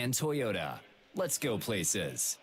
and Toyota. Let's go places.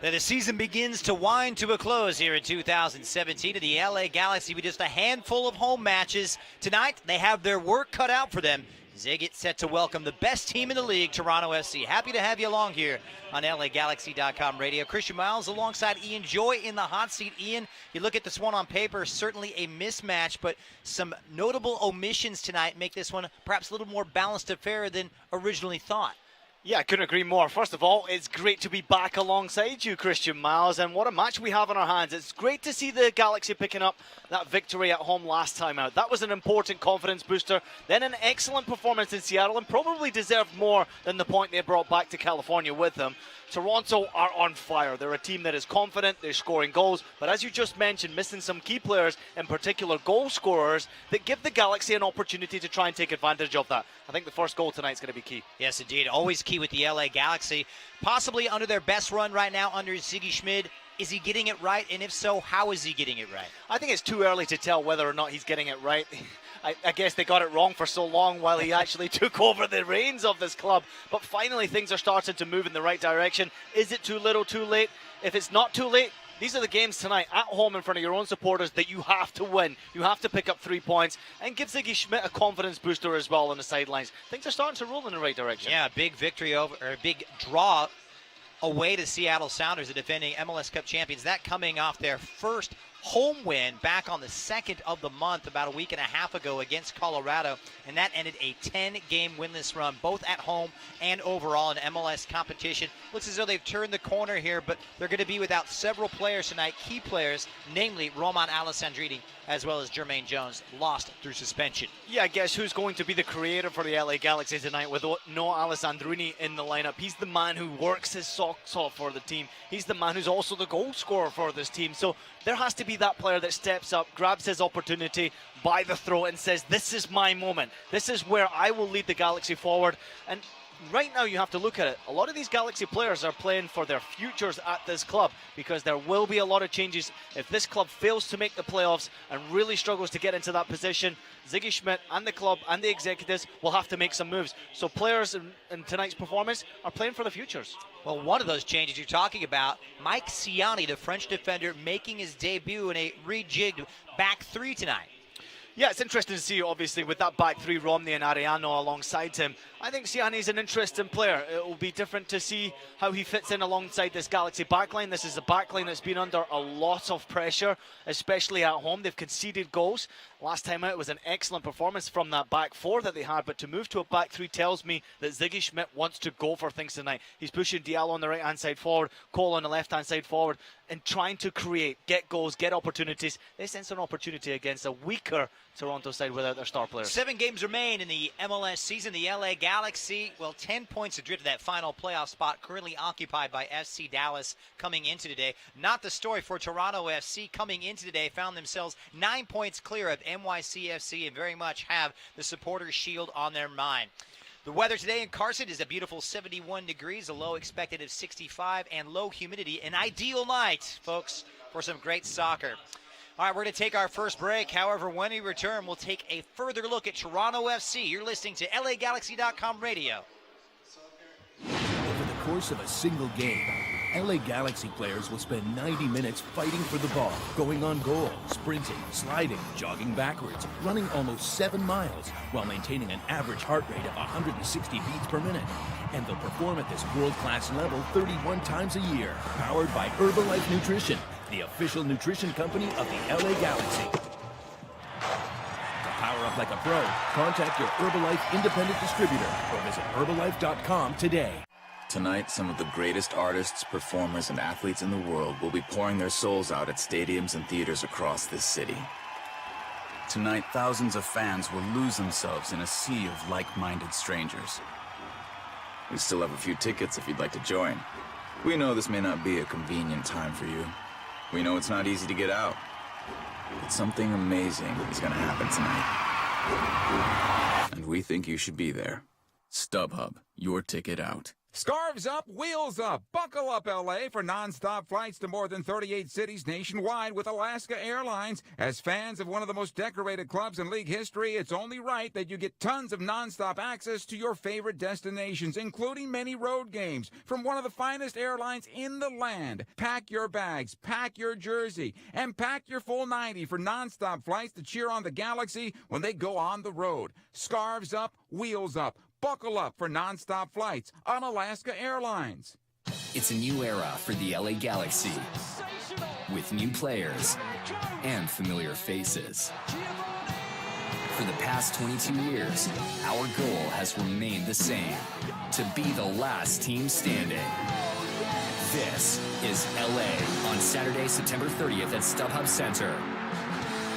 The season begins to wind to a close here in 2017 to the LA Galaxy with just a handful of home matches. Tonight, they have their work cut out for them. They get set to welcome the best team in the league, Toronto FC. Happy to have you along here on LAGalaxy.com radio. Christian Miles alongside Ian Joy in the hot seat. Ian, you look at this one on paper, certainly a mismatch, but some notable omissions tonight make this one perhaps a little more balanced affair than originally thought. Yeah, I couldn't agree more. First of all, it's great to be back alongside you, Christian Miles, and what a match we have on our hands. It's great to see the Galaxy picking up that victory at home last time out. That was an important confidence booster. Then an excellent performance in Seattle, and probably deserved more than the point they brought back to California with them. Toronto are on fire. They're a team that is confident, they're scoring goals, but as you just mentioned, missing some key players, in particular goal scorers, that give the Galaxy an opportunity to try and take advantage of that. I think the first goal tonight is going to be key. Yes, indeed. Always key with the LA Galaxy. Possibly under their best run right now under Ziggy Schmid. Is he getting it right? And if so, how is he getting it right? I think it's too early to tell whether or not he's getting it right. I guess they got it wrong for so long while he actually took over the reins of this club. But finally, things are starting to move in the right direction. Is it too little, too late? If it's not too late, these are the games tonight at home in front of your own supporters that you have to win. You have to pick up 3 points and give Ziggy Schmid a confidence booster as well on the sidelines. Things are starting to roll in the right direction. Yeah, big victory over, or a big draw away to Seattle Sounders, the defending MLS Cup champions. That coming off their first home win back on the 2nd of the month about a week and a half ago against Colorado, and that ended a 10-game winless run, both at home and overall in MLS competition. Looks as though they've turned the corner here, but they're going to be without several players tonight, key players, namely Roman Alessandrini, as well as Jermaine Jones, lost through suspension. Yeah, I guess who's going to be the creator for the LA Galaxy tonight with no Alessandrini in the lineup? He's the man who works his socks off for the team. He's the man who's also the goal scorer for this team. So there has to be that player that steps up, grabs his opportunity by the throat and says, this is my moment. This is where I will lead the Galaxy forward. And right now you have to look at it. A lot of these Galaxy players are playing for their futures at this club, because there will be a lot of changes if this club fails to make the playoffs and really struggles to get into that position. Ziggy Schmid and the club and the executives will have to make some moves. So players in tonight's performance are playing for the futures. Well, one of those changes you're talking about, Mike Ciani, the French defender, making his debut in a rejigged back three tonight. Yeah, it's interesting to see, obviously, with that back three, Romney and Ariano alongside him. I think Ciani's an interesting player. It will be different to see how he fits in alongside this Galaxy backline. This is a backline that's been under a lot of pressure, especially at home. They've conceded goals. Last time out, it was an excellent performance from that back four that they had, but to move to a back three tells me that Ziggy Schmid wants to go for things tonight. He's pushing Diallo on the right-hand side forward, Cole on the left-hand side forward, and trying to create, get goals, get opportunities. They sense an opportunity against a weaker Toronto side without their star players. 7 games remain in the MLS season. The LA Galaxy, well, 10 points adrift to that final playoff spot, currently occupied by FC Dallas coming into today. Not the story for Toronto FC. Coming into today, found themselves 9 points clear of NYCFC and very much have the supporters' shield on their mind. The weather today in Carson is a beautiful 71 degrees, a low expected of 65, and low humidity. An ideal night, folks, for some great soccer. All right, we're going to take our first break. However, when we return, we'll take a further look at Toronto FC. You're listening to LAGalaxy.com radio. Over the course of a single game, LA Galaxy players will spend 90 minutes fighting for the ball, going on goal, sprinting, sliding, jogging backwards, running almost 7 miles, while maintaining an average heart rate of 160 beats per minute. And they'll perform at this world-class level 31 times a year, powered by Herbalife Nutrition, the official nutrition company of the LA Galaxy. To power up like a pro, contact your Herbalife independent distributor or visit Herbalife.com today. Tonight, some of the greatest artists, performers, and athletes in the world will be pouring their souls out at stadiums and theaters across this city. Tonight, thousands of fans will lose themselves in a sea of like-minded strangers. We still have a few tickets if you'd like to join. We know this may not be a convenient time for you. We know it's not easy to get out. But something amazing is going to happen tonight. And we think you should be there. StubHub, your ticket out. Scarves up, wheels up. Buckle up, LA, for nonstop flights to more than 38 cities nationwide with Alaska Airlines. As fans of one of the most decorated clubs in league history, it's only right that you get tons of nonstop access to your favorite destinations, including many road games from one of the finest airlines in the land. Pack your bags, pack your jersey, and pack your full 90 for nonstop flights to cheer on the Galaxy when they go on the road. Scarves up, wheels up. Buckle up for nonstop flights on Alaska Airlines. It's a new era for the LA Galaxy, with new players and familiar faces. For the past 22 years, our goal has remained the same: to be the last team standing. This is LA on Saturday, September 30th at StubHub Center.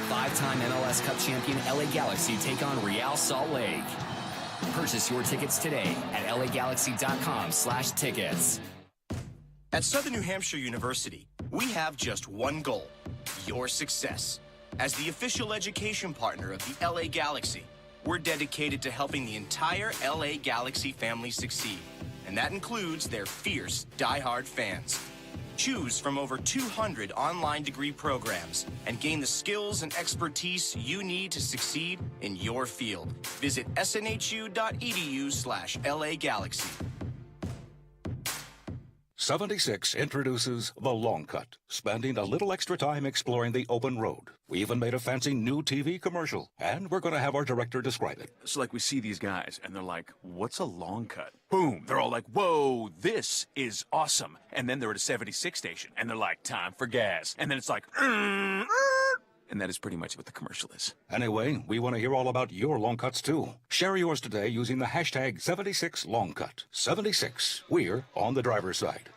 Five-time MLS Cup champion LA Galaxy take on Real Salt Lake. Purchase your tickets today at lagalaxy.com/tickets. At Southern New Hampshire University, we have just one goal: your success. As the official education partner of the LA Galaxy, we're dedicated to helping the entire LA Galaxy family succeed, and that includes their fierce, die-hard fans. Choose from over 200 online degree programs and gain the skills and expertise you need to succeed in your field. Visit snhu.edu/LA Galaxy. 76 introduces The Long Cut, spending a little extra time exploring the open road. We even made a fancy new TV commercial, and we're going to have our director describe it. So, like, we see these guys, and they're like, what's a long cut? Boom! They're all like, whoa, this is awesome. And then they're at a 76 station, and they're like, time for gas. And then it's like, and that is pretty much what the commercial is. Anyway, we want to hear all about your long cuts, too. Share yours today using the hashtag 76longcut. 76. We're on the driver's side.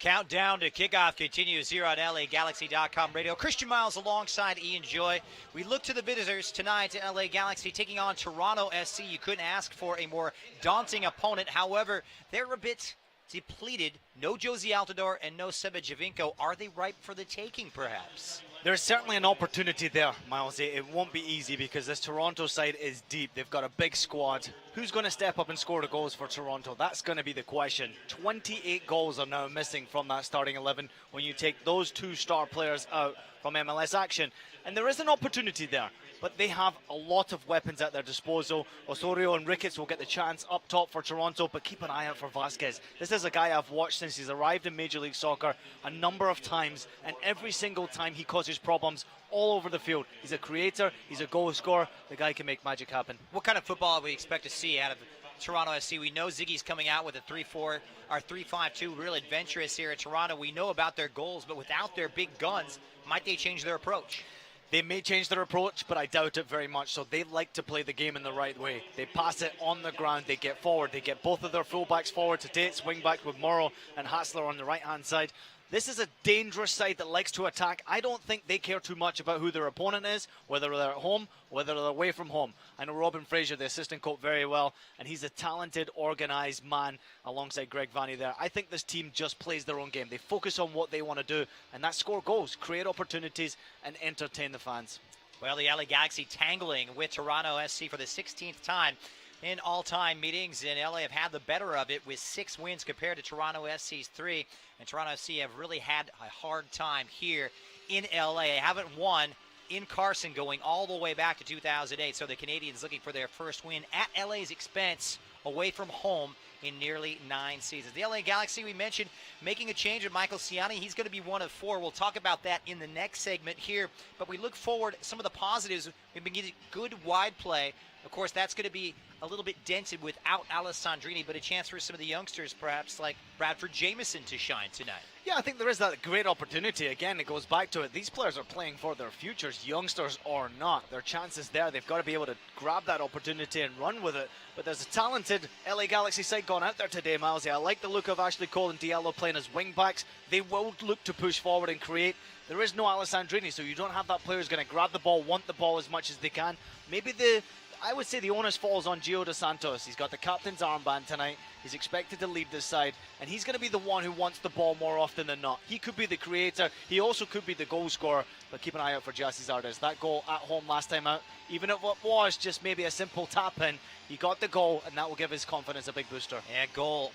Countdown to kickoff continues here on LAGalaxy.com radio. Christian Miles alongside Ian Joy. We look to the visitors tonight to LA Galaxy taking on Toronto SC. You couldn't ask for a more daunting opponent. However, they're a bit depleted. No Josie Altidore and no Seba Javinko. Are they ripe for the taking, perhaps? There's certainly an opportunity there, Miles. It won't be easy because this Toronto side is deep. They've got a big squad. Who's going to step up and score the goals for Toronto? That's going to be the question. 28 goals are now missing from that starting 11 when you take those two star players out from MLS action. And there is an opportunity there, but they have a lot of weapons at their disposal. Osorio and Ricketts will get the chance up top for Toronto, but keep an eye out for Vasquez. This is a guy I've watched since he's arrived in Major League Soccer a number of times, and every single time he causes problems all over the field. He's a creator, he's a goal scorer. The guy can make magic happen. What kind of football do we expect to see out of Toronto SC? We know Ziggy's coming out with a 3-4 or 3-5-2, real adventurous here at Toronto. We know about their goals, but without their big guns, might they change their approach? They may change their approach, but I doubt it very much. So they like to play the game in the right way. They pass it on the ground. They get forward. They get both of their fullbacks forward to Tate's wingback with Morrow and Hatzler on the right-hand side. This is a dangerous side that likes to attack. I don't think they care too much about who their opponent is, whether they're at home, whether they're away from home. I know Robin Fraser, the assistant coach, very well, and he's a talented, organized man alongside Greg Vanney there. I think this team just plays their own game. They focus on what they want to do, and that's score goals, create opportunities, and entertain the fans. Well, the LA Galaxy tangling with Toronto SC for the 16th time in all-time meetings, and LA have had the better of it with 6 wins compared to Toronto SC's 3, and Toronto FC have really had a hard time here in LA. They haven't won in Carson going all the way back to 2008, so the Canadians looking for their first win at LA's expense away from home in nearly 9 seasons. The LA Galaxy, we mentioned, making a change with Michael Ciani. He's going to be one of 4. We'll talk about that in the next segment here, but we look forward some of the positives. We've been getting good wide play. Of course, that's going to be a little bit dented without Alessandrini, but a chance for some of the youngsters, perhaps like Bradford Jameson, to shine tonight. Yeah, I think there is that great opportunity. Again, it goes back to it. These players are playing for their futures, youngsters or not. Their chance is there. They've got to be able to grab that opportunity and run with it. But there's a talented LA Galaxy side gone out there today, Milesy. I like the look of Ashley Cole and Diallo playing as wing-backs. They will look to push forward and create. There is no Alessandrini, so you don't have that player who's going to grab the ball, want the ball as much as they can. Maybe the I would say the onus falls on Gio Dos Santos. He's got the captain's armband tonight. He's expected to lead this side, and he's going to be the one who wants the ball more often than not. He could be the creator. He also could be the goal scorer, but keep an eye out for Gyasi Zardes. That goal at home last time out, even if it was just maybe a simple tap-in, he got the goal, and that will give his confidence a big booster. Yeah,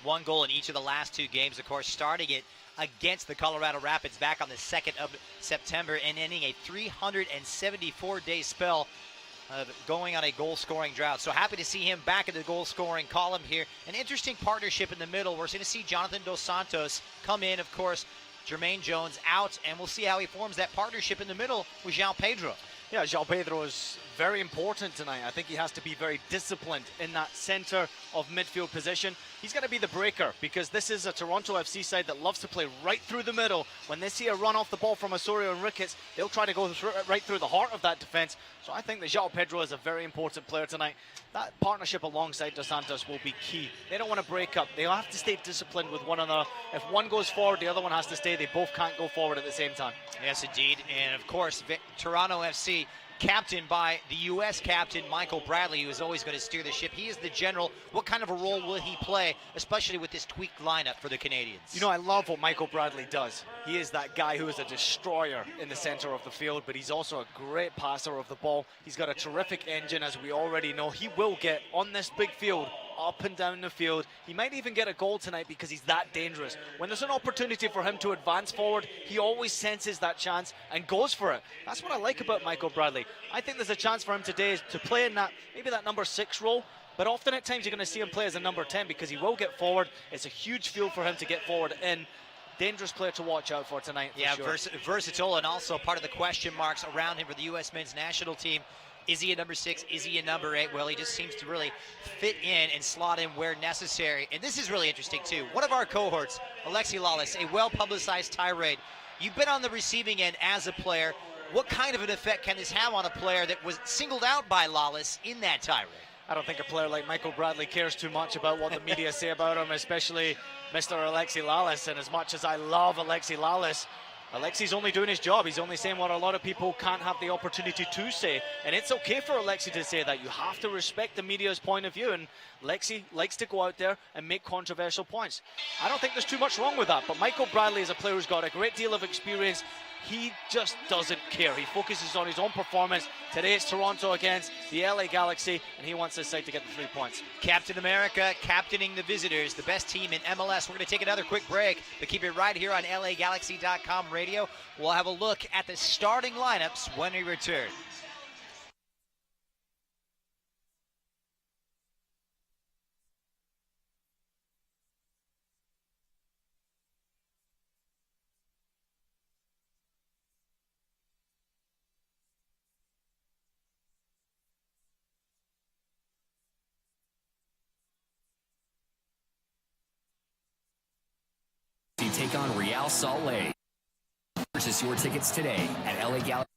one goal in each of the last 2 games, of course, starting it against the Colorado Rapids back on the 2nd of September and ending a 374-day spell of going on a goal-scoring drought. So happy to see him back in the goal-scoring column here. An interesting partnership in the middle. We're going to see Jonathan Dos Santos come in, of course, Jermaine Jones out, and we'll see how he forms that partnership in the middle with João Pedro. Yeah, João Pedro is very important tonight. I think he has to be very disciplined in that center of midfield position. He's going to be the breaker, because this is a Toronto FC side that loves to play right through the middle. When they see a run off the ball from Osorio and Ricketts, they'll try to go right through the heart of that defense. So I think that João Pedro is a very important player tonight. That partnership alongside Dos Santos will be key. They don't want to break up. They'll have to stay disciplined with one another. If one goes forward, the other one has to stay. They both can't go forward at the same time. Yes, indeed. And, of course, Toronto FC, captained by the U.S. captain, Michael Bradley, who is always going to steer the ship. He is the general. What kind of a role will he play, especially with this tweaked lineup for the Canadians? You know, I love what Michael Bradley does. He is that guy who is a destroyer in the center of the field, but he's also a great passer of the ball. He's got a terrific engine, as we already know. He will get on this big field, up and down the field. He might even get a goal tonight because he's that dangerous. When there's an opportunity for him to advance forward, he always senses that chance and goes for it. That's what I like about Michael Bradley. I think there's a chance for him today to play in that, maybe that number 6 role, but often at times you're going to see him play as a number 10 because he will get forward. It's a huge field for him to get forward in. Dangerous player to watch out for tonight. Yeah, sure. Versatile, and also part of the question marks around him for the U.S. men's national team. Is he a number 6? Is he a number 8? Well, he just seems to really fit in and slot in where necessary. And this is really interesting, too. One of our cohorts, Alexi Lalas, a well-publicized tirade. You've been on the receiving end as a player. What kind of an effect can this have on a player that was singled out by Lalas in that tirade? I don't think a player like Michael Bradley cares too much about what the media say about him, especially Mr. Alexi Lalas. And as much as I love Alexi Lalas, Alexi's only doing his job. He's only saying what a lot of people can't have the opportunity to say. And it's okay for Alexi to say that. You have to respect the media's point of view. And Alexi likes to go out there and make controversial points. I don't think there's too much wrong with that. But Michael Bradley is a player who's got a great deal of experience. He just doesn't care. He focuses on his own performance. Today it's Toronto against the LA Galaxy, and he wants his side to get the 3 points. Captain America captaining the visitors, the best team in MLS. We're going to take another quick break, but keep it right here on LAGalaxy.com radio. We'll have a look at the starting lineups when we return. Take on Real Salt Lake. Purchase your tickets today at LA Galaxy.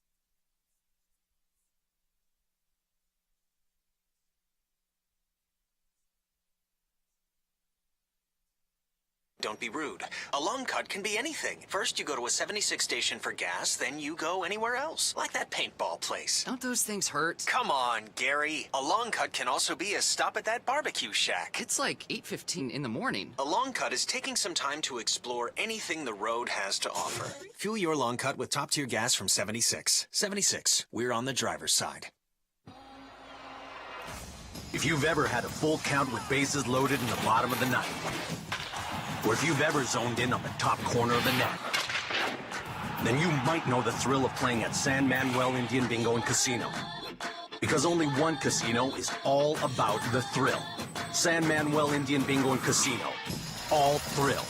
Don't be rude. A long cut can be anything. First you go to a 76 station for gas, then you go anywhere else. Like that paintball place. Don't those things hurt? Come on, Gary. A long cut can also be a stop at that barbecue shack. It's like 8:15 in the morning. A long cut is taking some time to explore anything the road has to offer. Fuel your long cut with top-tier gas from 76. 76, we're on the driver's side. If you've ever had a full count with bases loaded in the bottom of the ninth, or if you've ever zoned in on the top corner of the net, then you might know the thrill of playing at San Manuel Indian Bingo and Casino. Because only one casino is all about the thrill. San Manuel Indian Bingo and Casino. All thrill.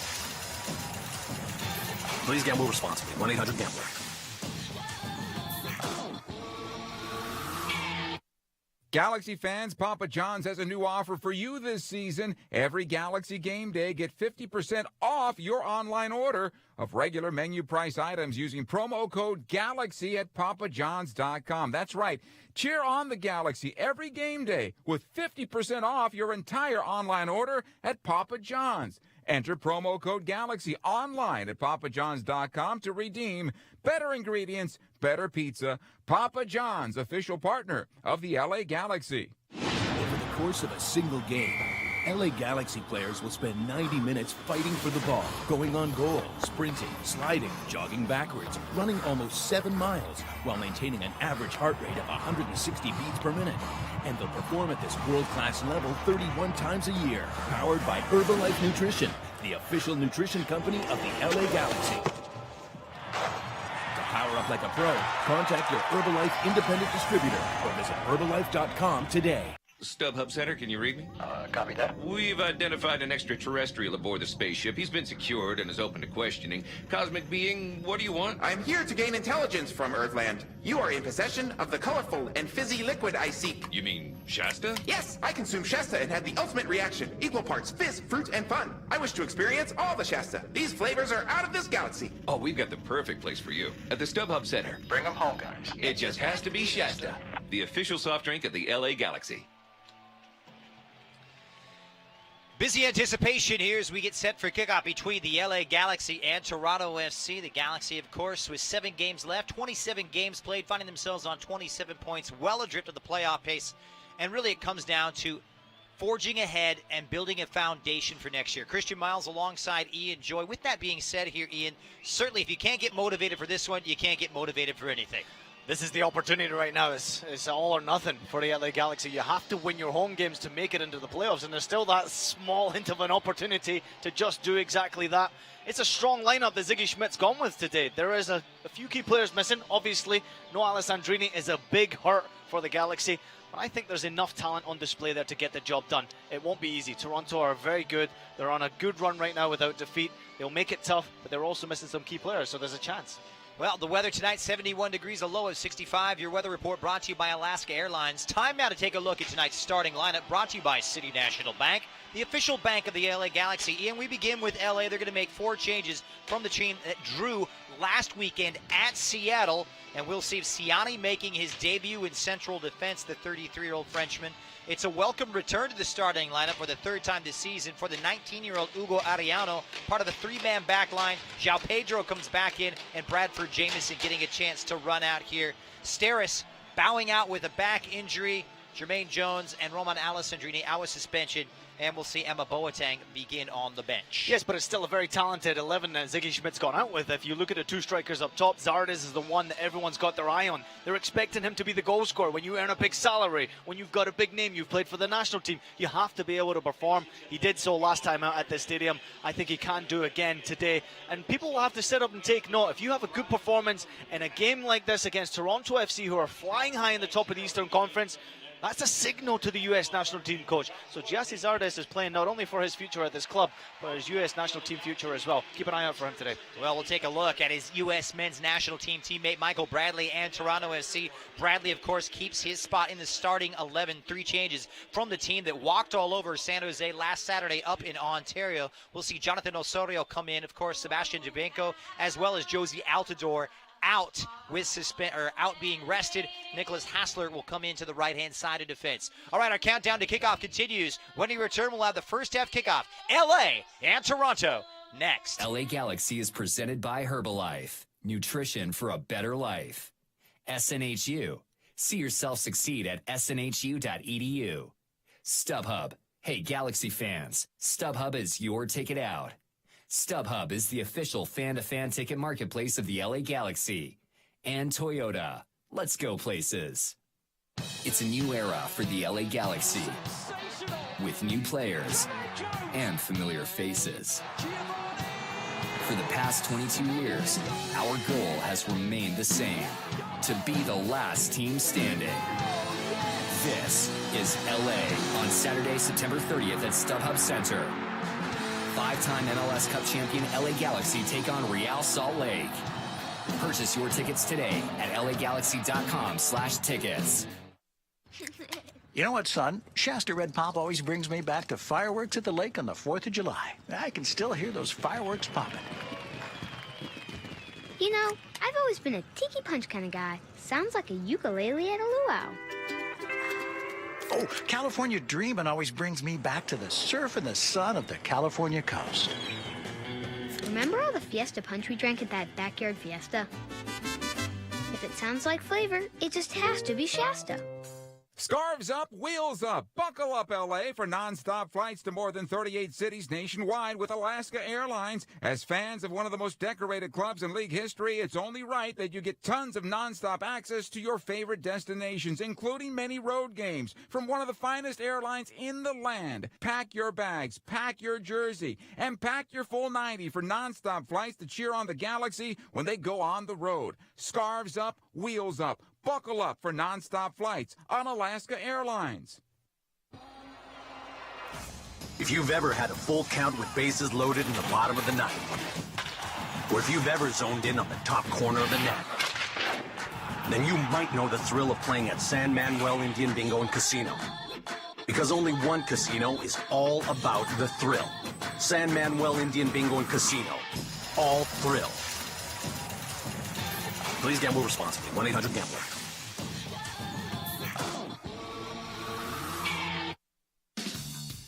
Please gamble responsibly. 1-800-GAMBLER. Galaxy fans, Papa John's has a new offer for you this season. Every Galaxy game day, get 50% off your online order of regular menu price items using promo code GALAXY at papajohns.com. That's right. Cheer on the Galaxy every game day with 50% off your entire online order at Papa John's. Enter promo code GALAXY online at papajohns.com to redeem better ingredients, better pizza. Papa John's, official partner of the LA Galaxy. Over the course of a single game, LA Galaxy players will spend 90 minutes fighting for the ball, going on goal, sprinting, sliding, jogging backwards, running almost 7 miles, while maintaining an average heart rate of 160 beats per minute. And they'll perform at this world-class level 31 times a year, powered by Herbalife Nutrition, the official nutrition company of the LA Galaxy. To power up like a pro, contact your Herbalife independent distributor or visit Herbalife.com today. StubHub Center, can you read me? Copy that. We've identified an extraterrestrial aboard the spaceship. He's been secured and is open to questioning. Cosmic being, what do you want? I'm here to gain intelligence from Earthland. You are in possession of the colorful and fizzy liquid I seek. You mean Shasta? Yes, I consumed Shasta and had the ultimate reaction. Equal parts fizz, fruit, and fun. I wish to experience all the Shasta. These flavors are out of this galaxy. Oh, we've got the perfect place for you. At the StubHub Center. Bring them home, guys. It just has to be Shasta, the official soft drink of the LA Galaxy. Busy anticipation here as we get set for kickoff between the LA Galaxy and Toronto FC. The Galaxy, of course, with 7 games left, 27 games played, finding themselves on 27 points, well adrift of the playoff pace. And really it comes down to forging ahead and building a foundation for next year. Christian Miles alongside Ian Joy. With that being said here, Ian, certainly if you can't get motivated for this one, you can't get motivated for anything. This is the opportunity right now. It's all or nothing for the LA Galaxy. You have to win your home games to make it into the playoffs, and there's still that small hint of an opportunity to just do exactly that. It's a strong lineup that Ziggy Schmidt's gone with today. There is a few key players missing. Obviously, no Alessandrini is a big hurt for the Galaxy, but I think there's enough talent on display there to get the job done. It won't be easy. Toronto are very good. They're on a good run right now without defeat. They'll make it tough, but they're also missing some key players, so there's a chance. Well, the weather tonight, 71 degrees, a low of 65. Your weather report brought to you by Alaska Airlines. Time now to take a look at tonight's starting lineup, brought to you by City National Bank, the official bank of the LA Galaxy. Ian, we begin with LA. They're going to make 4 changes from the team that drew last weekend at Seattle. And we'll see Siani making his debut in central defense, the 33-year-old Frenchman. It's a welcome return to the starting lineup for the 3rd time this season for the 19-year-old Hugo Arellano, part of the 3-man back line. João Pedro comes back in, and Bradford Jameson getting a chance to run out here. Steris bowing out with a back injury. Jermaine Jones and Roman Alessandrini out with suspension. And we'll see Emma Boateng begin on the bench. Yes, but it's still a very talented 11 that Ziggy Schmidt's gone out with. If you look at the 2 strikers up top, Zardes is the one that everyone's got their eye on. They're expecting him to be the goal scorer. When you earn a big salary, when you've got a big name, you've played for the national team, you have to be able to perform. He did so last time out at the stadium. I think he can do again today. And people will have to sit up and take note. If you have a good performance in a game like this against Toronto FC, who are flying high in the top of the Eastern Conference, that's a signal to the U.S. national team coach. So Giassi Zardes is playing not only for his future at this club, but his U.S. national team future as well. Keep an eye out for him today. Well, we'll take a look at his U.S. men's national team teammate Michael Bradley and Toronto FC. Bradley, of course, keeps his spot in the starting 11. 3 changes from the team that walked all over San Jose last Saturday up in Ontario. We'll see Jonathan Osorio come in, of course, Sebastian Jabenko, as well as Josie Altidore out with out being rested. Nicholas Hassler will come into the right-hand side of defense. All right, our countdown to kickoff continues. When we return, we'll have the first half kickoff. LA and Toronto next. LA Galaxy is presented by Herbalife. Nutrition for a better life. SNHU. See yourself succeed at snhu.edu. StubHub. Hey, Galaxy fans, StubHub is your ticket out. StubHub is the official fan-to-fan ticket marketplace of the LA Galaxy. And Toyota. Let's go places. It's a new era for the LA Galaxy, with new players and familiar faces. For the past 22 years, our goal has remained the same, to be the last team standing. This is LA on Saturday, September 30th at StubHub Center. 5-time MLS Cup champion LA Galaxy take on Real Salt Lake. Purchase your tickets today at lagalaxy.com/tickets. You know what, son? Shasta Red Pop always brings me back to fireworks at the lake on the 4th of July. I can still hear those fireworks popping. You know, I've always been a tiki punch kind of guy. Sounds like a ukulele at a luau. Oh, California dreaming always brings me back to the surf and the sun of the California coast. Remember all the Fiesta punch we drank at that backyard fiesta? If it sounds like flavor, it just has to be Shasta. Scarves up, wheels up. Buckle up, LA, for nonstop flights to more than 38 cities nationwide with Alaska Airlines. As fans of one of the most decorated clubs in league history, it's only right that you get tons of nonstop access to your favorite destinations, including many road games from one of the finest airlines in the land. Pack your bags, pack your jersey, and pack your full 90 for nonstop flights to cheer on the Galaxy when they go on the road. Scarves up, wheels up. Buckle up for nonstop flights on Alaska Airlines. If you've ever had a full count with bases loaded in the bottom of the ninth, or if you've ever zoned in on the top corner of the net, then you might know the thrill of playing at San Manuel Indian Bingo and Casino. Because only one casino is all about the thrill. San Manuel Indian Bingo and Casino. All thrill. Please gamble responsibly. 1-800-GAMBLER.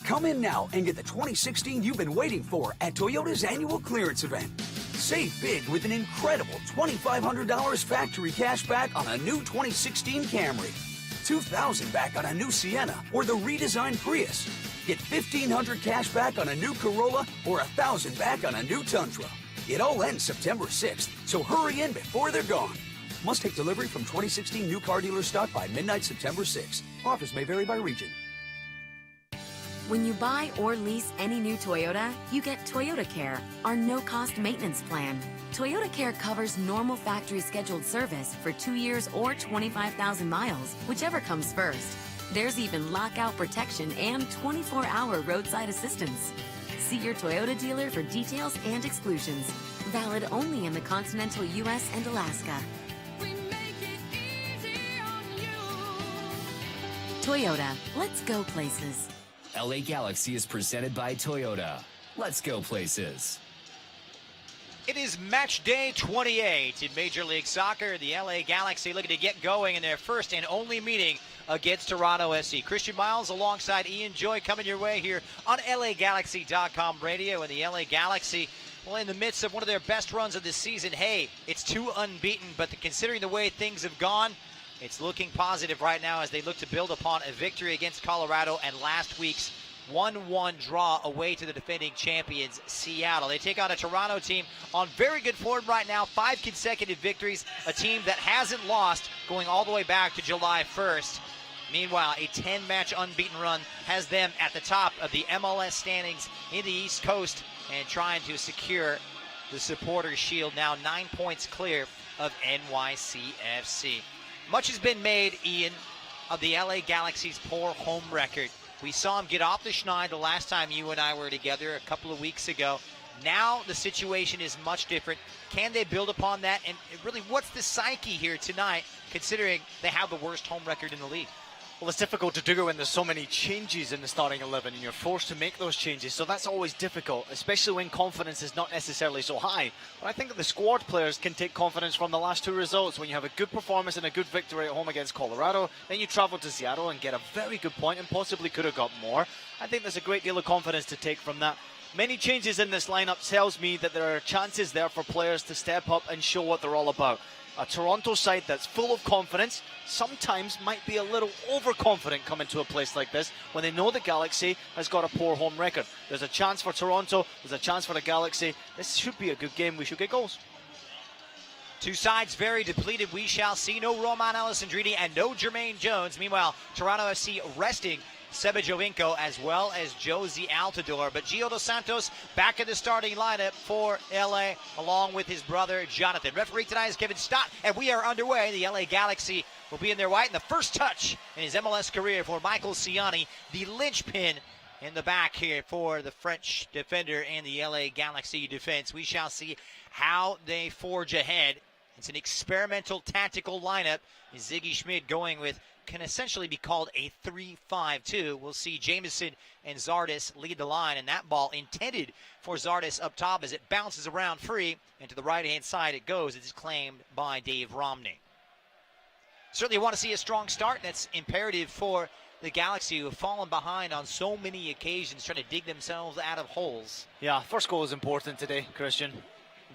Come in now and get the 2016 you've been waiting for at Toyota's annual clearance event. Save big with an incredible $2,500 factory cash back on a new 2016 Camry, $2,000 back on a new Sienna or the redesigned Prius. Get $1,500 cash back on a new Corolla or $1,000 back on a new Tundra. It all ends September 6th, so hurry in before they're gone. Must take delivery from 2016 new car dealer stock by midnight September 6th. Offers may vary by region. When you buy or lease any new Toyota, you get Toyota Care, our no-cost maintenance plan. Toyota Care covers normal factory scheduled service for 2 years or 25,000 miles, whichever comes first. There's even lockout protection and 24-hour roadside assistance. See your Toyota dealer for details and exclusions. Valid only in the continental U.S. and Alaska. Toyota, let's go places. LA Galaxy is presented by Toyota. Let's go places. It is match day 28 in Major League Soccer. The LA Galaxy looking to get going in their first and only meeting against Toronto SC. Christian Miles alongside Ian Joy coming your way here on LAGalaxy.com radio. And the LA Galaxy, well, in the midst of one of their best runs of the season. Hey, it's 2 unbeaten, but considering the way things have gone, it's looking positive right now as they look to build upon a victory against Colorado and last week's 1-1 draw away to the defending champions, Seattle. They take on a Toronto team on very good form right now, 5 consecutive victories, a team that hasn't lost going all the way back to July 1st. Meanwhile, a 10-match unbeaten run has them at the top of the MLS standings in the East Coast and trying to secure the Supporters' Shield, now 9 points clear of NYCFC. Much has been made, Ian, of the LA Galaxy's poor home record. We saw him get off the schneid the last time you and I were together a couple of weeks ago. Now the situation is much different. Can they build upon that? And really, what's the psyche here tonight, considering they have the worst home record in the league? Well, it's difficult to do when there's so many changes in the starting 11 and you're forced to make those changes. So that's always difficult, especially when confidence is not necessarily so high. But I think that the squad players can take confidence from the last 2 results. When you have a good performance and a good victory at home against Colorado, then you travel to Seattle and get a very good point and possibly could have got more. I think there's a great deal of confidence to take from that. Many changes in this lineup tells me that there are chances there for players to step up and show what they're all about. A Toronto side that's full of confidence sometimes might be a little overconfident coming to a place like this when they know the Galaxy has got a poor home record. There's a chance for Toronto, there's a chance for the Galaxy. This should be a good game. We should get goals. Two sides very depleted. We shall see. No Roman Alessandrini and no Jermaine Jones. Meanwhile, Toronto FC resting Seba Jovinko as well as Josie Altidore. But Gio Dos Santos back in the starting lineup for LA along with his brother Jonathan. Referee tonight is Kevin Stott, and we are underway. The LA Galaxy will be in their white. And the first touch in his MLS career for Michael Ciani, the linchpin in the back here for the French defender and the LA Galaxy defense. We shall see how they forge ahead. It's an experimental tactical lineup. Ziggy Schmid going with can essentially be called a 3-5-2. We'll see Jameson and Zardes lead the line, and that ball intended for Zardes up top as it bounces around free, and to the right-hand side it goes. It's claimed by Dave Romney. Certainly want to see a strong start. That's imperative for the Galaxy, who have fallen behind on so many occasions, trying to dig themselves out of holes. Yeah, first goal is important today, Christian.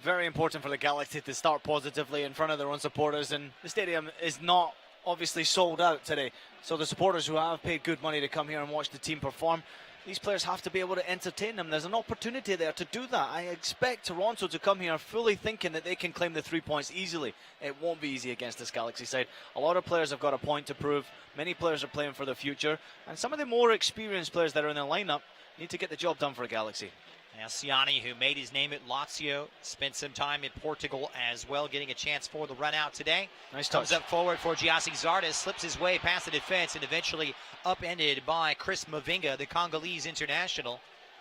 Very important for the Galaxy to start positively in front of their own supporters, and the stadium is not obviously sold out today. So the supporters who have paid good money to come here and watch the team perform, these players have to be able to entertain them. There's an opportunity there to do that. I expect Toronto to come here fully thinking that they can claim the 3 points easily. It won't be easy against this Galaxy side. A lot of players have got a point to prove. Many players are playing for the future, and some of the more experienced players that are in the lineup need to get the job done for Galaxy. Now Ciani, who made his name at Lazio, spent some time in Portugal as well, getting a chance for the run out today. Nice touch. Comes up forward for Giassi Zardes, slips his way past the defense, and eventually upended by Chris Mavinga, the Congolese international,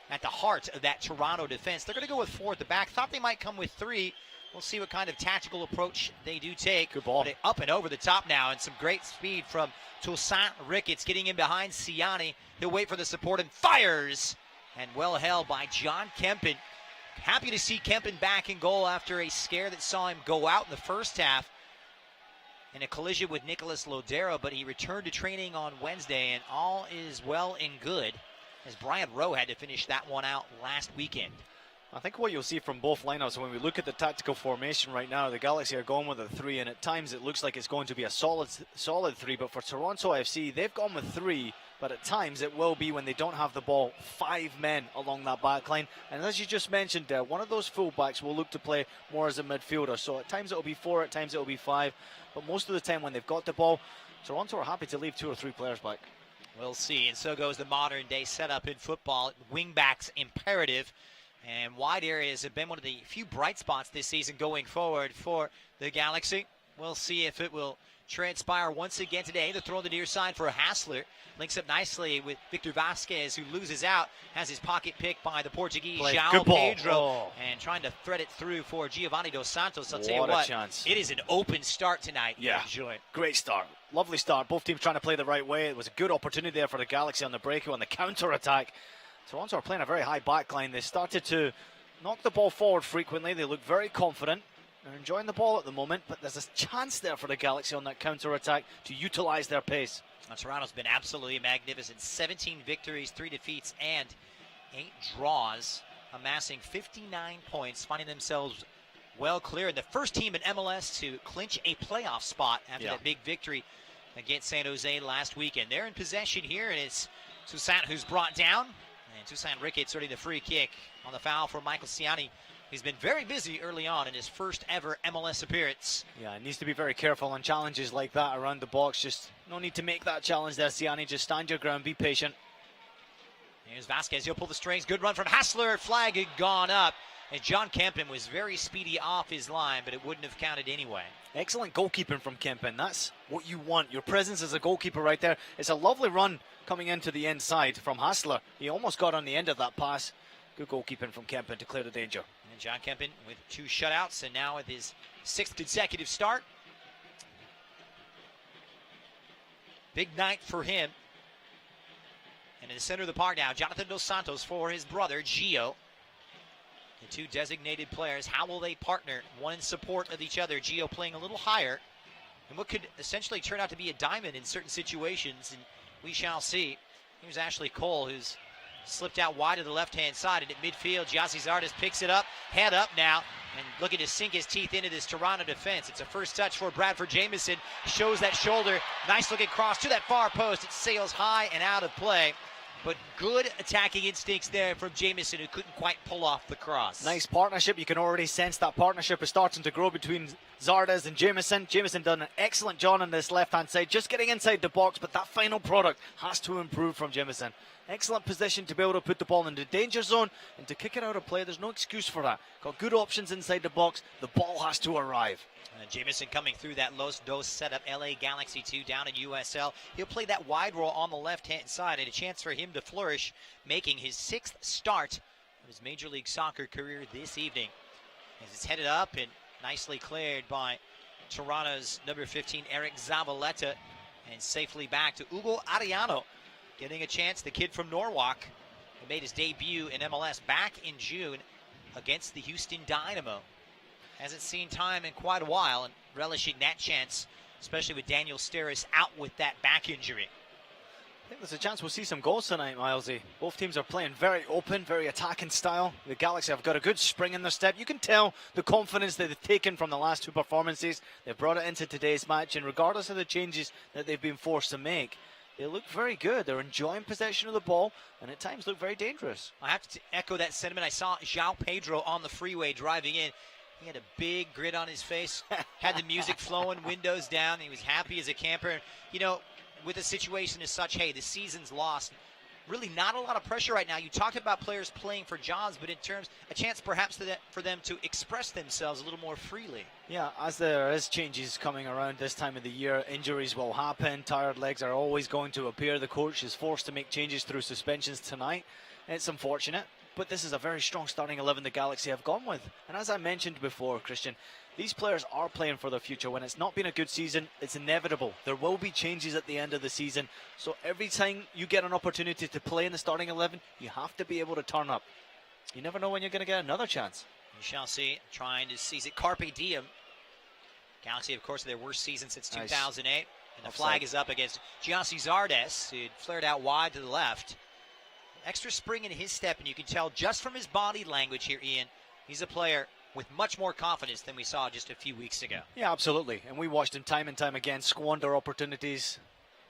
at the heart of that Toronto defense. They're going to go with 4 at the back. Thought they might come with 3. We'll see what kind of tactical approach they do take. Good ball. But up and over the top now, and some great speed from Toussaint Ricketts, getting in behind Ciani. He'll wait for the support and fires. And well held by John Kempen. Happy to see Kempen back in goal after a scare that saw him go out in the first half in a collision with Nicolas Lodero, but he returned to training on Wednesday, and all is well and good, as Brian Rowe had to finish that one out last weekend. I think what you'll see from both lineups, when we look at the tactical formation right now, the Galaxy are going with a 3, and at times it looks like it's going to be a solid 3, but for Toronto FC, they've gone with 3, but at times it will be, when they don't have the ball, 5 men along that back line. And as you just mentioned, one of those fullbacks will look to play more as a midfielder. So at times it will be 4, at times it will be 5. But most of the time when they've got the ball, Toronto are happy to leave 2 or 3 players back. We'll see. And so goes the modern day setup in football. Wingbacks imperative. And wide areas have been one of the few bright spots this season going forward for the Galaxy. We'll see if it will transpire once again today. The throw on the near side for Hassler. Links up nicely with Victor Vasquez, who loses out, has his pocket picked by the Portuguese João Pedro, and trying to thread it through for Giovanni Dos Santos. I'll tell you what, it is an open start tonight. Yeah, great start. Lovely start. Both teams trying to play the right way. It was a good opportunity there for the Galaxy on the breakaway, on the counter-attack. Toronto are playing a very high back line. They started to knock the ball forward frequently. They look very confident. They're enjoying the ball at the moment, but there's a chance there for the Galaxy on that counter-attack to utilize their pace. Toronto's been absolutely magnificent. 17 victories, 3 defeats, and 8 draws, amassing 59 points, finding themselves well clear. The first team in MLS to clinch a playoff spot after that big victory against San Jose last weekend. They're in possession here, and it's Toussaint who's brought down. And Toussaint Ricketts earning the free kick on the foul for Michael Ciani. He's been very busy early on in his first ever MLS appearance. Yeah, he needs to be very careful on challenges like that around the box. Just no need to make that challenge there, Ciani. Just stand your ground, be patient. Here's Vasquez. He'll pull the strings. Good run from Hassler. Flag had gone up. And John Kempen was very speedy off his line, but it wouldn't have counted anyway. Excellent goalkeeping from Kempen. That's what you want. Your presence as a goalkeeper right there. It's a lovely run coming into the inside from Hassler. He almost got on the end of that pass. Good goalkeeping from Kempen to clear the danger. And John Kempen with 2 shutouts, and now with his 6th consecutive start. Big night for him. And in the center of the park now, Jonathan Dos Santos for his brother, Gio. The 2 designated players, how will they partner? One in support of each other. Gio playing a little higher. And what could essentially turn out to be a diamond in certain situations, and we shall see. Here's Ashley Cole, who's slipped out wide to the left-hand side, and at midfield, Giassi Zardes picks it up, head up now, and looking to sink his teeth into this Toronto defense. It's a first touch for Bradford Jameson, shows that shoulder, nice looking cross to that far post. It sails high and out of play, but good attacking instincts there from Jameson, who couldn't quite pull off the cross. Nice partnership. You can already sense that partnership is starting to grow between Zardes and Jameson. Jameson done an excellent job on this left-hand side, just getting inside the box, but that final product has to improve from Jameson. Excellent position to be able to put the ball in the danger zone and to kick it out of play. There's no excuse for that. Got good options inside the box. The ball has to arrive. And Jameson coming through that Los Dos setup, LA Galaxy 2 down in USL. He'll play that wide role on the left-hand side, and a chance for him to flourish, making his 6th start of his Major League Soccer career this evening. As it's headed up and nicely cleared by Toronto's number 15, Eric Zavaleta, and safely back to Hugo Arellano. Getting a chance, the kid from Norwalk, who made his debut in MLS back in June against the Houston Dynamo. Hasn't seen time in quite a while, and relishing that chance, especially with Daniel Steres out with that back injury. I think there's a chance we'll see some goals tonight, Milesy. Both teams are playing very open, very attacking style. The Galaxy have got a good spring in their step. You can tell the confidence that they've taken from the last two performances. They've brought it into today's match, and regardless of the changes that they've been forced to make, they look very good. They're enjoying possession of the ball, and at times look very dangerous. I have to echo that sentiment. I saw João Pedro on the freeway driving in. He had a big grin on his face, had the music flowing, windows down. He was happy as a camper. You know, with a situation as such, hey, the season's lost. Really not a lot of pressure right now. You talked about players playing for jobs, but in terms, a chance perhaps for them to express themselves a little more freely. Yeah, as there is changes coming around this time of the year, injuries will happen, tired legs are always going to appear. The coach is forced to make changes through suspensions tonight. It's unfortunate, but this is a very strong starting 11 the Galaxy have gone with. And as I mentioned before, Christian, these players are playing for their future. When it's not been a good season, it's inevitable. There will be changes at the end of the season. So every time you get an opportunity to play in the starting 11, you have to be able to turn up. You never know when you're going to get another chance. We shall see. Trying to seize it. Carpe diem. Galaxy, of course, their worst season since 2008. And the flag is up against Giovanni Zardes, who flared out wide to the left. Extra spring in his step, and you can tell just from his body language here, Ian, he's a player with much more confidence than we saw just a few weeks ago. Yeah, absolutely. And we watched him time and time again squander opportunities.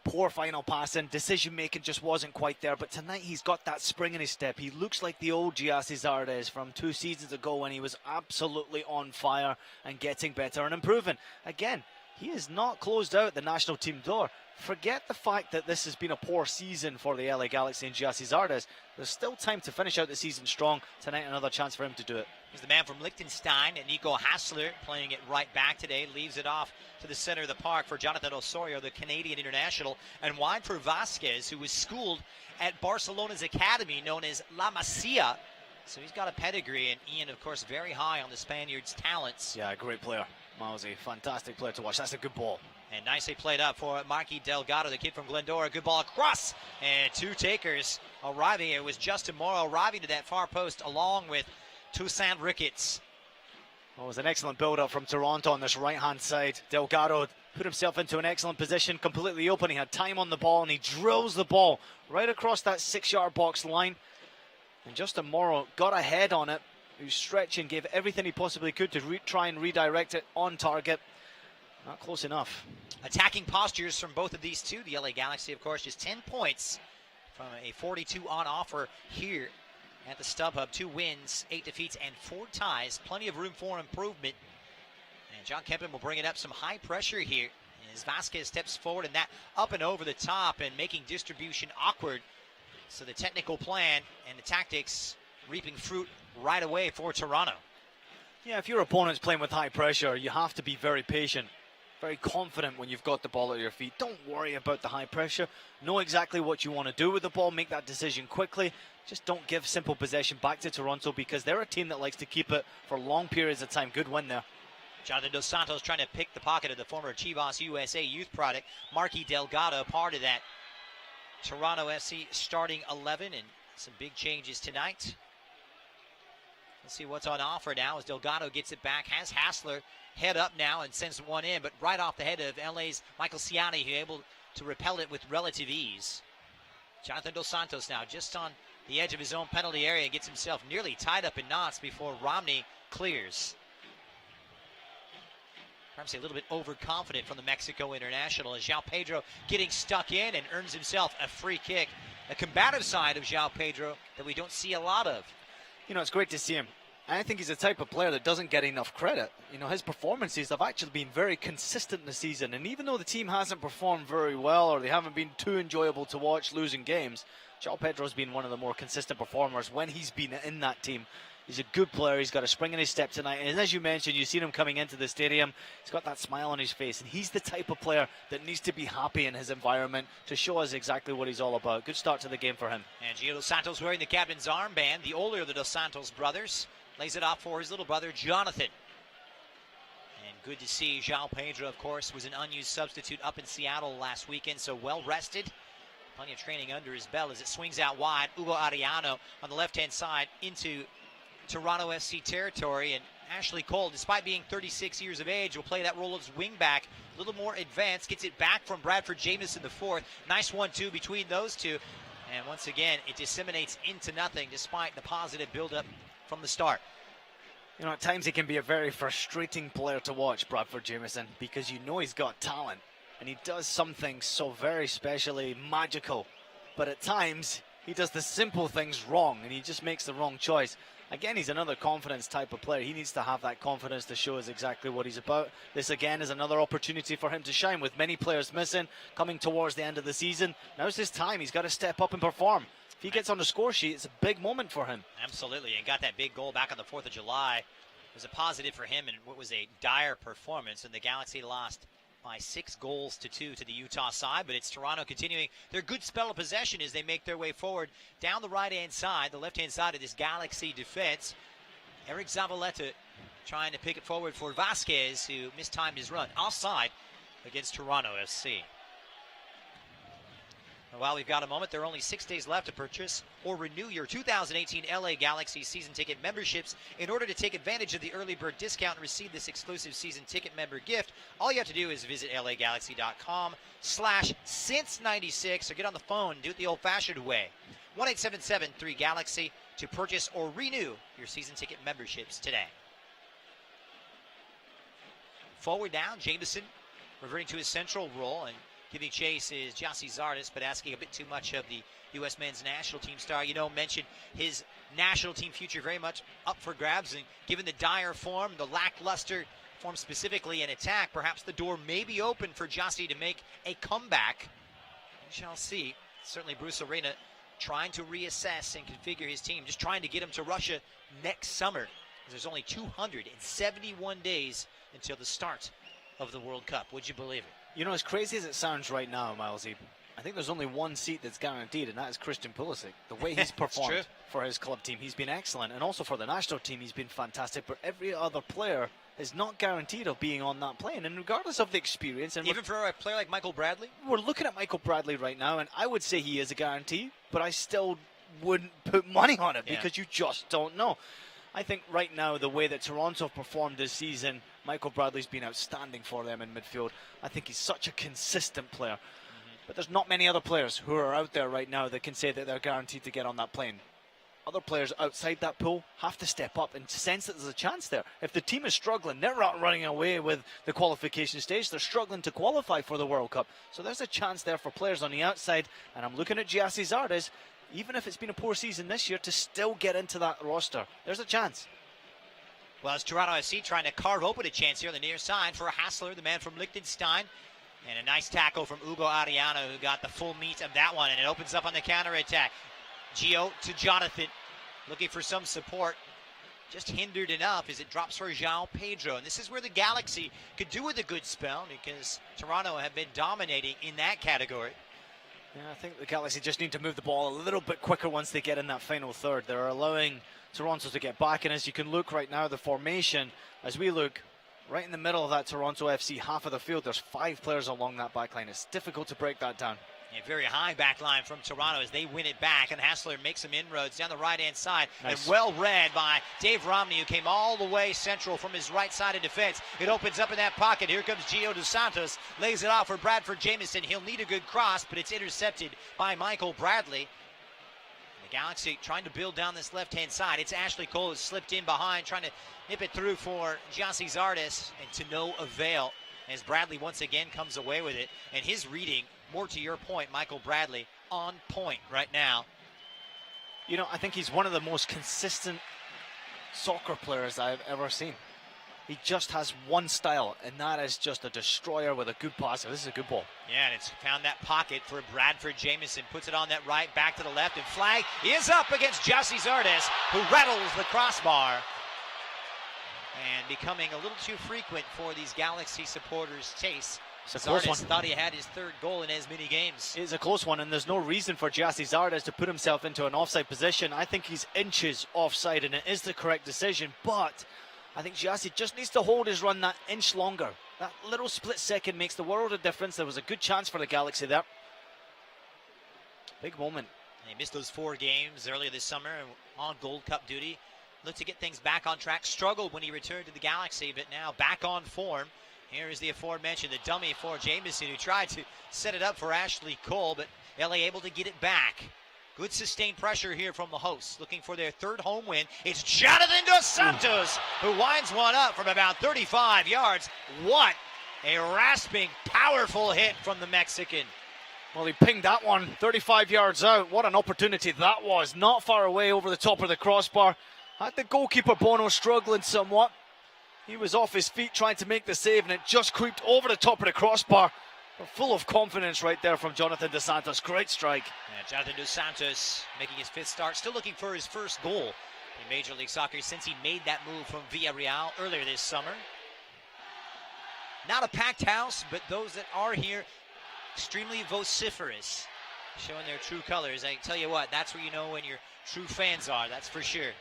Poor final passing. Decision-making just wasn't quite there. But tonight he's got that spring in his step. He looks like the old Giovanni Zardes from 2 seasons ago when he was absolutely on fire and getting better and improving. Again, he has not closed out the national team door. Forget the fact that this has been a poor season for the LA Galaxy and Giovanni Zardes. There's still time to finish out the season strong. Tonight, another chance for him to do it. He's the man from Liechtenstein, and Nico Hassler playing it right back today. Leaves it off to the center of the park for Jonathan Osorio, the Canadian international, and wide for Vasquez, who was schooled at Barcelona's academy known as La Masia. So he's got a pedigree, and Ian, of course, very high on the Spaniards' talents. Yeah, great player. Milesy, fantastic player to watch. That's a good ball. And nicely played up for Marky Delgado, the kid from Glendora. Good ball across, and two takers arriving. It was Justin Morrow arriving to that far post along with Toussaint Ricketts. Well, it was an excellent build-up from Toronto on this right-hand side. Delgado put himself into an excellent position, completely open. He had time on the ball, and he drills the ball right across that 6-yard box line. And Justin Morrow got ahead on it. He was stretching, gave everything he possibly could to try and redirect it on target. Not close enough. Attacking postures from both of these two. The LA Galaxy, of course, just 10 points from a 42 on offer here at the StubHub. 2 wins, 8 defeats, and 4 ties. Plenty of room for improvement. And John Kempen will bring it up some high pressure here as Vasquez steps forward, and that up and over the top and making distribution awkward. So the technical plan and the tactics reaping fruit right away for Toronto. Yeah, if your opponent's playing with high pressure, you have to be very patient, very confident when you've got the ball at your feet. Don't worry about the high pressure. Know exactly what you want to do with the ball. Make that decision quickly. Just don't give simple possession back to Toronto because they're a team that likes to keep it for long periods of time. Good win there. Jonathan Dos Santos trying to pick the pocket of the former Chivas USA youth product. Marky Delgado, part of that Toronto FC starting 11, and some big changes tonight. Let's see what's on offer now as Delgado gets it back. Has Hassler head up now and sends one in, but right off the head of LA's Michael Ciani, who able to repel it with relative ease. Jonathan Dos Santos now just on the edge of his own penalty area, gets himself nearly tied up in knots before Romney clears. Perhaps a little bit overconfident from the Mexico international as João Pedro getting stuck in and earns himself a free kick. A combative side of João Pedro that we don't see a lot of. You know, it's great to see him. I think he's the type of player that doesn't get enough credit. You know, his performances have actually been very consistent this season. And even though the team hasn't performed very well or they haven't been too enjoyable to watch losing games, João Pedro's been one of the more consistent performers when he's been in that team. He's a good player. He's got a spring in his step tonight. And as you mentioned, you've seen him coming into the stadium. He's got that smile on his face. And he's the type of player that needs to be happy in his environment to show us exactly what he's all about. Good start to the game for him. And Gio Dos Santos wearing the captain's armband, the older of the Dos Santos brothers. Lays it off for his little brother, Jonathan. And good to see João Pedro, of course, was an unused substitute up in Seattle last weekend, so well rested. Plenty of training under his belt as it swings out wide. Hugo Arellano on the left-hand side into Toronto FC territory, and Ashley Cole, despite being 36 years of age, will play that role as wingback, a little more advanced, gets it back from Bradford Jameson the fourth. Nice 1-2 between those two, and once again, it disseminates into nothing despite the positive build-up from the start. You know, at times he can be a very frustrating player to watch, Bradford Jameson, because you know he's got talent, and he does something so very specially magical, but at times he does the simple things wrong, and he just makes the wrong choice. Again, he's another confidence type of player. He needs to have that confidence to show us exactly what he's about. This, again, is another opportunity for him to shine, with many players missing, coming towards the end of the season. Now's his time. He's got to step up and perform. If he gets on the score sheet, it's a big moment for him. Absolutely, and got that big goal back on the 4th of July. It was a positive for him in what was a dire performance, and the Galaxy lost by 6-2 to the Utah side, but it's Toronto continuing their good spell of possession as they make their way forward down the right-hand side, the left-hand side of this Galaxy defense. Eric Zavaleta trying to pick it forward for Vasquez, who mistimed his run. Offside against Toronto FC. And while we've got a moment, there are only 6 days left to purchase or renew your 2018 LA Galaxy season ticket memberships. In order to take advantage of the early bird discount and receive this exclusive season ticket member gift, all you have to do is visit lagalaxy.com/since96 or get on the phone, do it the old-fashioned way. 1-877-3-GALAXY to purchase or renew your season ticket memberships today. Forward down, Jameson reverting to his central role, and giving chase is Gyasi Zardes, but asking a bit too much of the U.S. men's national team star. You know, mentioned his national team future very much up for grabs, and given the dire form, the lackluster form specifically in attack, perhaps the door may be open for Gyasi to make a comeback. We shall see. Certainly Bruce Arena trying to reassess and configure his team, just trying to get him to Russia next summer. There's only 271 days until the start of the World Cup. Would you believe it? You know, as crazy as it sounds right now, Milesy, I think there's only one seat that's guaranteed, and that is Christian Pulisic. The way he's performed for his club team, he's been excellent. And also for the national team, he's been fantastic. But every other player is not guaranteed of being on that plane. And regardless of the experience... and even for a player like Michael Bradley? We're looking at Michael Bradley right now, and I would say he is a guarantee, but I still wouldn't put money on it because you just don't know. I think right now, the way that Toronto have performed this season, Michael Bradley's been outstanding for them in midfield. I think he's such a consistent player. But there's not many other players who are out there right now that can say that they're guaranteed to get on that plane. Other players outside that pool have to step up and sense that there's a chance there. If the team is struggling, they're not running away with the qualification stage. They're struggling to qualify for the World Cup. So there's a chance there for players on the outside. And I'm looking at Gyasi Zardes, even if it's been a poor season this year, to still get into that roster. There's a chance. Well, it's Toronto FC trying to carve open a chance here on the near side for Hassler, the man from Liechtenstein. And a nice tackle from Ugo Ariano, who got the full meat of that one. And it opens up on the counterattack. Gio to Jonathan, looking for some support. Just hindered enough as it drops for João Pedro. And this is where the Galaxy could do with a good spell, because Toronto have been dominating in that category. Yeah, I think the Galaxy just need to move the ball a little bit quicker once they get in that final third. They're allowing Toronto to get back, and as you can look right now, the formation, as we look right in the middle of that Toronto FC half of the field, there's 5 players along that back line. It's difficult to break that down. A very high back line from Toronto as they win it back, and Hassler makes some inroads down the right-hand side. Nice. And well read by Dave Romney, who came all the way central from his right side of defense. It opens up in that pocket. Here comes Giovanni Dos Santos, lays it off for Bradford Jameson. He'll need a good cross, but it's intercepted by Michael Bradley. The Galaxy trying to build down this left-hand side. It's Ashley Cole who slipped in behind, trying to nip it through for Gyasi Zardes, and to no avail, as Bradley once again comes away with it. And his reading, more to your point, Michael Bradley, on point right now. You know, I think he's one of the most consistent soccer players I've ever seen. He just has one style, and that is just a destroyer with a good pass. This is a good ball. Yeah, and it's found that pocket for Bradford Jameson. Puts it on that right, back to the left, and flag is up against Gyasi Zardes, who rattles the crossbar. And becoming a little too frequent for these Galaxy supporters' taste. Zardes thought he had his 3rd goal in as many games. It's a close one, and there's no reason for Gyasi Zardes to put himself into an offside position. I think he's inches offside, and it is the correct decision. But I think Gyasi just needs to hold his run that inch longer. That little split second makes the world of difference. There was a good chance for the Galaxy there. Big moment. And he missed those 4 games earlier this summer on Gold Cup duty. looked to get things back on track. Struggled when he returned to the Galaxy, but now back on form. Here is the aforementioned, the dummy for Jameson, who tried to set it up for Ashley Cole, but LA able to get it back. Good sustained pressure here from the hosts, looking for their third home win. It's Jonathan Dos Santos who winds one up from about 35 yards. What a rasping, powerful hit from the Mexican. Well, he pinged that one 35 yards out. What an opportunity that was. Not far away over the top of the crossbar. Had the goalkeeper Bono struggling somewhat. He was off his feet trying to make the save, and it just creeped over the top of the crossbar. But full of confidence right there from Jonathan Dos Santos. Great strike. Yeah, Jonathan Dos Santos making his fifth start. Still looking for his first goal in Major League Soccer since he made that move from Villarreal earlier this summer. Not a packed house, but those that are here, extremely vociferous, showing their true colors. I tell you what, that's where you know when your true fans are, that's for sure.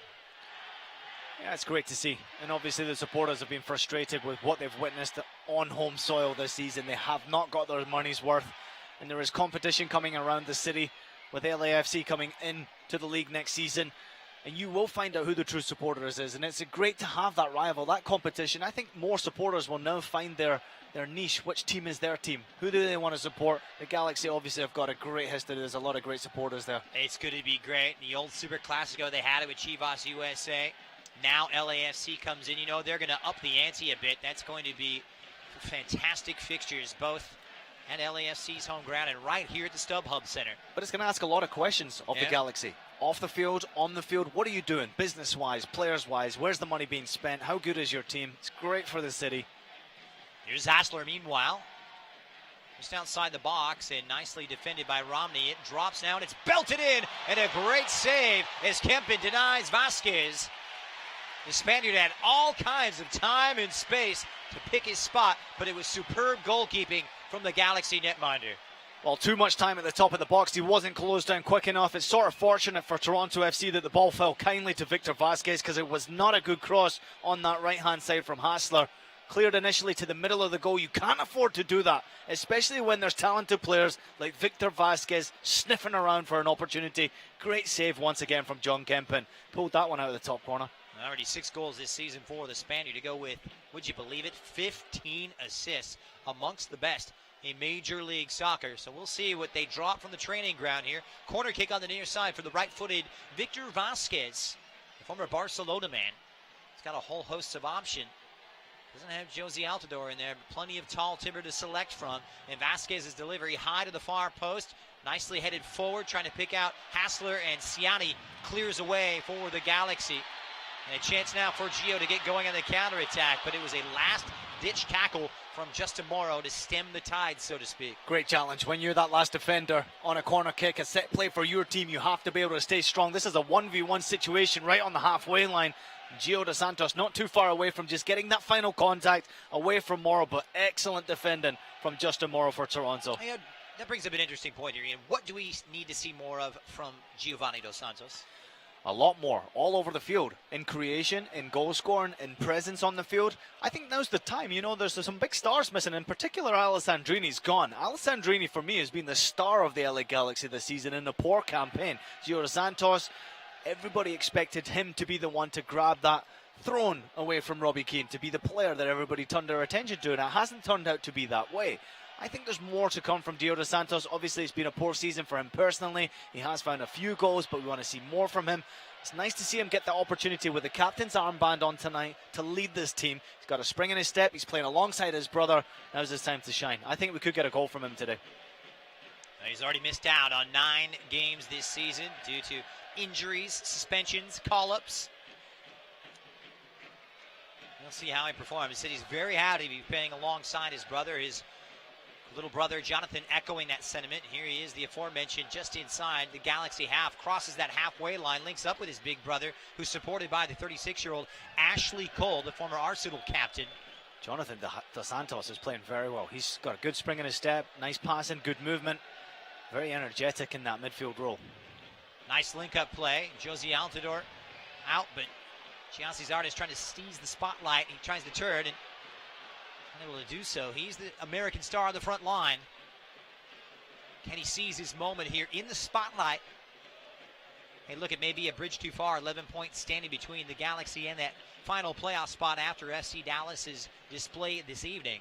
Yeah, it's great to see. And obviously the supporters have been frustrated with what they've witnessed on home soil this season. They have not got their money's worth. And there is competition coming around the city with LAFC coming into the league next season. And you will find out who the true supporters is. And it's great to have that rival, that competition. I think more supporters will now find their niche. Which team is their team? Who do they want to support? The Galaxy obviously have got a great history. There's a lot of great supporters there. It's going to be great. The old Super Classico, they had it with Chivas USA. Now LAFC comes in. You know, they're going to up the ante a bit. That's going to be fantastic fixtures, both at LAFC's home ground and right here at the StubHub Center. But it's going to ask a lot of questions of the Galaxy. Off the field, on the field, what are you doing? Business-wise, players-wise, where's the money being spent? How good is your team? It's great for the city. Here's Hassler, meanwhile. Just outside the box and nicely defended by Romney. It drops now and it's belted in. And a great save as Kempen denies Vasquez. The Spaniard had all kinds of time and space to pick his spot, but it was superb goalkeeping from the Galaxy netminder. Well, too much time at the top of the box. He wasn't closed down quick enough. It's sort of fortunate for Toronto FC that the ball fell kindly to Victor Vasquez, because it was not a good cross on that right-hand side from Hassler. Cleared initially to the middle of the goal. You can't afford to do that, especially when there's talented players like Victor Vasquez sniffing around for an opportunity. Great save once again from John Kempen. Pulled that one out of the top corner. Already 6 goals this season for the Spaniard to go with, would you believe it, 15 assists, amongst the best in Major League Soccer. So we'll see what they drop from the training ground here. Corner kick on the near side for the right-footed Victor Vasquez, the former Barcelona man. He's got a whole host of options. Doesn't have Josie Altidore in there, but plenty of tall timber to select from. And Vasquez's delivery high to the far post, nicely headed forward, trying to pick out Hassler, and Ciani clears away for the Galaxy. And a chance now for Gio to get going on the counterattack, but it was a last-ditch tackle from Justin Morrow to stem the tide, so to speak. Great challenge. When you're that last defender on a corner kick, a set play for your team, you have to be able to stay strong. This is a 1v1 situation right on the halfway line. Gio Dos Santos not too far away from just getting that final contact away from Morrow, but excellent defending from Justin Morrow for Toronto. Yeah, that brings up an interesting point here, Ian. What do we need to see more of from Giovanni Dos Santos? A lot more, all over the field, in creation, in goal scoring, in presence on the field. I think now's the time. You know, there's some big stars missing. In particular, Alessandrini's gone. Alessandrini, for me, has been the star of the LA Galaxy this season in a poor campaign. Gio Dos Santos, everybody expected him to be the one to grab that throne away from Robbie Keane, to be the player that everybody turned their attention to, and it hasn't turned out to be that way. I think there's more to come from Gio Dos Santos. Obviously, it's been a poor season for him personally. He has found a few goals, but we want to see more from him. It's nice to see him get the opportunity with the captain's armband on tonight to lead this team. He's got a spring in his step. He's playing alongside his brother. Now's his time to shine. I think we could get a goal from him today. He's already missed out on 9 games this season due to injuries, suspensions, call-ups. We'll see how he performs. He said he's very happy to be playing alongside his brother. His little brother Jonathan echoing that sentiment. Here he is, the aforementioned, just inside the Galaxy half, crosses that halfway line, links up with his big brother, who's supported by the 36-year-old Ashley Cole, the former Arsenal captain. Jonathan Dos Santos is playing very well. He's got a good spring in his step, nice passing, good movement, very energetic in that midfield role. Nice link-up play. Josie Altidore out, but Giassi's artist trying to seize the spotlight. He tries to turn and unable to do so. He's the American star on the front line. Can he seize his moment here in the spotlight? Hey, look, it may be a bridge too far. 11 points standing between the Galaxy and that final playoff spot after FC Dallas's display this evening.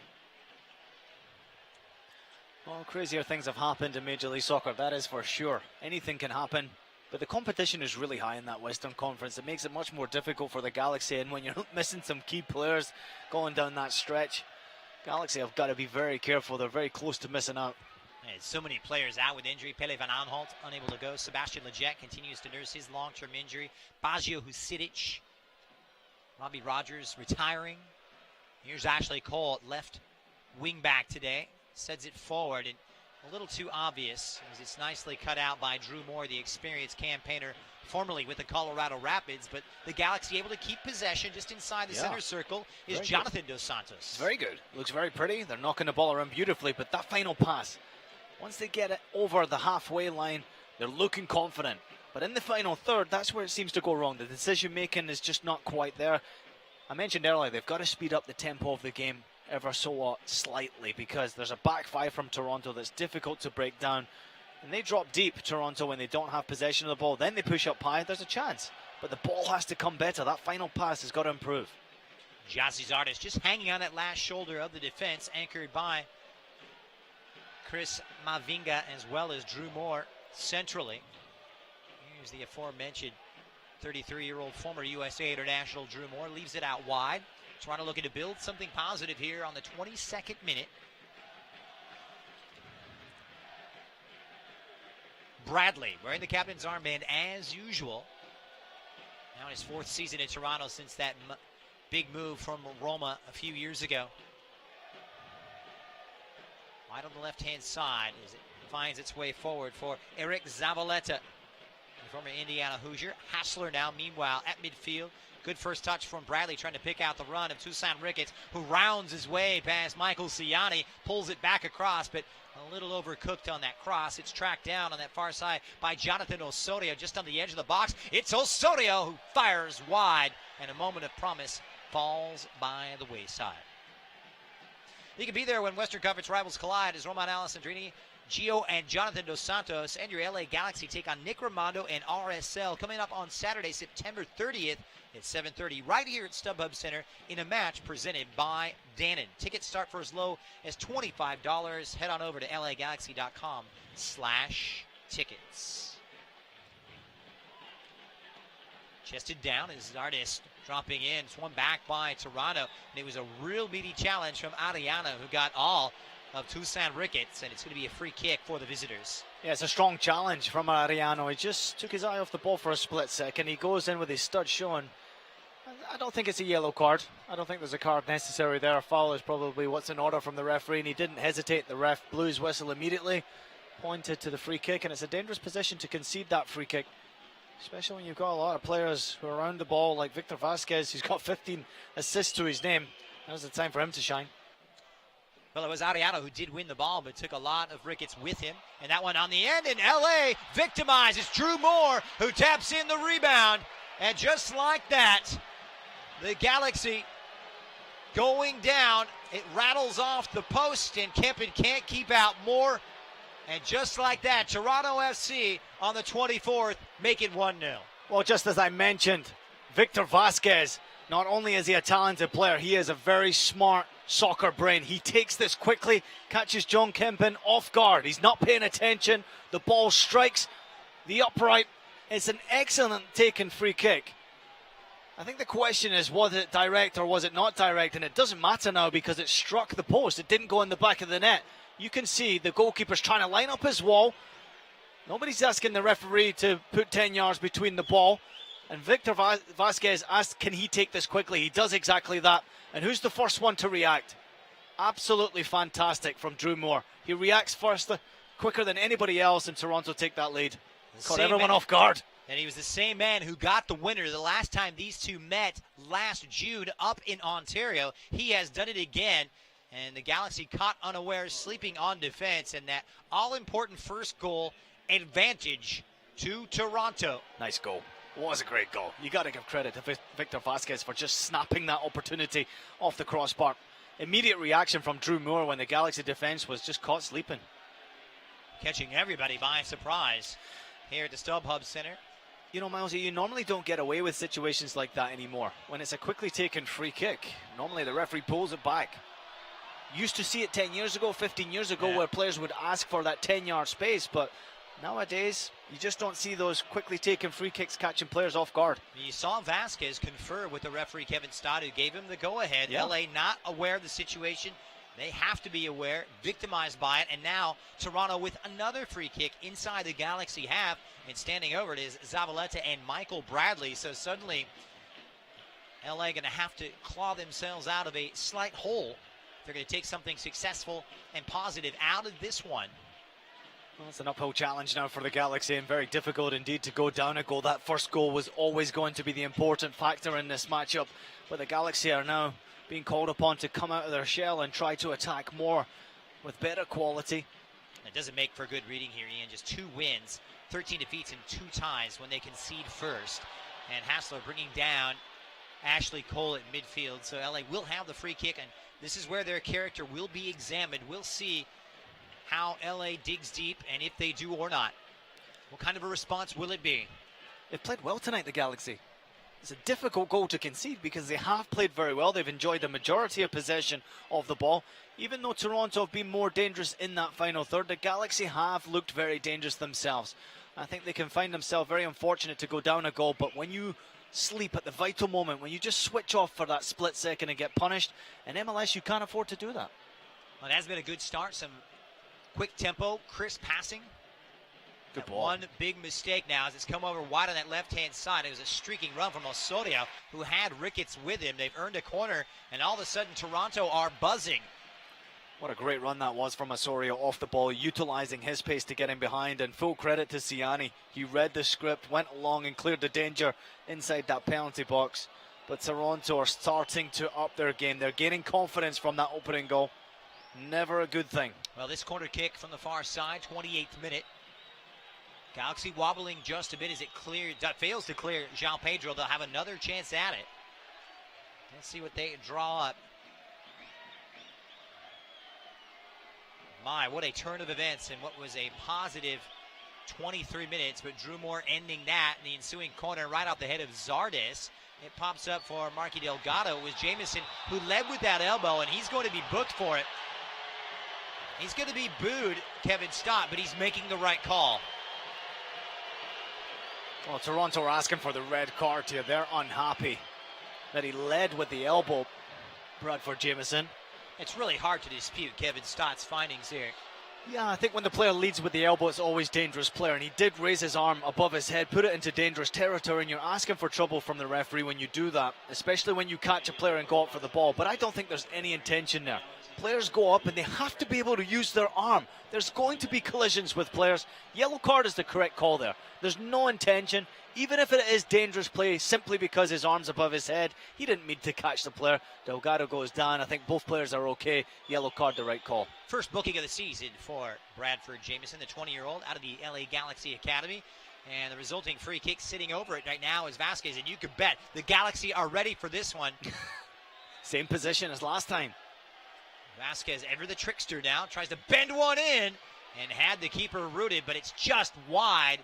Well, crazier things have happened in Major League Soccer, that is for sure. Anything can happen. But the competition is really high in that Western Conference. It makes it much more difficult for the Galaxy. And when you're missing some key players going down that stretch, Galaxy have got to be very careful. They're very close to missing out. And so many players out with injury. Pele van Aanholt unable to go. Sebastian Lletget continues to nurse his long-term injury. Baggio Husidic. Robbie Rogers retiring. Here's Ashley Cole at left wing back today. Sends it forward, and a little too obvious as it's nicely cut out by Drew Moore, the experienced campaigner formerly with the Colorado Rapids. But the Galaxy able to keep possession just inside the center circle is Jonathan Dos Santos. Very good. Looks very pretty. They're knocking the ball around beautifully, but that final pass, once they get it over the halfway line, they're looking confident. But in the final third, that's where it seems to go wrong. The decision making is just not quite there. I mentioned earlier, they've got to speed up the tempo of the game ever so slightly, because there's a back five from Toronto that's difficult to break down. And they drop deep, Toronto, when they don't have possession of the ball. Then they push up high, there's a chance. But the ball has to come better. That final pass has got to improve. Gyasi Zardes just hanging on that last shoulder of the defense, anchored by Chris Mavinga as well as Drew Moore centrally. Here's the aforementioned 33-year-old former USA international Drew Moore. Leaves it out wide. Toronto looking to build something positive here on the 22nd minute. Bradley wearing the captain's armband as usual. Now in his fourth season in Toronto since that big move from Roma a few years ago. Wide on the left-hand side as it finds its way forward for Eric Zavaleta, the former Indiana Hoosier. Hassler now, meanwhile, at midfield. Good first touch from Bradley, trying to pick out the run of Toussaint Ricketts, who rounds his way past Michael Ciani, pulls it back across, but a little overcooked on that cross. It's tracked down on that far side by Jonathan Osorio, just on the edge of the box. It's Osorio who fires wide, and a moment of promise falls by the wayside. You can be there when Western Conference rivals collide as Roman Alessandrini, Gio and Jonathan Dos Santos and your LA Galaxy take on Nick Rimando and RSL coming up on Saturday, September 30th at 7:30 right here at StubHub Center in a match presented by Dannon. Tickets start for as low as $25. Head on over to lagalaxy.com/tickets. Chested down is Zardes dropping in. It's one back by Toronto, and it was a real meaty challenge from Ariana, who got all of Toussaint Ricketts, and it's going to be a free kick for the visitors. Yeah, it's a strong challenge from Ariano. He just took his eye off the ball for a split second. He goes in with his stud showing. I don't think it's a yellow card. I don't think there's a card necessary there. A foul is probably what's in order from the referee, and he didn't hesitate. The ref blew his whistle immediately, pointed to the free kick, and it's a dangerous position to concede that free kick, especially when you've got a lot of players who are around the ball, like Victor Vasquez, who's got 15 assists to his name. Now's the time for him to shine. Well, it was Ariano who did win the ball, but took a lot of Ricketts with him. And that one on the end, and LA victimizes Drew Moore, who taps in the rebound. And just like that, the Galaxy going down. It rattles off the post, and Kempen can't keep out Moore. And just like that, Toronto FC on the 24th make it 1-0. Well, just as I mentioned, Victor Vasquez, not only is he a talented player, he is a very smart soccer brain. He takes this quickly, catches John Kempen off guard. He's not paying attention. The ball strikes the upright. It's an excellent taken free kick. I think the question is, was it direct or was it not direct? And it doesn't matter now because it struck the post. It didn't go in the back of the net. You can see the goalkeeper's trying to line up his wall. Nobody's asking the referee to put 10 yards between the ball. And Victor Vasquez asked, can he take this quickly? He does exactly that. And who's the first one to react? Absolutely fantastic from Drew Moore. He reacts first, quicker than anybody else, and Toronto take that lead. Caught everyone off guard. And he was the same man who got the winner the last time these two met last June up in Ontario. He has done it again. And the Galaxy caught unawares, sleeping on defense, and that all-important first goal advantage to Toronto. Nice goal. Was a great goal. You got to give credit to Victor Vasquez for just snapping that opportunity off the crossbar. Immediate reaction from Drew Moore when the Galaxy defense was just caught sleeping. Catching everybody by surprise here at the StubHub Center. You know, Miles, you normally don't get away with situations like that anymore. When it's a quickly taken free kick, normally the referee pulls it back. Used to see it 10 years ago, 15 years ago, where players would ask for that 10-yard space, but nowadays, you just don't see those quickly taken free kicks catching players off guard. You saw Vasquez confer with the referee, Kevin Stott, who gave him the go-ahead. LA not aware of the situation. They have to be aware, victimized by it, and now Toronto with another free kick inside the Galaxy half, and standing over it is Zavaleta and Michael Bradley. So suddenly, LA going to have to claw themselves out of a slight hole. They're going to take something successful and positive out of this one. Well, it's an uphill challenge now for the Galaxy, and very difficult indeed to go down a goal. That first goal was always going to be the important factor in this matchup, but the Galaxy are now being called upon to come out of their shell and try to attack more with better quality. It doesn't make for good reading here, Ian. Just 2 wins, 13 defeats, and 2 ties when they concede first. And Hassler bringing down Ashley Cole at midfield. So LA will have the free kick, and this is where their character will be examined. We'll see how LA digs deep, and if they do or not. What kind of a response will it be? They've played well tonight, the Galaxy. It's a difficult goal to concede because they have played very well. They've enjoyed the majority of possession of the ball. Even though Toronto have been more dangerous in that final third, the Galaxy have looked very dangerous themselves. I think they can find themselves very unfortunate to go down a goal, but when you sleep at the vital moment, when you just switch off for that split second and get punished, in MLS you can't afford to do that. Well, it has been a good start. Some quick tempo, crisp passing. Good ball. One big mistake now as it's come over wide on that left-hand side. It was a streaking run from Osorio, who had Ricketts with him. They've earned a corner, and all of a sudden Toronto are buzzing. What a great run that was from Osorio off the ball, utilizing his pace to get in behind, and full credit to Ciani. He read the script, went along and cleared the danger inside that penalty box. But Toronto are starting to up their game. They're gaining confidence from that opening goal. Never a good thing. Well, this corner kick from the far side, 28th minute. Galaxy wobbling just a bit as it fails to clear João Pedro. They'll have another chance at it. Let's see what they draw up. My, what a turn of events in what was a positive 23 minutes, but Drew Moore ending that in the ensuing corner right off the head of Zardes. It pops up for Marky Delgado. It was Jameson who led with that elbow, and he's going to be booked for it. He's going to be booed, Kevin Stott, but he's making the right call. Well, Toronto are asking for the red card here. They're unhappy that he led with the elbow, Bradford Jameson. It's really hard to dispute Kevin Stott's findings here. Yeah, I think when the player leads with the elbow, it's always dangerous player, and he did raise his arm above his head, put it into dangerous territory, and you're asking for trouble from the referee when you do that, especially when you catch a player and go up for the ball. But I don't think there's any intention there. Players go up and they have to be able to use their arm. There's going to be collisions with players. Yellow card is the correct call there. There's no intention, even if it is dangerous play simply because his arm's above his head. He didn't mean to catch the player. Delgado goes down. I think both players are okay. Yellow card, the right call. First booking of the season for Bradford Jameson, the 20-year-old out of the LA Galaxy Academy. And the resulting free kick sitting over it right now is Vasquez. And you could bet the Galaxy are ready for this one. Same position as last time. Vasquez, ever the trickster now, tries to bend one in and had the keeper rooted, but it's just wide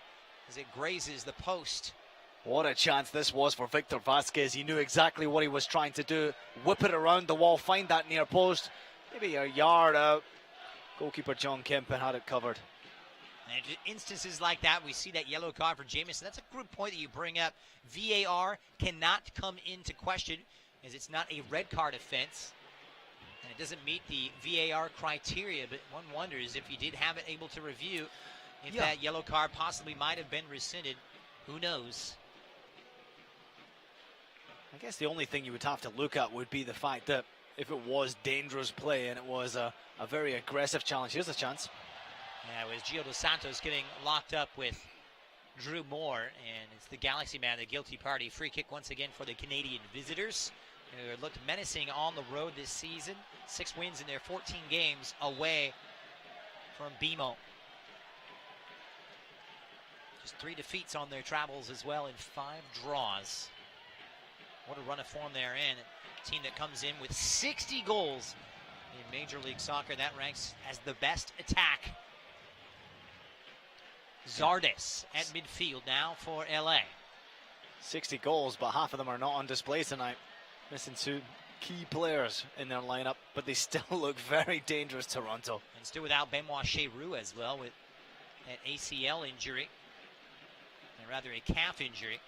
as it grazes the post. What a chance this was for Victor Vasquez. He knew exactly what he was trying to do. Whip it around the wall, find that near post, maybe a yard out. Goalkeeper John Kempen had it covered. And instances like that, we see that yellow card for Jameson. That's a good point that you bring up. VAR cannot come into question as it's not a red card offense. And it doesn't meet the VAR criteria, but one wonders if he did have it able to review, if that yellow card possibly might have been rescinded. Who knows? I guess the only thing you would have to look at would be the fact that if it was dangerous play and it was a very aggressive challenge. Here's a chance. Yeah, it was Giovanni Dos Santos getting locked up with Drew Moore, and it's the Galaxy man, the guilty party. Free kick once again for the Canadian visitors, who looked menacing on the road this season. 6 wins in their 14 games away from BMO. Just 3 defeats on their travels as well, and 5 draws. What a run of form they're in. A team that comes in with 60 goals in Major League Soccer. That ranks as the best attack. Zardes at midfield now for LA. 60 goals, but half of them are not on display tonight. Missing two key players in their lineup, but they still look very dangerous, Toronto. And still without Benoit Cheroux as well, with an ACL injury, and rather a calf injury.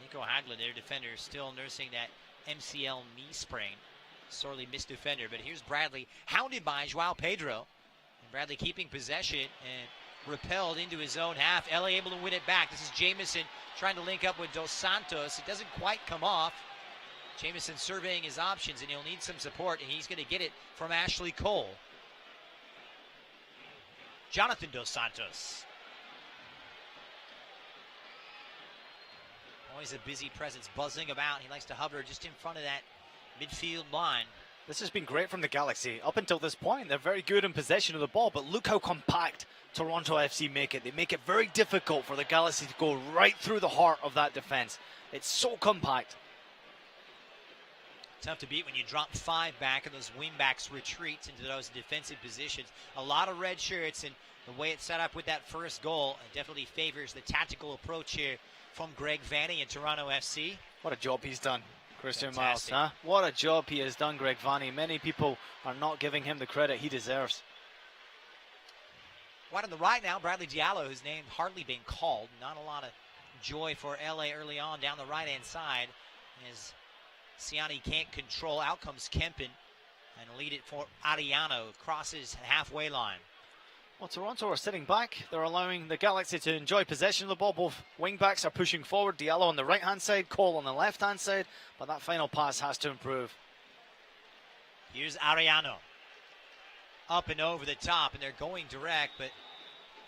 Nico Hagelin, their defender, still nursing that MCL knee sprain. Sorely missed defender, but here's Bradley, hounded by Joao Pedro. And Bradley keeping possession and repelled into his own half. LA able to win it back. This is Jameson trying to link up with Dos Santos. It doesn't quite come off. Jameson surveying his options, and he'll need some support, and he's going to get it from Ashley Cole. Jonathan Dos Santos. Always a busy presence, buzzing about. He likes to hover just in front of that midfield line. This has been great from the Galaxy. Up until this point, they're very good in possession of the ball, but look how compact Toronto FC make it. They make it very difficult for the Galaxy to go right through the heart of that defense. It's so compact. Tough to beat when you drop 5 back and those wing backs retreat into those defensive positions. A lot of red shirts, and the way it's set up with that first goal definitely favors the tactical approach here from Greg Vanny and Toronto FC. What a job he's done, Christian Fantastic. Miles. Huh? What a job he has done, Greg Vanny. Many people are not giving him the credit he deserves. Wide on the right now, Bradley Diallo, whose name hardly been called. Not a lot of joy for LA early on down the right-hand side, as Siani can't control. Out comes Kempen and lead it for Ariano. Crosses halfway line. Well, Toronto are sitting back. They're allowing the Galaxy to enjoy possession of the ball. Both wing-backs are pushing forward. Diallo on the right-hand side, Cole on the left-hand side. But that final pass has to improve. Here's Ariano. Up and over the top, and they're going direct, but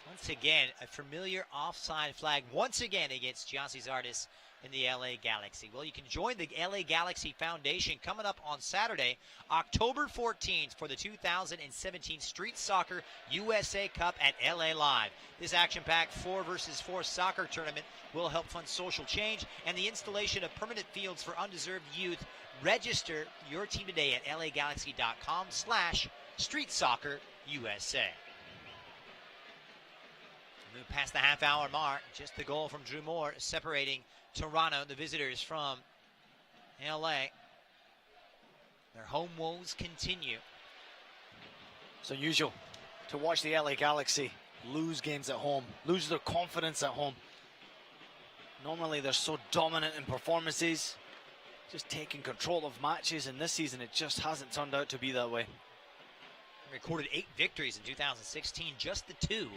once again, a familiar offside flag once again against Giassi Zardes in the LA Galaxy. Well, you can join the LA Galaxy Foundation coming up on Saturday, October 14th for the 2017 Street Soccer USA Cup at LA Live. This action-packed 4 versus 4 soccer tournament will help fund social change and the installation of permanent fields for undeserved youth. Register your team today at lagalaxy.com/Street Soccer USA. Move past the half-hour mark. Just the goal from Drew Moore separating Toronto, the visitors, from LA. Their home woes continue. It's unusual to watch the LA Galaxy lose games at home, lose their confidence at home. Normally they're so dominant in performances, just taking control of matches, and this season it just hasn't turned out to be that way. Recorded 8 victories in 2016, just the 2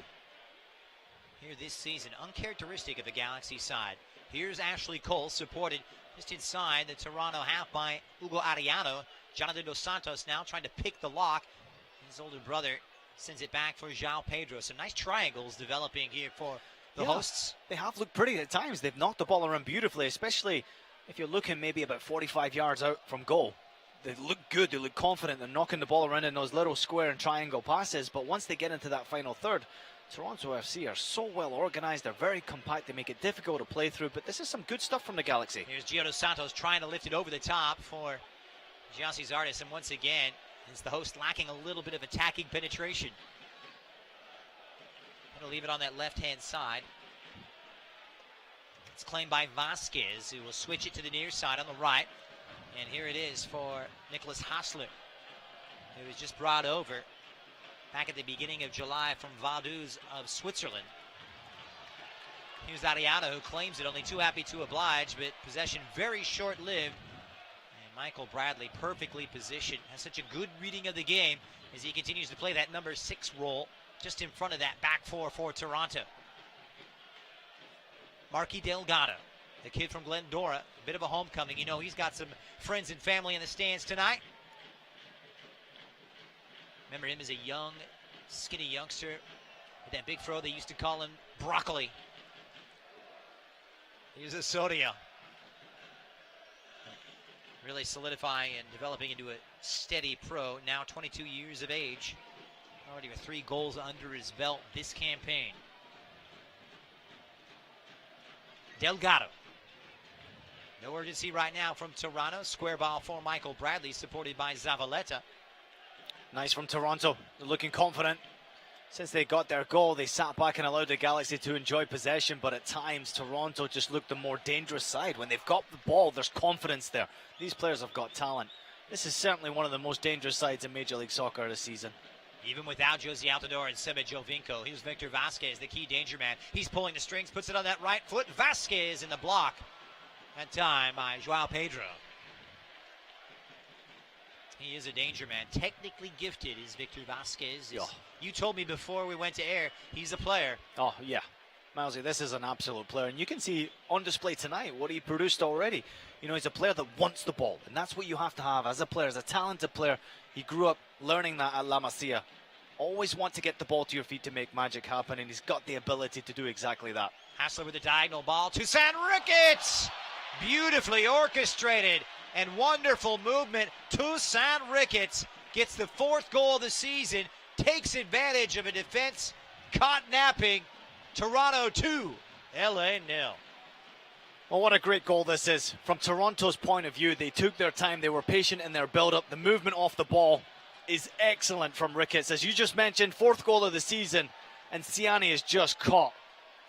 here this season. Uncharacteristic of the Galaxy side. Here's Ashley Cole, supported just inside the Toronto half by Hugo Ariano. Jonathan Dos Santos now trying to pick the lock. His older brother sends it back for Joao Pedro. Some nice triangles developing here for the hosts. They have looked pretty at times. They've knocked the ball around beautifully, especially if you're looking maybe about 45 yards out from goal. They look good, they look confident. They're knocking the ball around in those little square and triangle passes, but once they get into that final third, Toronto FC are so well organized. They're very compact. They make it difficult to play through, but this is some good stuff from the Galaxy. Here's Gio Dos Santos trying to lift it over the top for Giassi Zardes, and once again, it's the host lacking a little bit of attacking penetration. Going to leave it on that left-hand side. It's claimed by Vasquez, who will switch it to the near side on the right. And here it is for Nicholas Hassler, who was just brought over back at the beginning of July from Vaduz of Switzerland. Here's Ariano, who claims it, only too happy to oblige, but possession very short-lived. And Michael Bradley, perfectly positioned, has such a good reading of the game as he continues to play that number 6 role just in front of that back 4 for Toronto. Marky Delgado, the kid from Glendora, a bit of a homecoming. You know, he's got some friends and family in the stands tonight. Remember him as a young, skinny youngster with that big throw. They used to call him Broccoli. Here's Osorio. Really solidifying and developing into a steady pro, now 22 years of age. Already with 3 goals under his belt this campaign. Delgado. No urgency right now from Toronto. Square ball for Michael Bradley, supported by Zavaleta. Nice from Toronto. They're looking confident. Since they got their goal, they sat back and allowed the Galaxy to enjoy possession, but at times Toronto just looked the more dangerous side. When they've got the ball, there's confidence there. These players have got talent. This is certainly one of the most dangerous sides in Major League Soccer this season. Even without Josie Altidore and Seba Jovinko, here's Victor Vasquez, the key danger man. He's pulling the strings, puts it on that right foot. Vasquez in the block. That time by Joao Pedro. He is a danger man. Technically gifted is Victor Vasquez. Yeah. You told me before we went to air, he's a player. Oh, yeah. Milesy, this is an absolute player. And you can see on display tonight what he produced already. You know, he's a player that wants the ball. And that's what you have to have as a player, as a talented player. He grew up learning that at La Masia. Always want to get the ball to your feet to make magic happen. And he's got the ability to do exactly that. Hassler with the diagonal ball. Toussaint Ricketts! Beautifully orchestrated and wonderful movement. Toussaint Ricketts gets the 4th goal of the season, takes advantage of a defense caught napping. Toronto 2, LA 0. Well, what a great goal this is. From Toronto's point of view, they took their time, they were patient in their build-up. The movement off the ball is excellent from Ricketts. As you just mentioned, 4th goal of the season, and Siani is just caught.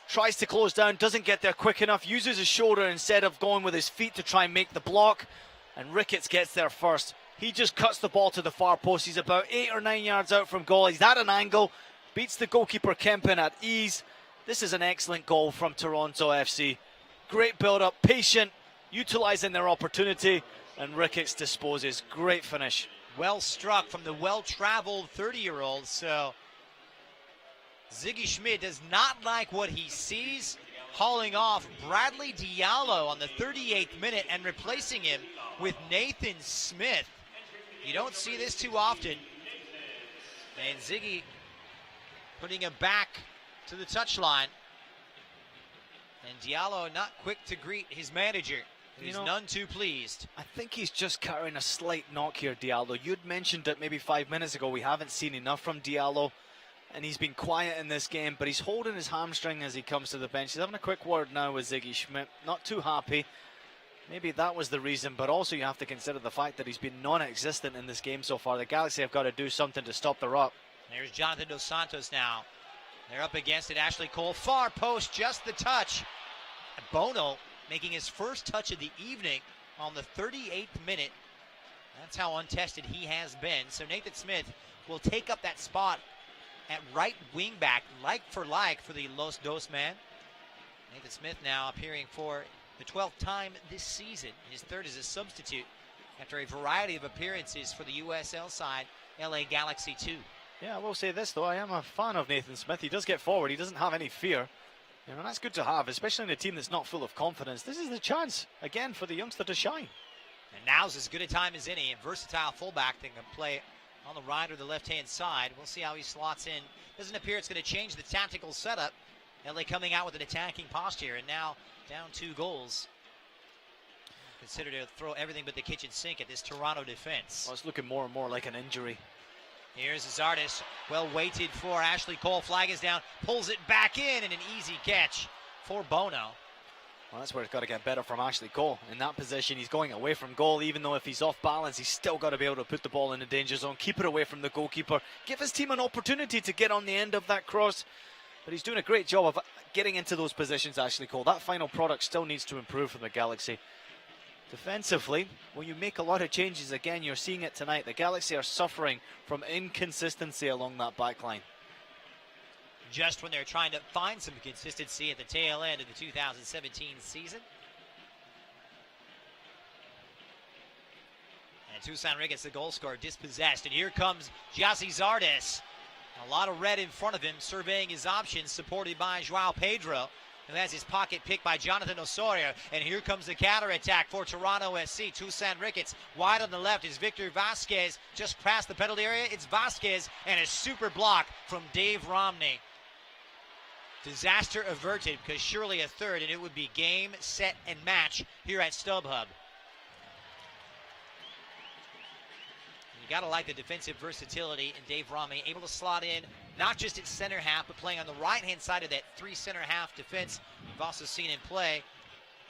Tries to close down, doesn't get there quick enough, uses his shoulder instead of going with his feet to try and make the block, and Ricketts gets there first. He just cuts the ball to the far post. He's about 8 or 9 yards out from goal. He's at an angle, beats the goalkeeper Kempin at ease. This is an excellent goal from Toronto FC. Great build-up, patient, utilising their opportunity, and Ricketts disposes. Great finish. Well struck from the well-travelled 30-year-old, so Ziggy Schmidt does not like what he sees, hauling off Bradley Diallo on the 38th minute and replacing him with Nathan Smith. You don't see this too often. And Ziggy putting him back to the touchline. And Diallo not quick to greet his manager. He's none too pleased. I think he's just carrying a slight knock here, Diallo. You'd mentioned it maybe 5 minutes ago. We haven't seen enough from Diallo, and he's been quiet in this game, but he's holding his hamstring as he comes to the bench. He's having a quick word now with Ziggy Schmidt. Not too happy. Maybe that was the reason, but also you have to consider the fact that he's been non-existent in this game so far. The Galaxy have got to do something to stop the rot. There's Jonathan Dos Santos now. They're up against it. Ashley Cole, far post, just the touch. Bono making his first touch of the evening on the 38th minute. That's how untested he has been. So Nathan Smith will take up that spot at right wing back, like for the Los Dos man. Nathan Smith now appearing for the 12th time this season. His 3rd as a substitute after a variety of appearances for the USL side, LA Galaxy 2. Yeah, I will say this, though. I am a fan of Nathan Smith. He does get forward. He doesn't have any fear. You know, that's good to have, especially in a team that's not full of confidence. This is the chance, again, for the youngster to shine. And now's as good a time as any. A versatile fullback that can play on the right or the left-hand side. We'll see how he slots in. Doesn't appear it's going to change the tactical setup. LA coming out with an attacking posture, and now down 2 goals. Consider to throw everything but the kitchen sink at this Toronto defense. Well, it's looking more and more like an injury. Here's Azardis, well waited for Ashley Cole. Flag is down, pulls it back in, and an easy catch for Bono. Well, that's where it's got to get better from Ashley Cole. In that position, he's going away from goal. Even though if he's off balance, he's still got to be able to put the ball in the danger zone, keep it away from the goalkeeper, give his team an opportunity to get on the end of that cross. But he's doing a great job of getting into those positions, Ashley Cole. That final product still needs to improve for the Galaxy. Defensively, when you make a lot of changes, again, you're seeing it tonight. The Galaxy are suffering from inconsistency along that back line. Just when they're trying to find some consistency at the tail end of the 2017 season. And Toussaint Ricketts, the goal scorer, dispossessed. And here comes Giassi Zardes. A lot of red in front of him, surveying his options, supported by Joao Pedro, who has his pocket picked by Jonathan Osorio. And here comes the counterattack for Toronto SC. Toussaint Ricketts wide on the left is Victor Vasquez. Just past the penalty area, it's Vasquez, and a super block from Dave Romney. Disaster averted, because surely a 3rd, and it would be game, set, and match here at StubHub. You got to like the defensive versatility, and Dave Romney able to slot in, not just at center half, but playing on the right-hand side of that 3 center half defense. We've also seen him play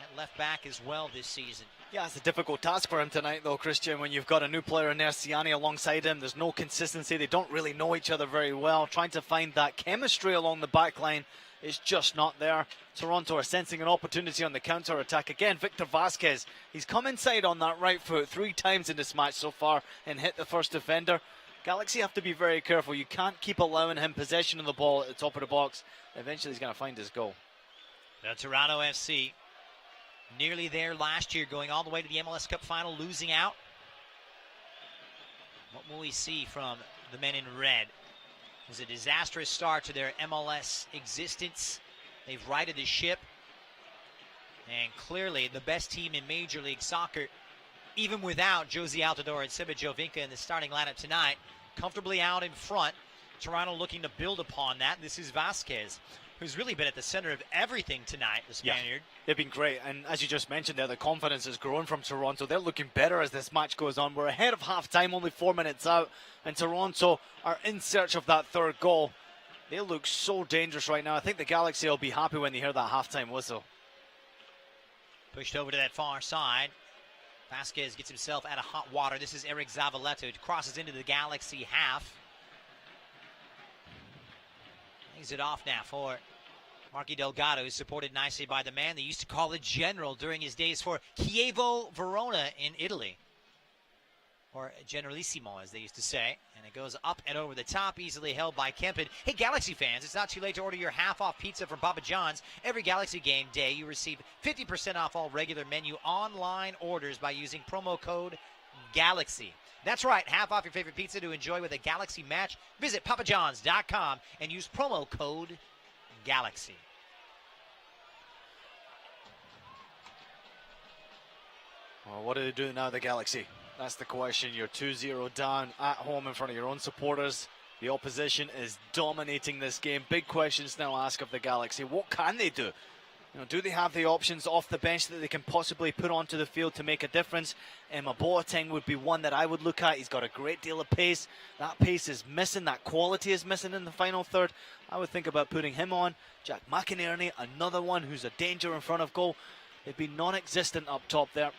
at left back as well this season. Yeah, it's a difficult task for him tonight, though, Christian, when you've got a new player in there, Siani, alongside him. There's no consistency. They don't really know each other very well. Trying to find that chemistry along the back line is just not there. Toronto are sensing an opportunity on the counter-attack. Again, Victor Vasquez, he's come inside on that right foot 3 times in this match so far and hit the first defender. Galaxy have to be very careful. You can't keep allowing him possession of the ball at the top of the box. Eventually, he's going to find his goal. The Toronto FC, nearly there last year, going all the way to the MLS Cup final, losing out. What will we see from the men in red? It was a disastrous start to their MLS existence. They've righted the ship. And clearly the best team in Major League Soccer, even without Josie Altidore and Seba Jovinka in the starting lineup tonight, comfortably out in front. Toronto looking to build upon that. This is Vasquez, who's really been at the center of everything tonight, the Spaniard. Yeah, they've been great. And as you just mentioned there, the confidence has grown from Toronto. They're looking better as this match goes on. We're ahead of half-time, only 4 minutes out. And Toronto are in search of that third goal. They look so dangerous right now. I think the Galaxy will be happy when they hear that half-time whistle. Pushed over to that far side. Vasquez gets himself out of hot water. This is Eric Zavaleta, who crosses into the Galaxy half. Lays it off now for Marky Delgado, who's supported nicely by the man they used to call the General during his days for Chievo Verona in Italy. Or Generalissimo, as they used to say. And it goes up and over the top, easily held by Kempen. Hey, Galaxy fans, it's not too late to order your half-off pizza from Papa John's. Every Galaxy game day, you receive 50% off all regular menu online orders by using promo code GALAXY. That's right, half off your favorite pizza to enjoy with a Galaxy match. Visit papajohns.com and use promo code GALAXY. Well, what do they do now, the Galaxy? That's the question. You're 2-0 down at home in front of your own supporters. The opposition is dominating this game. Big questions now ask of the Galaxy. What can they do? Do they have the options off the bench that they can possibly put onto the field to make a difference? Emma Boateng would be one that I would look at. He's got a great deal of pace. That pace is missing. That quality is missing in the final third. I would think about putting him on. Jack McInerney, another one who's a danger in front of goal. They've been non-existent up top there.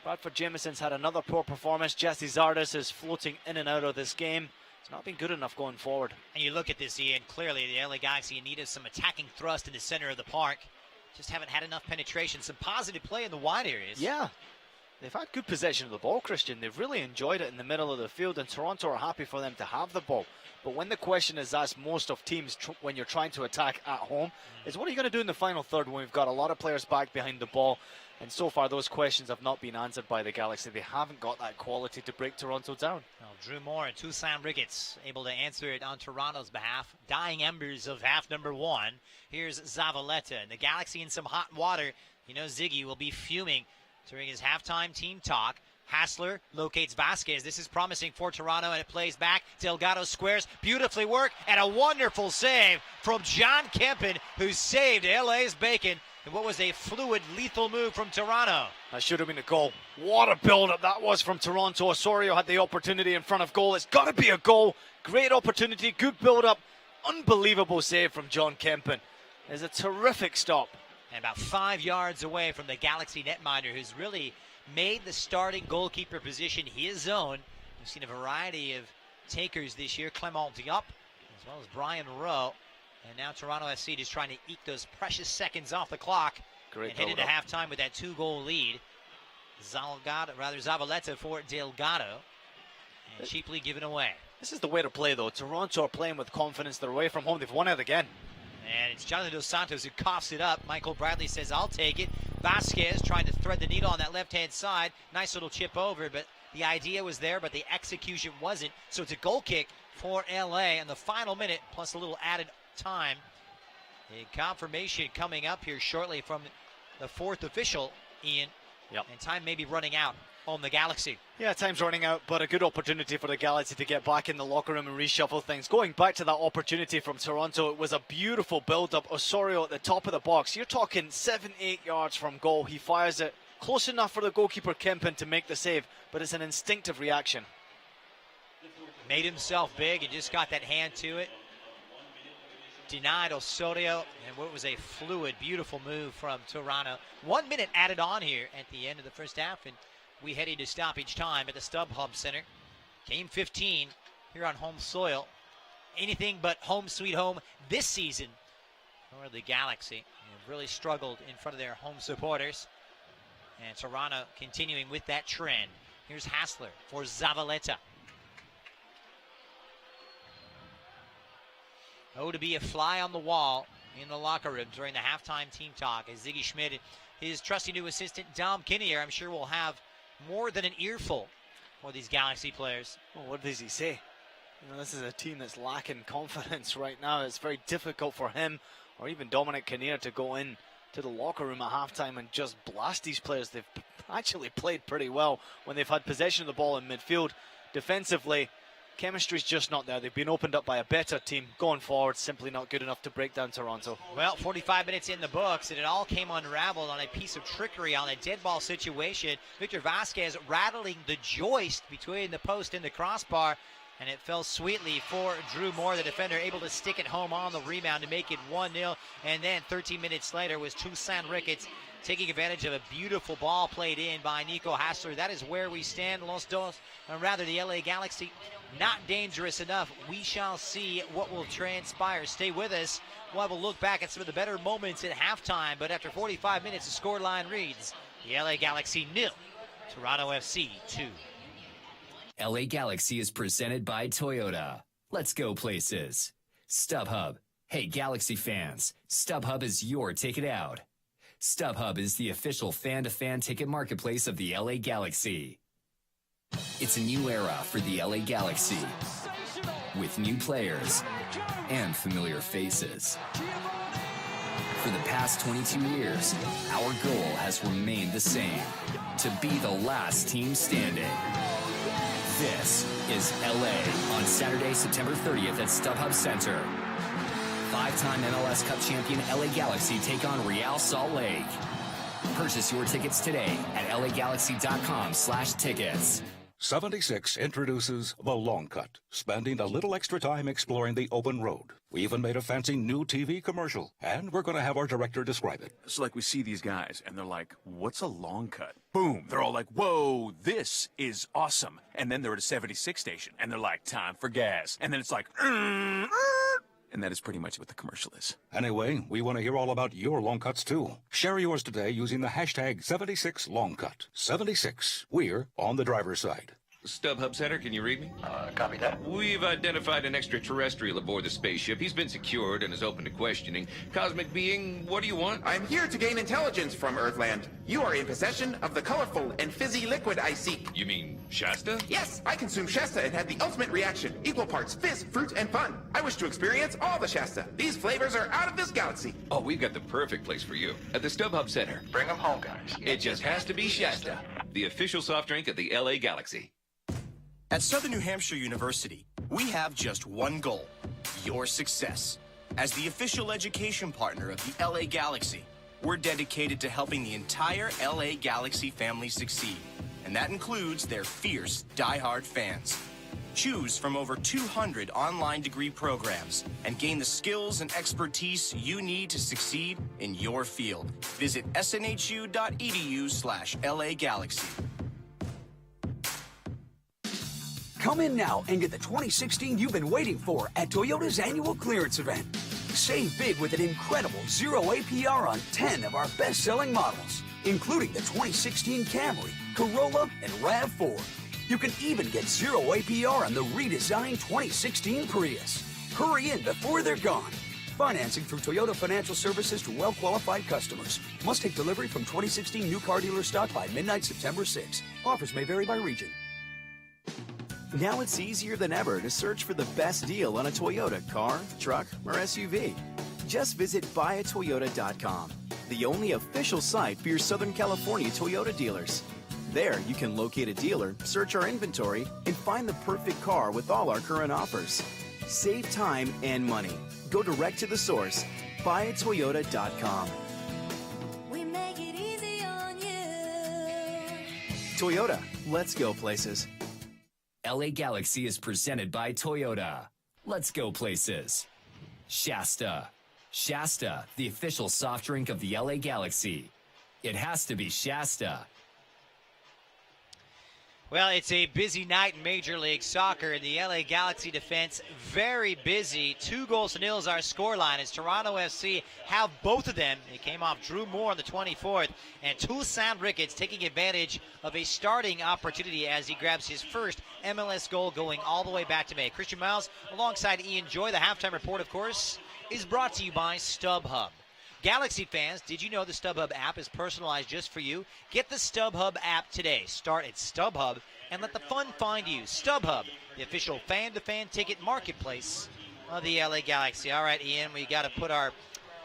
Bradford Jameson's had another poor performance. Jesse Zardes is floating in and out of this game. It's not been good enough going forward. And you look at this, Ian, clearly the LA Galaxy needed some attacking thrust in the center of the park. Just haven't had enough penetration. Some positive play in the wide areas. Yeah. They've had good possession of the ball, Christian. They've really enjoyed it in the middle of the field, and Toronto are happy for them to have the ball. But when the question is asked most of teams when you're trying to attack at home, is what are you going to do in the final third when we've got a lot of players back behind the ball? And so far, those questions have not been answered by the Galaxy. They haven't got that quality to break Toronto down. Well, Drew Moore and Toussaint Ricketts able to answer it on Toronto's behalf. Dying embers of half number one. Here's Zavaleta. And the Galaxy in some hot water. You know Ziggy will be fuming during his halftime team talk. Hassler locates Vasquez. This is promising for Toronto, and it plays back. Delgado squares. Beautifully worked, and a wonderful save from John Kempen, who saved LA's bacon. And what was a fluid, lethal move from Toronto. That should have been a goal. What a build-up that was from Toronto. Osorio had the opportunity in front of goal. It's got to be a goal. Great opportunity, good build-up. Unbelievable save from John Kempen. It's a terrific stop. And about 5 yards away from the Galaxy netminder, who's really made the starting goalkeeper position his own. We've seen a variety of takers this year. Clement Diop, as well as Brian Rowe. And now Toronto FC just trying to eke those precious seconds off the clock. Great and head into halftime with that 2-goal lead. Zavaleta for Delgado. And cheaply given away. This is the way to play, though. Toronto are playing with confidence. They're away from home. They've won it again. And it's Giovanni Dos Santos who coughs it up. Michael Bradley says, I'll take it. Vasquez trying to thread the needle on that left-hand side. Nice little chip over, but the idea was there, but the execution wasn't. So it's a goal kick for LA in the final minute, plus a little added time. A confirmation coming up here shortly from the fourth official, Ian. Yep. And time may be running out on the Galaxy. Yeah, time's running out, but a good opportunity for the Galaxy to get back in the locker room and reshuffle things. Going back to that opportunity from Toronto, it was a beautiful build-up. Osorio at the top of the box. You're talking 7-8 yards from goal. He fires it close enough for the goalkeeper Kempen to make the save, but it's an instinctive reaction. Made himself big and just got that hand to it. denied Osorio, and what was a fluid, beautiful move from Toronto. 1 minute added on here at the end of the first half, and we head into stoppage time at the StubHub Center. Game 15 here on home soil. Anything but home sweet home this season for the Galaxy. They've really struggled in front of their home supporters. And Toronto continuing with that trend. Here's Hassler for Zavaleta. Oh, to be a fly on the wall in the locker room during the halftime team talk as Ziggy Schmidt and his trusty new assistant Dom Kinnear, I'm sure, will have more than an earful for these Galaxy players. Well, what does he say? You know, this is a team that's lacking confidence right now. It's very difficult for him or even Dominic Kinnear to go in to the locker room at halftime and just blast these players. They've actually played pretty well when they've had possession of the ball in midfield. Defensively, chemistry's just not there. They've been opened up by a better team. Going forward, simply not good enough to break down Toronto. Well, 45 minutes in the books, and it all came unraveled on a piece of trickery on a dead ball situation. Victor Vasquez rattling the joist between the post and the crossbar, and it fell sweetly for Drew Moore, the defender, able to stick it home on the rebound to make it 1-0. And then 13 minutes later was Toussaint Ricketts taking advantage of a beautiful ball played in by Nico Hassler. That is where we stand. The LA Galaxy, not dangerous enough. We shall see what will transpire. Stay with us. We'll have a look back at some of the better moments at halftime. But after 45 minutes, the scoreline reads, the LA Galaxy 0, Toronto FC 2. LA Galaxy is presented by Toyota. Let's go places. StubHub. Hey, Galaxy fans, StubHub is your ticket out. StubHub is the official fan-to-fan ticket marketplace of the LA Galaxy. It's a new era for the LA Galaxy, with new players and familiar faces. For the past 22 years, our goal has remained the same, to be the last team standing. This is LA on Saturday, September 30th at StubHub Center. Five-time MLS Cup champion LA Galaxy take on Real Salt Lake. Purchase your tickets today at lagalaxy.com/tickets. 76 introduces The Long Cut, spending a little extra time exploring the open road. We even made a fancy new TV commercial, and we're going to have our director describe it. So like we see these guys and they're like, what's a long cut? Boom, they're all like, whoa, this is awesome. And then they're at a 76 station and they're like, time for gas. And then it's like, and that is pretty much what the commercial is. Anyway, we want to hear all about your long cuts too. Share yours today using the hashtag 76longcut. 76. We're on the driver's side. StubHub Center, can you read me? Copy that. We've identified an extraterrestrial aboard the spaceship. He's been secured and is open to questioning. Cosmic being, what do you want? I'm here to gain intelligence from Earthland. You are in possession of the colorful and fizzy liquid I seek. You mean Shasta? Yes, I consume Shasta and had the ultimate reaction. Equal parts fizz, fruit, and fun. I wish to experience all the Shasta. These flavors are out of this galaxy. Oh, we've got the perfect place for you. At the StubHub Center. Bring them home, guys. It just has to be Shasta, the official soft drink of the LA Galaxy. At Southern New Hampshire University, we have just one goal, your success. As the official education partner of the LA Galaxy, we're dedicated to helping the entire LA Galaxy family succeed, and that includes their fierce, diehard fans. Choose from over 200 online degree programs and gain the skills and expertise you need to succeed in your field. Visit snhu.edu/LA Galaxy. Come in now and get the 2016 you've been waiting for at Toyota's annual clearance event. Save big with an incredible 0 APR on 10 of our best-selling models, including the 2016 Camry, Corolla, and RAV4. You can even get 0 APR on the redesigned 2016 Prius. Hurry in before they're gone. Financing through Toyota Financial Services to well-qualified customers. Must take delivery from 2016 new car dealer stock by midnight September 6. Offers may vary by region. Now it's easier than ever to search for the best deal on a Toyota car, truck, or SUV. Just visit buyatoyota.com, the only official site for your Southern California Toyota dealers. There, you can locate a dealer, search our inventory, and find the perfect car with all our current offers. Save time and money. Go direct to the source, buyatoyota.com. We make it easy on you. Toyota, let's go places. LA Galaxy is presented by Toyota. Let's go places. Shasta. Shasta, the official soft drink of the LA Galaxy. It has to be Shasta. Well, it's a busy night in Major League Soccer, and the LA Galaxy defense very busy. 2-0 is our scoreline as Toronto FC have both of them. They came off Drew Moore on the 24th, and Toussaint Ricketts taking advantage of a starting opportunity as he grabs his first MLS goal going all the way back to May. Christian Miles alongside Ian Joy. The halftime report, of course, is brought to you by StubHub. Galaxy fans, did you know the StubHub app is personalized just for you? Get the StubHub app today. Start at StubHub and let the fun find you. StubHub, the official fan-to-fan ticket marketplace of the LA Galaxy. All right, Ian, we got to put our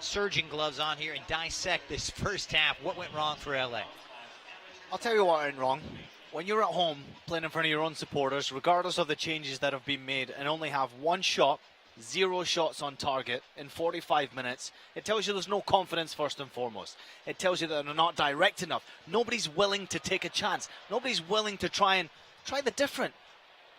surgeon gloves on here and dissect this first half. What went wrong for LA? I'll tell you what went wrong. When you're at home playing in front of your own supporters, regardless of the changes that have been made, and only have one shot, 0 shots on target in 45 minutes, it tells you there's no confidence first and foremost. It tells you that they're not direct enough. Nobody's willing to take a chance. Nobody's willing to try the different.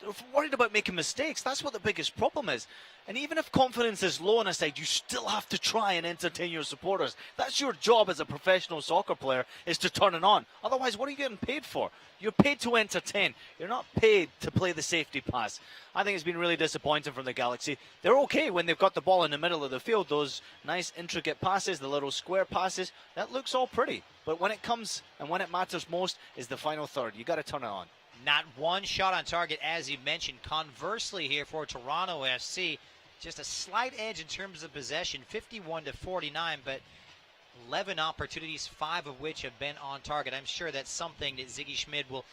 They're worried about making mistakes. That's what the biggest problem is. And even if confidence is low on a side, you still have to try and entertain your supporters. That's your job as a professional soccer player, is to turn it on. Otherwise, what are you getting paid for? You're paid to entertain. You're not paid to play the safety pass. I think it's been really disappointing from the Galaxy. They're okay when they've got the ball in the middle of the field. Those nice intricate passes, the little square passes, that looks all pretty. But when it comes and when it matters most is the final third. You got to turn it on. Not one shot on target, as you mentioned. Conversely here for Toronto FC, just a slight edge in terms of possession, 51-49, but 11 opportunities, 5 of which have been on target. I'm sure that's something that Ziggy Schmid will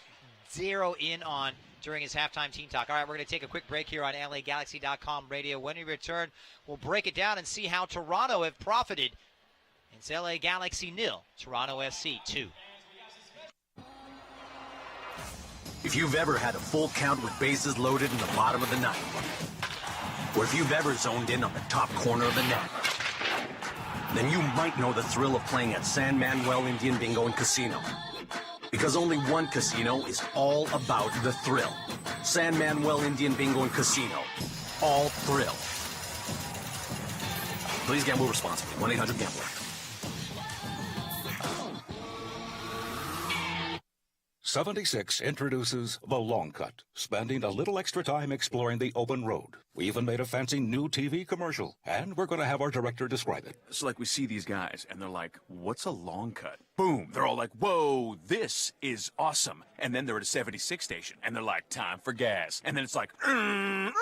zero in on during his halftime team talk. All right, we're going to take a quick break here on LAGalaxy.com radio. When we return, we'll break it down and see how Toronto have profited. It's LA Galaxy 0, Toronto FC 2. If you've ever had a full count with bases loaded in the bottom of the ninth, or if you've ever zoned in on the top corner of the net, then you might know the thrill of playing at San Manuel Indian Bingo and Casino. Because only one casino is all about the thrill. San Manuel Indian Bingo and Casino. All thrill. Please gamble responsibly. 1-800-GAMBLER. 76 introduces The Long Cut, spending a little extra time exploring the open road. We even made a fancy new TV commercial, and we're going to have our director describe it. So like we see these guys, and they're like, what's a long cut? Boom, they're all like, whoa, this is awesome. And then they're at a 76 station, and they're like, time for gas. And then it's like, and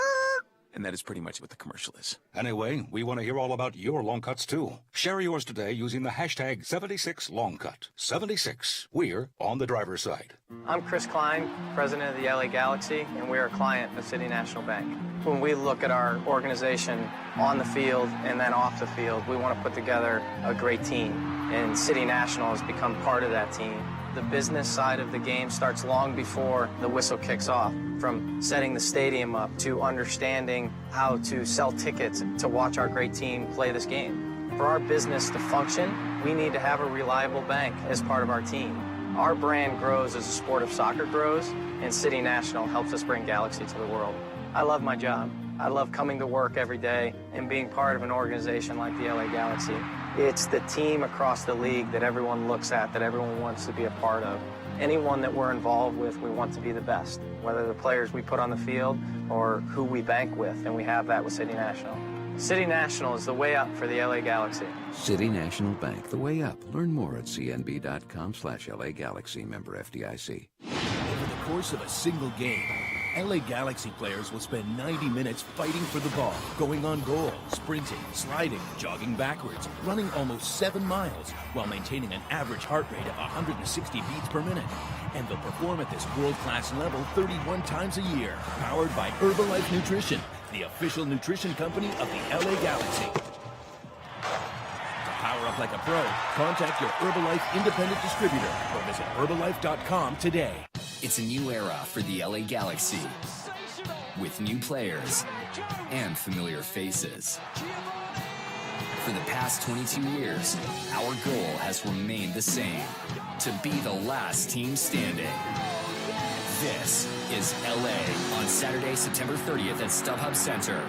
that is pretty much what the commercial is. Anyway, we want to hear all about your long cuts too. Share yours today using the hashtag 76longcut. 76. We're on the driver's side. I'm Chris Klein, president of the LA Galaxy, and we're a client of City National Bank. When we look at our organization on the field and then off the field, we want to put together a great team, and City National has become part of that team. The business side of the game starts long before the whistle kicks off, from setting the stadium up to understanding how to sell tickets to watch our great team play this game. For our business to function, we need to have a reliable bank as part of our team. Our brand grows as the sport of soccer grows, and City National helps us bring Galaxy to the world. I love my job. I love coming to work every day and being part of an organization like the LA Galaxy. It's the team across the league that everyone looks at, that everyone wants to be a part of. Anyone that we're involved with, we want to be the best, whether the players we put on the field or who we bank with, and we have that with City National. City National is the way up for the LA Galaxy. City National Bank, the way up. Learn more at cnb.com/LA Galaxy, member FDIC. Over the course of a single game, LA Galaxy players will spend 90 minutes fighting for the ball, going on goal, sprinting, sliding, jogging backwards, running almost 7 miles, while maintaining an average heart rate of 160 beats per minute. And they'll perform at this world-class level 31 times a year, powered by Herbalife Nutrition, the official nutrition company of the LA Galaxy. To power up like a pro, contact your Herbalife independent distributor or visit Herbalife.com today. It's a new era for the LA Galaxy, with new players and familiar faces. For the past 22 years, our goal has remained the same: to be the last team standing. This is LA on Saturday, September 30th at StubHub Center.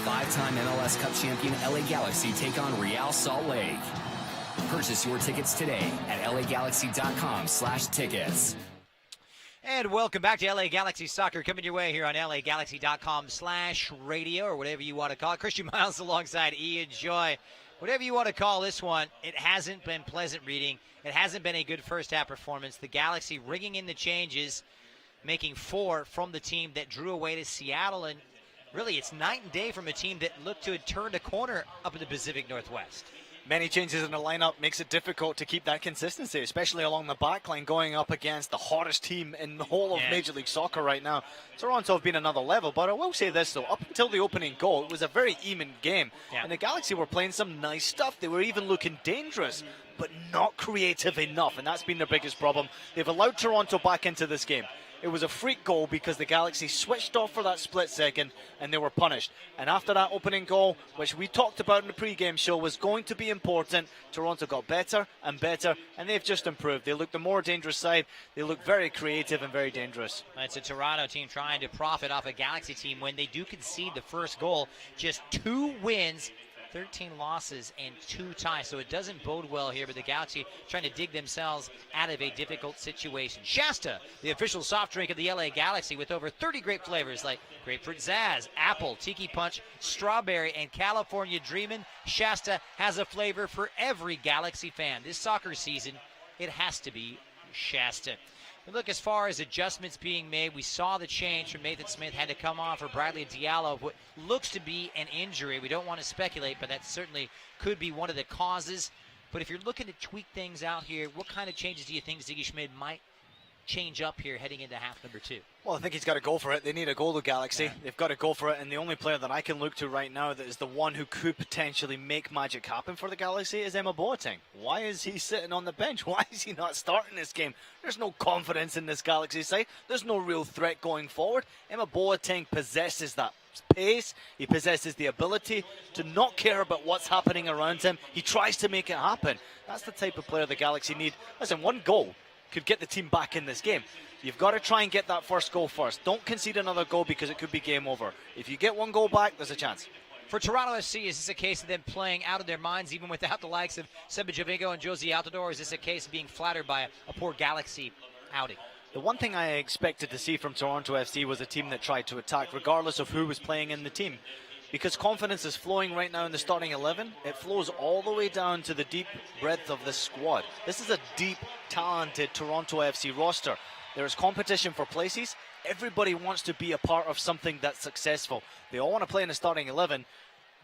Five-time MLS Cup champion LA Galaxy take on Real Salt Lake. Purchase your tickets today at lagalaxy.com/tickets. And welcome back to LA Galaxy Soccer, coming your way here on lagalaxy.com/radio, or whatever you want to call it. Christian Miles alongside Ian Joy. Whatever you want to call this one, it hasn't been pleasant reading. It hasn't been a good first-half performance. The Galaxy ringing in the changes, making 4 from the team that drew away to Seattle. And really, it's night and day from a team that looked to have turned a corner up in the Pacific Northwest. Many changes in the lineup makes it difficult to keep that consistency, especially along the back line, going up against the hottest team in the whole of Major League Soccer right now. Toronto have been another level, but I will say this, though. Up until the opening goal, it was a very even game. And the Galaxy were playing some nice stuff. They were even looking dangerous, but not creative enough, and that's been their biggest problem. They've allowed Toronto back into this game. It was a freak goal because the Galaxy switched off for that split second and they were punished. And after that opening goal, which we talked about in the pre-game show was going to be important, Toronto got better and better, and they've just improved. They look the more dangerous side. They look very creative and very dangerous. It's a Toronto team trying to profit off a Galaxy team when they do concede the first goal. Just 2 wins, 13 losses, and 2 ties. So it doesn't bode well here, but the Galaxy trying to dig themselves out of a difficult situation. Shasta, the official soft drink of the LA Galaxy, with over 30 grape flavors like grapefruit zazz, apple, tiki punch, strawberry, and California dreamin'. Shasta has a flavor for every Galaxy fan. This soccer season, it has to be Shasta. But look, as far as adjustments being made, we saw the change from Nathan Smith, had to come on for Bradley Diallo, what looks to be an injury. We don't want to speculate, but that certainly could be one of the causes. But if you're looking to tweak things out here, what kind of changes do you think Ziggy Schmid might change up here heading into half number 2? Well, I think he's got to go for it. They need a goal, the Galaxy. Yeah. They've got to go for it, and the only player that I can look to right now that is the one who could potentially make magic happen for the Galaxy is Emma Boateng. Why is he sitting on the bench? Why is he not starting this game? There's no confidence in this Galaxy side. There's no real threat going forward. Emma Boateng possesses that pace. He possesses the ability to not care about what's happening around him. He tries to make it happen. That's the type of player the Galaxy need. Listen, one goal could get the team back in this game. You've got to try and get that first goal first. Don't concede another goal because it could be game over. If you get one goal back, there's a chance. For Toronto FC, is this a case of them playing out of their minds even without the likes of Seba Javingo and Josie Altidore, or is this a case of being flattered by a poor Galaxy outing? The one thing I expected to see from Toronto FC was a team that tried to attack regardless of who was playing in the team. Because confidence is flowing right now in the starting 11, it flows all the way down to the deep breadth of this squad. This is a deep, talented Toronto FC roster. There is competition for places. Everybody wants to be a part of something that's successful. They all want to play in the starting 11.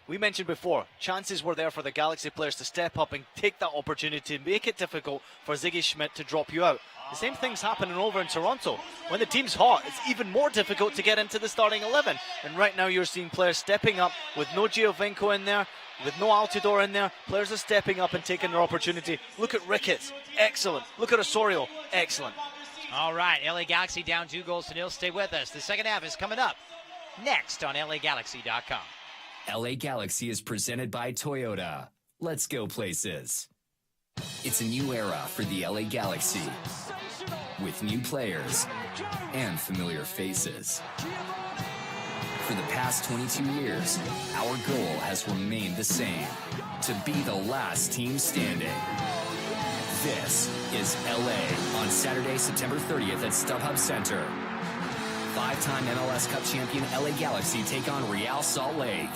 We mentioned before, chances were there for the Galaxy players to step up and take that opportunity to make it difficult for Ziggy Schmid to drop you out. The same thing's happening over in Toronto. When the team's hot, it's even more difficult to get into the starting 11. And right now you're seeing players stepping up with no Giovinco in there, with no Altidore in there. Players are stepping up and taking their opportunity. Look at Ricketts, excellent. Look at Osorio, excellent. All right, LA Galaxy down 2-0. Stay with us. The second half is coming up next on LAGalaxy.com. LA Galaxy is presented by Toyota. Let's go places. It's a new era for the LA Galaxy, with new players and familiar faces. For the past 22 years, our goal has remained the same: to be the last team standing. This is LA on Saturday, September 30th at StubHub Center. 5-time MLS Cup champion LA Galaxy take on Real Salt Lake.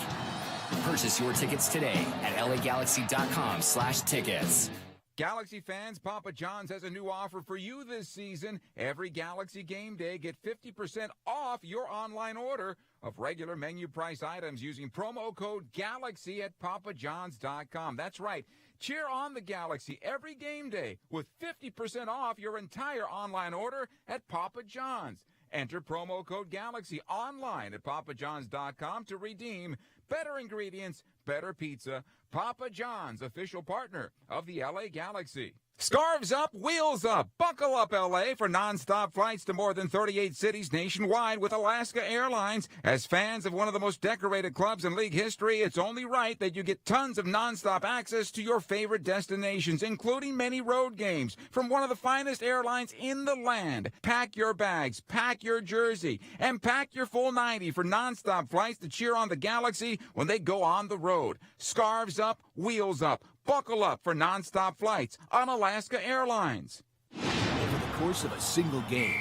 Purchase your tickets today at lagalaxy.com/tickets. Galaxy fans, Papa John's has a new offer for you this season. Every Galaxy game day, get 50% off your online order of regular menu price items using promo code GALAXY at papajohns.com. That's right. Cheer on the Galaxy every game day with 50% off your entire online order at Papa John's. Enter promo code GALAXY online at papajohns.com to redeem better ingredients, better pizza, Papa John's, official partner of the LA Galaxy. Scarves up, wheels up. Buckle up, LA, for nonstop flights to more than 38 cities nationwide with Alaska Airlines. As fans of one of the most decorated clubs in league history, it's only right that you get tons of nonstop access to your favorite destinations, including many road games from one of the finest airlines in the land. Pack your bags, pack your jersey, and pack your full 90 for nonstop flights to cheer on the Galaxy when they go on the road. Scarves up, wheels up. Buckle up for nonstop flights on Alaska Airlines. Over the course of a single game,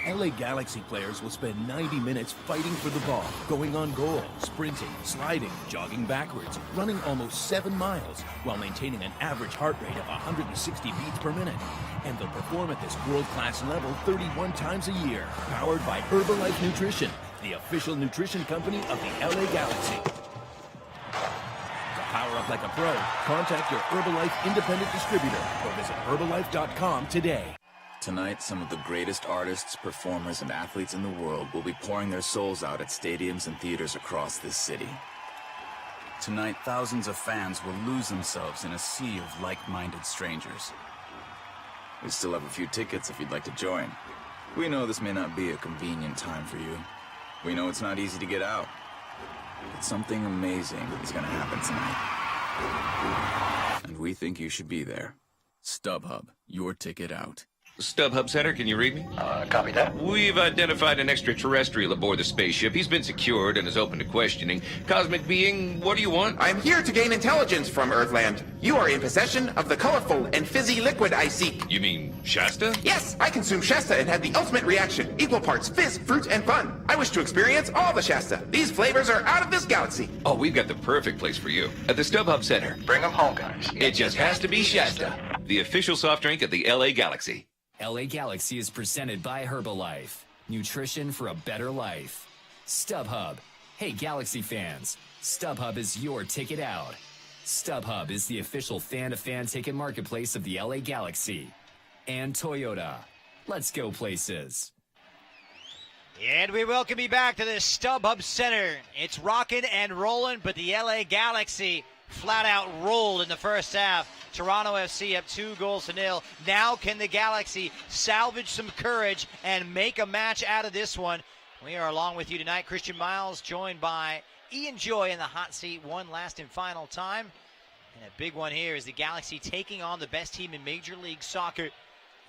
LA Galaxy players will spend 90 minutes fighting for the ball, going on goal, sprinting, sliding, jogging backwards, running almost 7 miles, while maintaining an average heart rate of 160 beats per minute. And they'll perform at this world-class level 31 times a year, powered by Herbalife Nutrition, the official nutrition company of the LA Galaxy. Power up like a pro. Contact your Herbalife independent distributor or visit Herbalife.com today. Tonight, some of the greatest artists, performers, and athletes in the world will be pouring their souls out at stadiums and theaters across this city. Tonight, thousands of fans will lose themselves in a sea of like-minded strangers. We still have a few tickets if you'd like to join. We know this may not be a convenient time for you. We know it's not easy to get out. But something amazing is going to happen tonight. And we think you should be there. StubHub, your ticket out. StubHub Center, can you read me? Copy that. We've identified an extraterrestrial aboard the spaceship. He's been secured and is open to questioning. Cosmic being, what do you want? I'm here to gain intelligence from Earthland. You are in possession of the colorful and fizzy liquid I seek. You mean Shasta? Yes, I consume Shasta and had the ultimate reaction. Equal parts fizz, fruit, and fun. I wish to experience all the Shasta. These flavors are out of this galaxy. Oh, we've got the perfect place for you. At the StubHub Center. Bring them home, guys. It just has to be Shasta, the official soft drink of the LA Galaxy. LA Galaxy is presented by Herbalife. Nutrition for a better life. StubHub. Hey, Galaxy fans. StubHub is your ticket out. StubHub is the official fan-to-fan ticket marketplace of the LA Galaxy. And Toyota. Let's go places. And we welcome you back to the StubHub Center. It's rocking and rolling, but the LA Galaxy flat out rolled in the first half. Toronto FC up 2-0. Now can the Galaxy salvage some courage and make a match out of this one? We are along with you tonight. Christian Miles joined by Ian Joy in the hot seat one last and final time. And a big one here is the Galaxy taking on the best team in Major League Soccer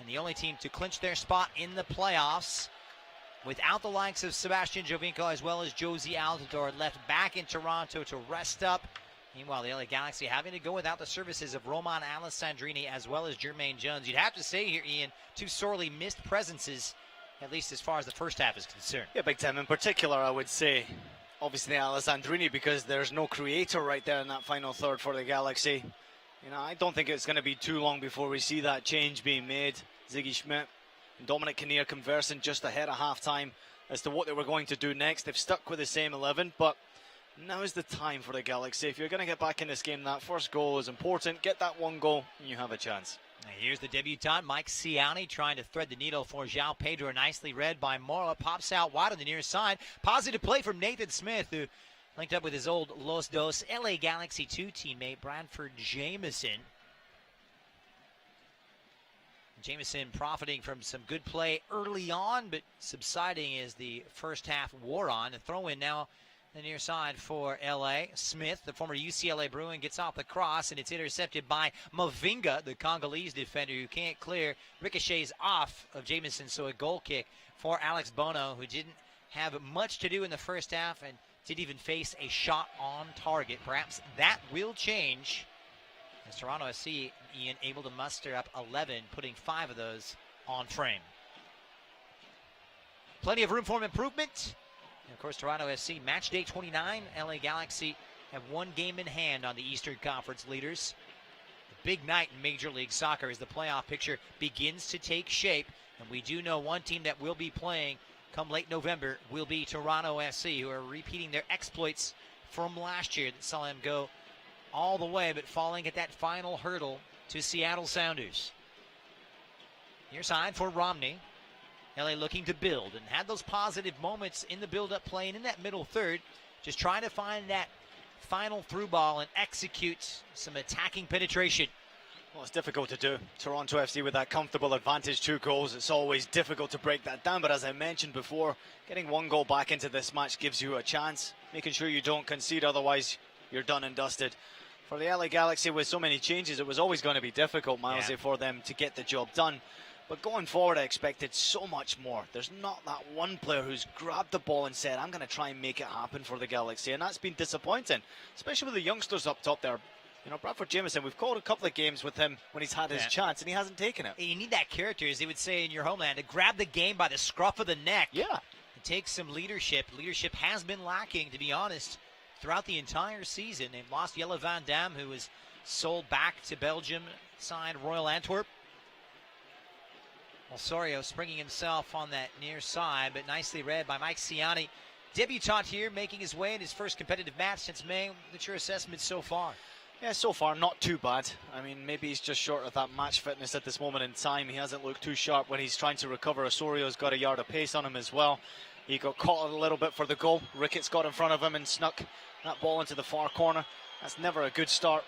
and the only team to clinch their spot in the playoffs. Without the likes of Sebastian Giovinco as well as Josie Altidore left back in Toronto to rest up. Meanwhile, the LA Galaxy having to go without the services of Roman Alessandrini as well as Jermaine Jones. You'd have to say here, Ian, two sorely missed presences, at least as far as the first half is concerned. Yeah, big time. In particular, I would say, obviously, Alessandrini, because there's no creator right there in that final third for the Galaxy. You know, I don't think it's going to be too long before we see that change being made. Ziggy Schmidt and Dominic Kinnear conversing just ahead of halftime as to what they were going to do next. They've stuck with the same 11, but now is the time for the Galaxy. If you're going to get back in this game, that first goal is important. Get that one goal, and you have a chance. Now here's the debutant, Mike Ciani, trying to thread the needle for João Pedro. Nicely read by Mora. Pops out wide on the near side. Positive play from Nathan Smith, who linked up with his old Los Dos LA Galaxy 2 teammate, Bradford Jameson. Jameson profiting from some good play early on, but subsiding as the first half wore on. A throw-in now the near side for LA. Smith, the former UCLA Bruin, gets off the cross, and it's intercepted by Mavinga, the Congolese defender, who can't clear. Ricochets off of Jameson, so a goal kick for Alex Bono, who didn't have much to do in the first half and didn't even face a shot on target. Perhaps that will change as Toronto FC, Ian, able to muster up 11, putting 5 of those on frame. Plenty of room for improvement. And of course, Toronto FC, match day 29. LA Galaxy have one game in hand on the Eastern Conference leaders. A big night in Major League Soccer as the playoff picture begins to take shape. And we do know one team that will be playing come late November will be Toronto FC, who are repeating their exploits from last year that saw them go all the way, but falling at that final hurdle to Seattle Sounders. Near side for Romney. LA looking to build and had those positive moments in the build-up play and in that middle third, just trying to find that final through ball and execute some attacking penetration. Well, it's difficult to do. Toronto FC with that comfortable advantage, 2 goals. It's always difficult to break that down. But as I mentioned before, getting 1 goal back into this match gives you a chance. Making sure you don't concede, otherwise you're done and dusted. For the LA Galaxy, with so many changes, it was always going to be difficult, Miles, for them to get the job done. But going forward, I expected so much more. There's not that one player who's grabbed the ball and said, I'm going to try and make it happen for the Galaxy. And that's been disappointing, especially with the youngsters up top there. You know, Bradford Jameson, we've called a couple of games with him when he's had his chance, and he hasn't taken it. You need that character, as they would say in your homeland, to grab the game by the scruff of the neck. Yeah. And take some leadership. Leadership has been lacking, to be honest, throughout the entire season. They've lost Jelle Van Dam, who was sold back to Belgium, signed Royal Antwerp. Osorio springing himself on that near side, but nicely read by Mike Ciani. Debutant here, making his way in his first competitive match since May. What's your assessment so far? Yeah, so far, not too bad. I mean, maybe he's just short of that match fitness at this moment in time. He hasn't looked too sharp when he's trying to recover. Osorio's got a yard of pace on him as well. He got caught a little bit for the goal. Ricketts got in front of him and snuck that ball into the far corner. That's never a good start.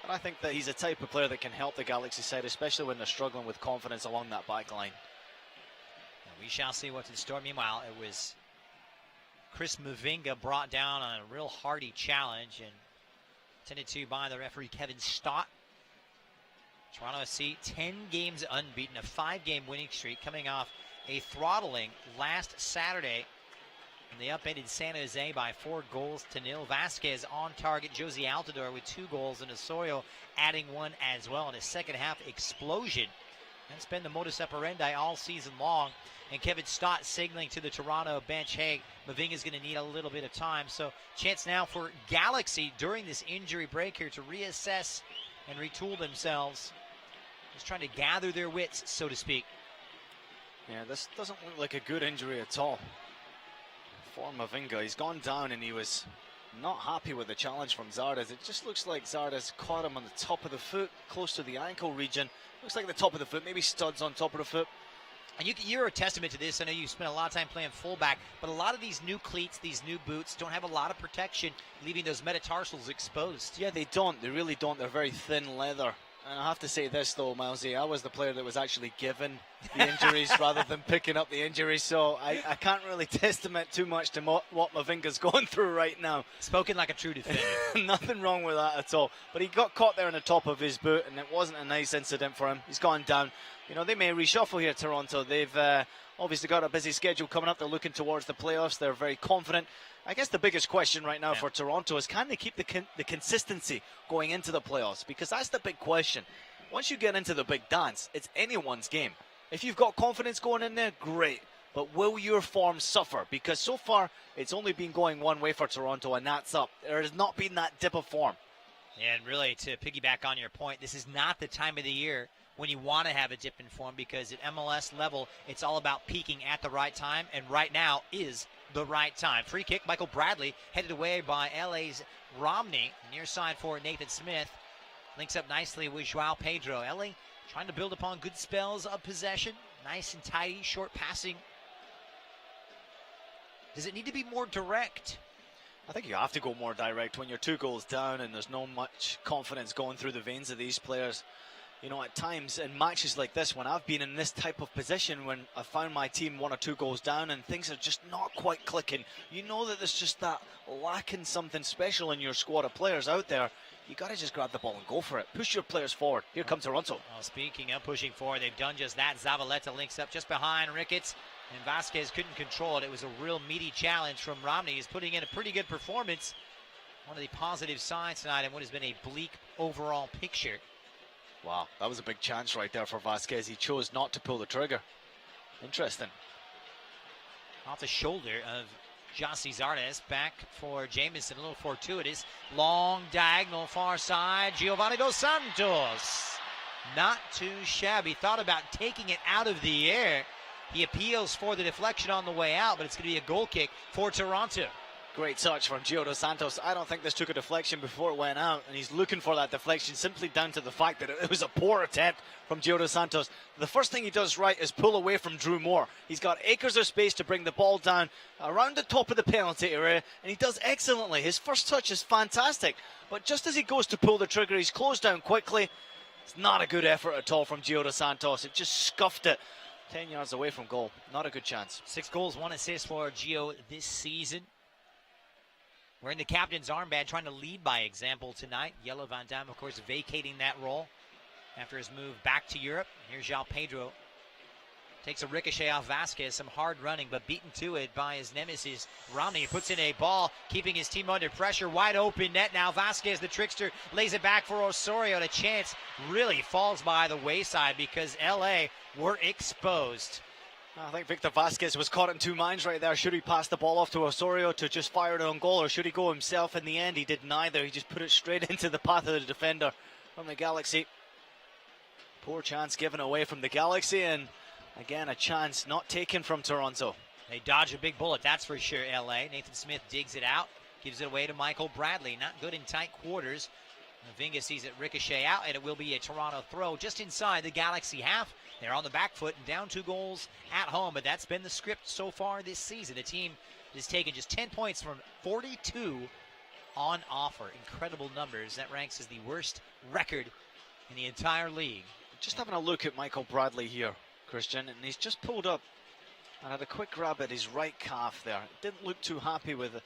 But I think that he's a type of player that can help the Galaxy side, especially when they're struggling with confidence along that back line. We shall see what's in store. Meanwhile, it was Chris Mavinga brought down on a real hearty challenge and tended to by the referee Kevin Stott. Toronto FC 10 games unbeaten, a 5-game winning streak, coming off a throttling last Saturday. And they upended San Jose by 4-0. Vasquez on target. Josie Altidore with 2 goals, and Osorio adding 1 as well in a second half explosion. That's been the modus operandi all season long. And Kevin Stott signaling to the Toronto bench, hey, Mavinga's going to need a little bit of time. So chance now for Galaxy during this injury break here to reassess and retool themselves. Just trying to gather their wits, so to speak. Yeah, this doesn't look like a good injury at all for Mavinga. He's gone down and he was not happy with the challenge from Zardes. It just looks like Zardes caught him on the top of the foot, close to the ankle region. Looks like the top of the foot, maybe studs on top of the foot. And you're a testament to this. I know you spent a lot of time playing fullback, but a lot of these new cleats, these new boots, don't have a lot of protection, leaving those metatarsals exposed. Yeah, they don't. They really don't. They're very thin leather. And I have to say this, though, Milesy, I was the player that was actually given the injuries rather than picking up the injuries, so I can't really testament too much to what Mavinga's going through right now. Spoken like a true defender. Nothing wrong with that at all. But he got caught there on the top of his boot, and it wasn't a nice incident for him. He's gone down. You know, they may reshuffle here, Toronto. They've obviously got a busy schedule coming up. They're looking towards the playoffs. They're very confident. I guess the biggest question right now for Toronto is, can they keep the consistency going into the playoffs? Because that's the big question. Once you get into the big dance, it's anyone's game. If you've got confidence going in there, great. But will your form suffer? Because so far, it's only been going one way for Toronto, and that's up. There has not been that dip of form. And really, to piggyback on your point, this is not the time of the year when you want to have a dip in form, because at MLS level, it's all about peaking at the right time, and right now is the right time. Free kick, Michael Bradley, headed away by LA's Romney. Near side for Nathan Smith. Links up nicely with Joao Pedro. LA trying to build upon good spells of possession. Nice and tidy, short passing. Does it need to be more direct? I think you have to go more direct when you're 2 goals down and there's no much confidence going through the veins of these players. You know, at times in matches like this, when I've been in this type of position, when I found my team 1 or 2 goals down and things are just not quite clicking, you know that there's just that lacking something special in your squad of players out there. You got to just grab the ball and go for it. Push your players forward. Here comes Toronto. Well, speaking of pushing forward, they've done just that. Zavaleta links up just behind Ricketts, and Vasquez couldn't control it. It was a real meaty challenge from Romney. He's putting in a pretty good performance. One of the positive signs tonight in what has been a bleak overall picture. Wow, that was a big chance right there for Vasquez. He chose not to pull the trigger. Interesting. Off the shoulder of Jossie Zardes, back for Jameson, a little fortuitous. Long diagonal far side, Giovanni Dos Santos. Not too shabby. Thought about taking it out of the air. He appeals for the deflection on the way out, but it's going to be a goal kick for Toronto. Great touch from Gio Dos Santos. I don't think this took a deflection before it went out, and he's looking for that deflection simply down to the fact that it was a poor attempt from Gio Dos Santos. The first thing he does right is pull away from Drew Moore. He's got acres of space to bring the ball down around the top of the penalty area, and he does excellently. His first touch is fantastic, but just as he goes to pull the trigger, he's closed down quickly. It's not a good effort at all from Gio Dos Santos. It just scuffed it 10 yards away from goal. Not a good chance. 6 goals, 1 assist for Gio this season. Wearing the captain's armband, trying to lead by example tonight. Yellow Van Damme, of course, vacating that role after his move back to Europe. Here's João Pedro. Takes a ricochet off Vasquez. Some hard running, but beaten to it by his nemesis, Romney. He puts in a ball, keeping his team under pressure. Wide open net now. Vasquez, the trickster, lays it back for Osorio. The chance really falls by the wayside because L.A. were exposed. I think Victor Vasquez was caught in two minds right there. Should he pass the ball off to Osorio to just fire it on goal, or should he go himself? In the end, he did neither. He just put it straight into the path of the defender from the Galaxy. Poor chance given away from the Galaxy, and again, a chance not taken from Toronto. They dodge a big bullet, that's for sure, L.A. Nathan Smith digs it out, gives it away to Michael Bradley. Not good in tight quarters. Mavinga sees it ricochet out, and it will be a Toronto throw just inside the Galaxy half. They're on the back foot and down 2 goals at home, but that's been the script so far this season. The team has taken just 10 points from 42 on offer. Incredible numbers. That ranks as the worst record in the entire league. Just having a look at Michael Bradley here, Christian, and he's just pulled up and had a quick grab at his right calf there. Didn't look too happy with it.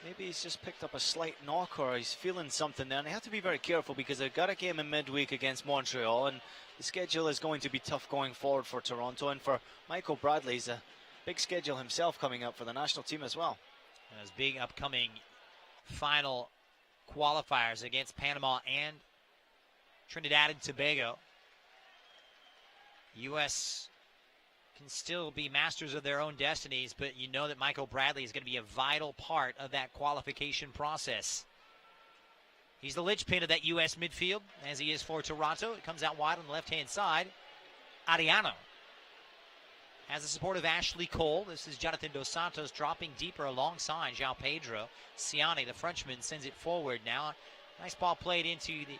Maybe he's just picked up a slight knock, or he's feeling something there. And they have to be very careful because they've got a game in midweek against Montreal, and the schedule is going to be tough going forward for Toronto. And for Michael Bradley, he's a big schedule himself coming up for the national team as well. And those big upcoming final qualifiers against Panama and Trinidad and Tobago. U.S. can still be masters of their own destinies, but you know that Michael Bradley is going to be a vital part of that qualification process. He's the linchpin of that U.S. midfield, as he is for Toronto. It comes out wide on the left-hand side. Ariano has the support of Ashley Cole. This is Jonathan Dos Santos dropping deeper alongside João Pedro. Ciani, the Frenchman, sends it forward now. Nice ball played into the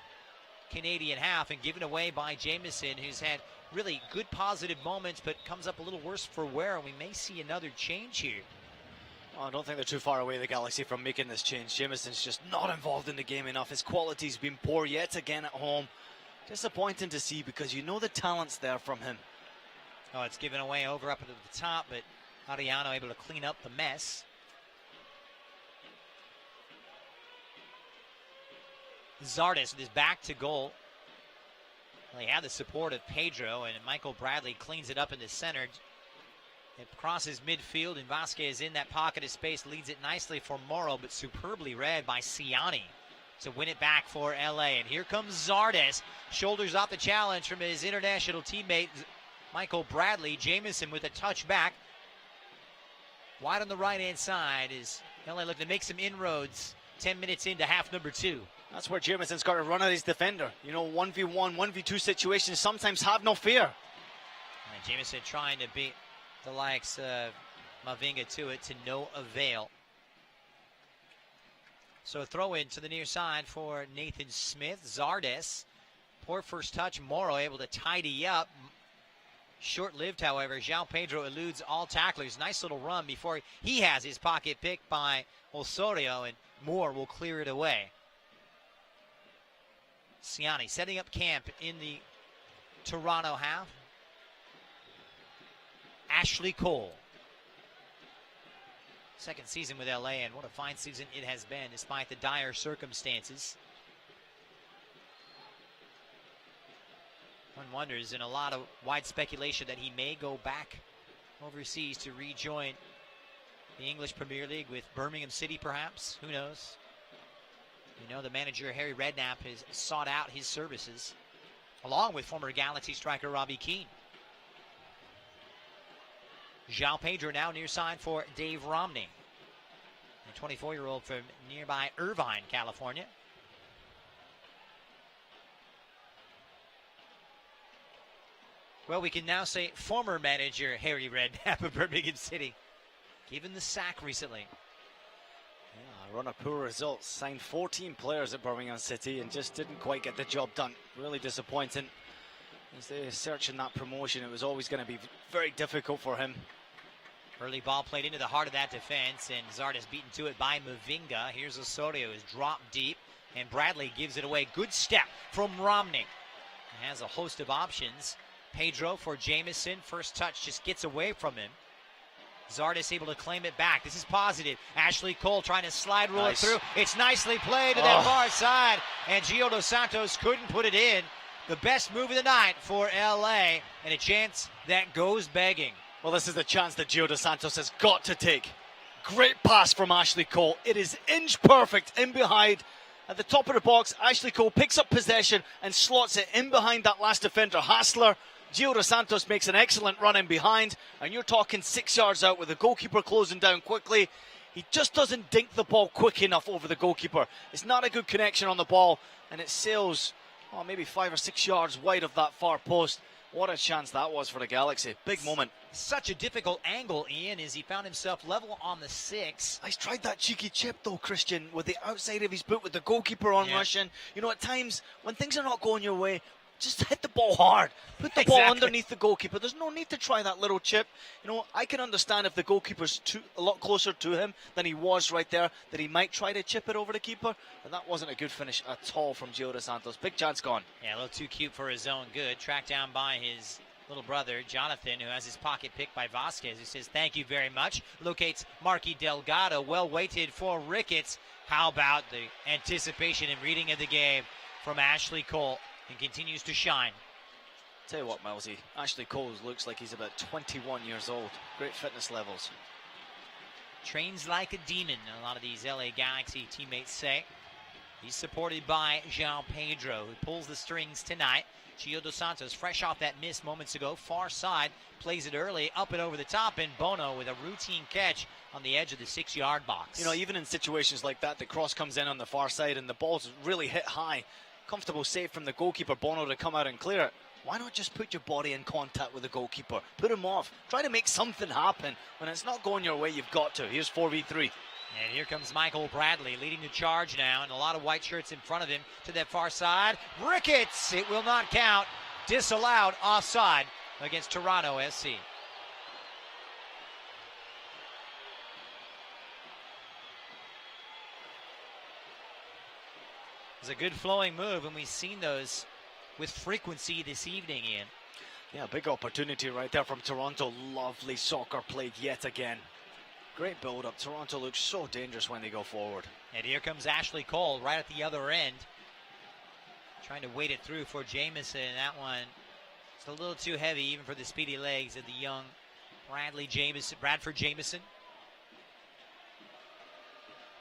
Canadian half and given away by Jameson, who's had really good positive moments, but comes up a little worse for wear, and we may see another change here. Oh, I don't think they're too far away, the Galaxy, from making this change. Jameson's just not involved in the game enough. His quality's been poor yet again at home. Disappointing to see because you know the talent's there from him. Oh, it's given away over up at the top, but Ariano able to clean up the mess. Zardes with his back to goal. Well, he had the support of Pedro, and Michael Bradley cleans it up in the center. It crosses midfield, and Vasquez in that pocket of space leads it nicely for Morrow, but superbly read by Ciani to win it back for L.A. And here comes Zardes, shoulders off the challenge from his international teammate Michael Bradley. Jameson with a touch back. Wide on the right-hand side is L.A. looking to make some inroads 10 minutes into half number 2. That's where Jameson's got to run at his defender. You know, 1v1, 1v2 situations sometimes have no fear. And Jameson trying to beat the likes of Mavinga to it, to no avail. So a throw in to the near side for Nathan Smith. Zardes, poor first touch. Morrow able to tidy up. Short-lived, however. João Pedro eludes all tacklers. Nice little run before he has his pocket picked by Osorio, and Moore will clear it away. Ciani setting up camp in the Toronto half. Ashley Cole. Second season with LA, and what a fine season it has been despite the dire circumstances. One wonders, and a lot of wide speculation, that he may go back overseas to rejoin the English Premier League with Birmingham City, perhaps. Who knows? You know, the manager, Harry Redknapp, has sought out his services, along with former Galaxy striker Robbie Keane. João Pedro now near side for Dave Romney, a 24-year-old from nearby Irvine, California. Well, we can now say former manager Harry Redknapp of Birmingham City, given the sack recently. A run of poor results. Signed 14 players at Birmingham City and just didn't quite get the job done. Really disappointing. As they're searching that promotion, it was always going to be very difficult for him. Early ball played into the heart of that defense, and Zardes beaten to it by Mavinga. Here's Osorio, who's dropped deep, and Bradley gives it away. Good step from Romney. He has a host of options. Pedro for Jameson. First touch just gets away from him. Zardes able to claim it back. This is positive. Ashley Cole trying to slide rule it through. It's nicely played to that far side, and Gio Dos Santos couldn't put it in. The best move of the night for LA, and a chance that goes begging. Well, this is the chance that Gio Dos Santos has got to take. Great pass from Ashley Cole. It is inch perfect in behind. At the top of the box, Ashley Cole picks up possession and slots it in behind that last defender, Hassler. Gio Dos Santos makes an excellent run in behind, and you're talking 6 yards out with the goalkeeper closing down quickly. He just doesn't dink the ball quick enough over the goalkeeper. It's not a good connection on the ball, and it sails maybe 5 or 6 yards wide of that far post. What a chance that was for the Galaxy. Big moment. Such a difficult angle, Ian, as he found himself level on the 6. He's tried that cheeky chip, though, Christian, with the outside of his boot, with the goalkeeper on rushing. You know, at times, when things are not going your way, just hit the ball hard. Put the ball underneath the goalkeeper. There's no need to try that little chip. You know, I can understand if the goalkeeper's a lot closer to him than he was right there, that he might try to chip it over the keeper. But that wasn't a good finish at all from Gio Dos Santos. Big chance gone. Yeah, a little too cute for his own good. Tracked down by his little brother, Jonathan, who has his pocket picked by Vasquez, who says, thank you very much. Locates Marky Delgado, well weighted for Ricketts. How about the anticipation and reading of the game from Ashley Cole? And continues to shine. Tell you what, Milesy, Ashley Cole looks like he's about 21 years old. Great fitness levels. Trains like a demon, a lot of these LA Galaxy teammates say. He's supported by João Pedro, who pulls the strings tonight. Gio Dos Santos, fresh off that miss moments ago, far side, plays it early, up and over the top, and Bono with a routine catch on the edge of the 6-yard box. You know, even in situations like that, the cross comes in on the far side and the ball's really hit high. Comfortable save from the goalkeeper, Bono, to come out and clear it. Why not just put your body in contact with the goalkeeper? Put him off. Try to make something happen. When it's not going your way, you've got to. Here's 4v3. And here comes Michael Bradley leading the charge now, and a lot of white shirts in front of him to that far side. Ricketts, it will not count. Disallowed offside against Toronto SC. It's a good flowing move, and we've seen those with frequency this evening, Ian. Yeah, big opportunity right there from Toronto. Lovely soccer played yet again. Great build-up. Toronto looks so dangerous when they go forward. And here comes Ashley Cole right at the other end. Trying to wait it through for Jameson. That one, it's a little too heavy even for the speedy legs of the young Bradford Jameson.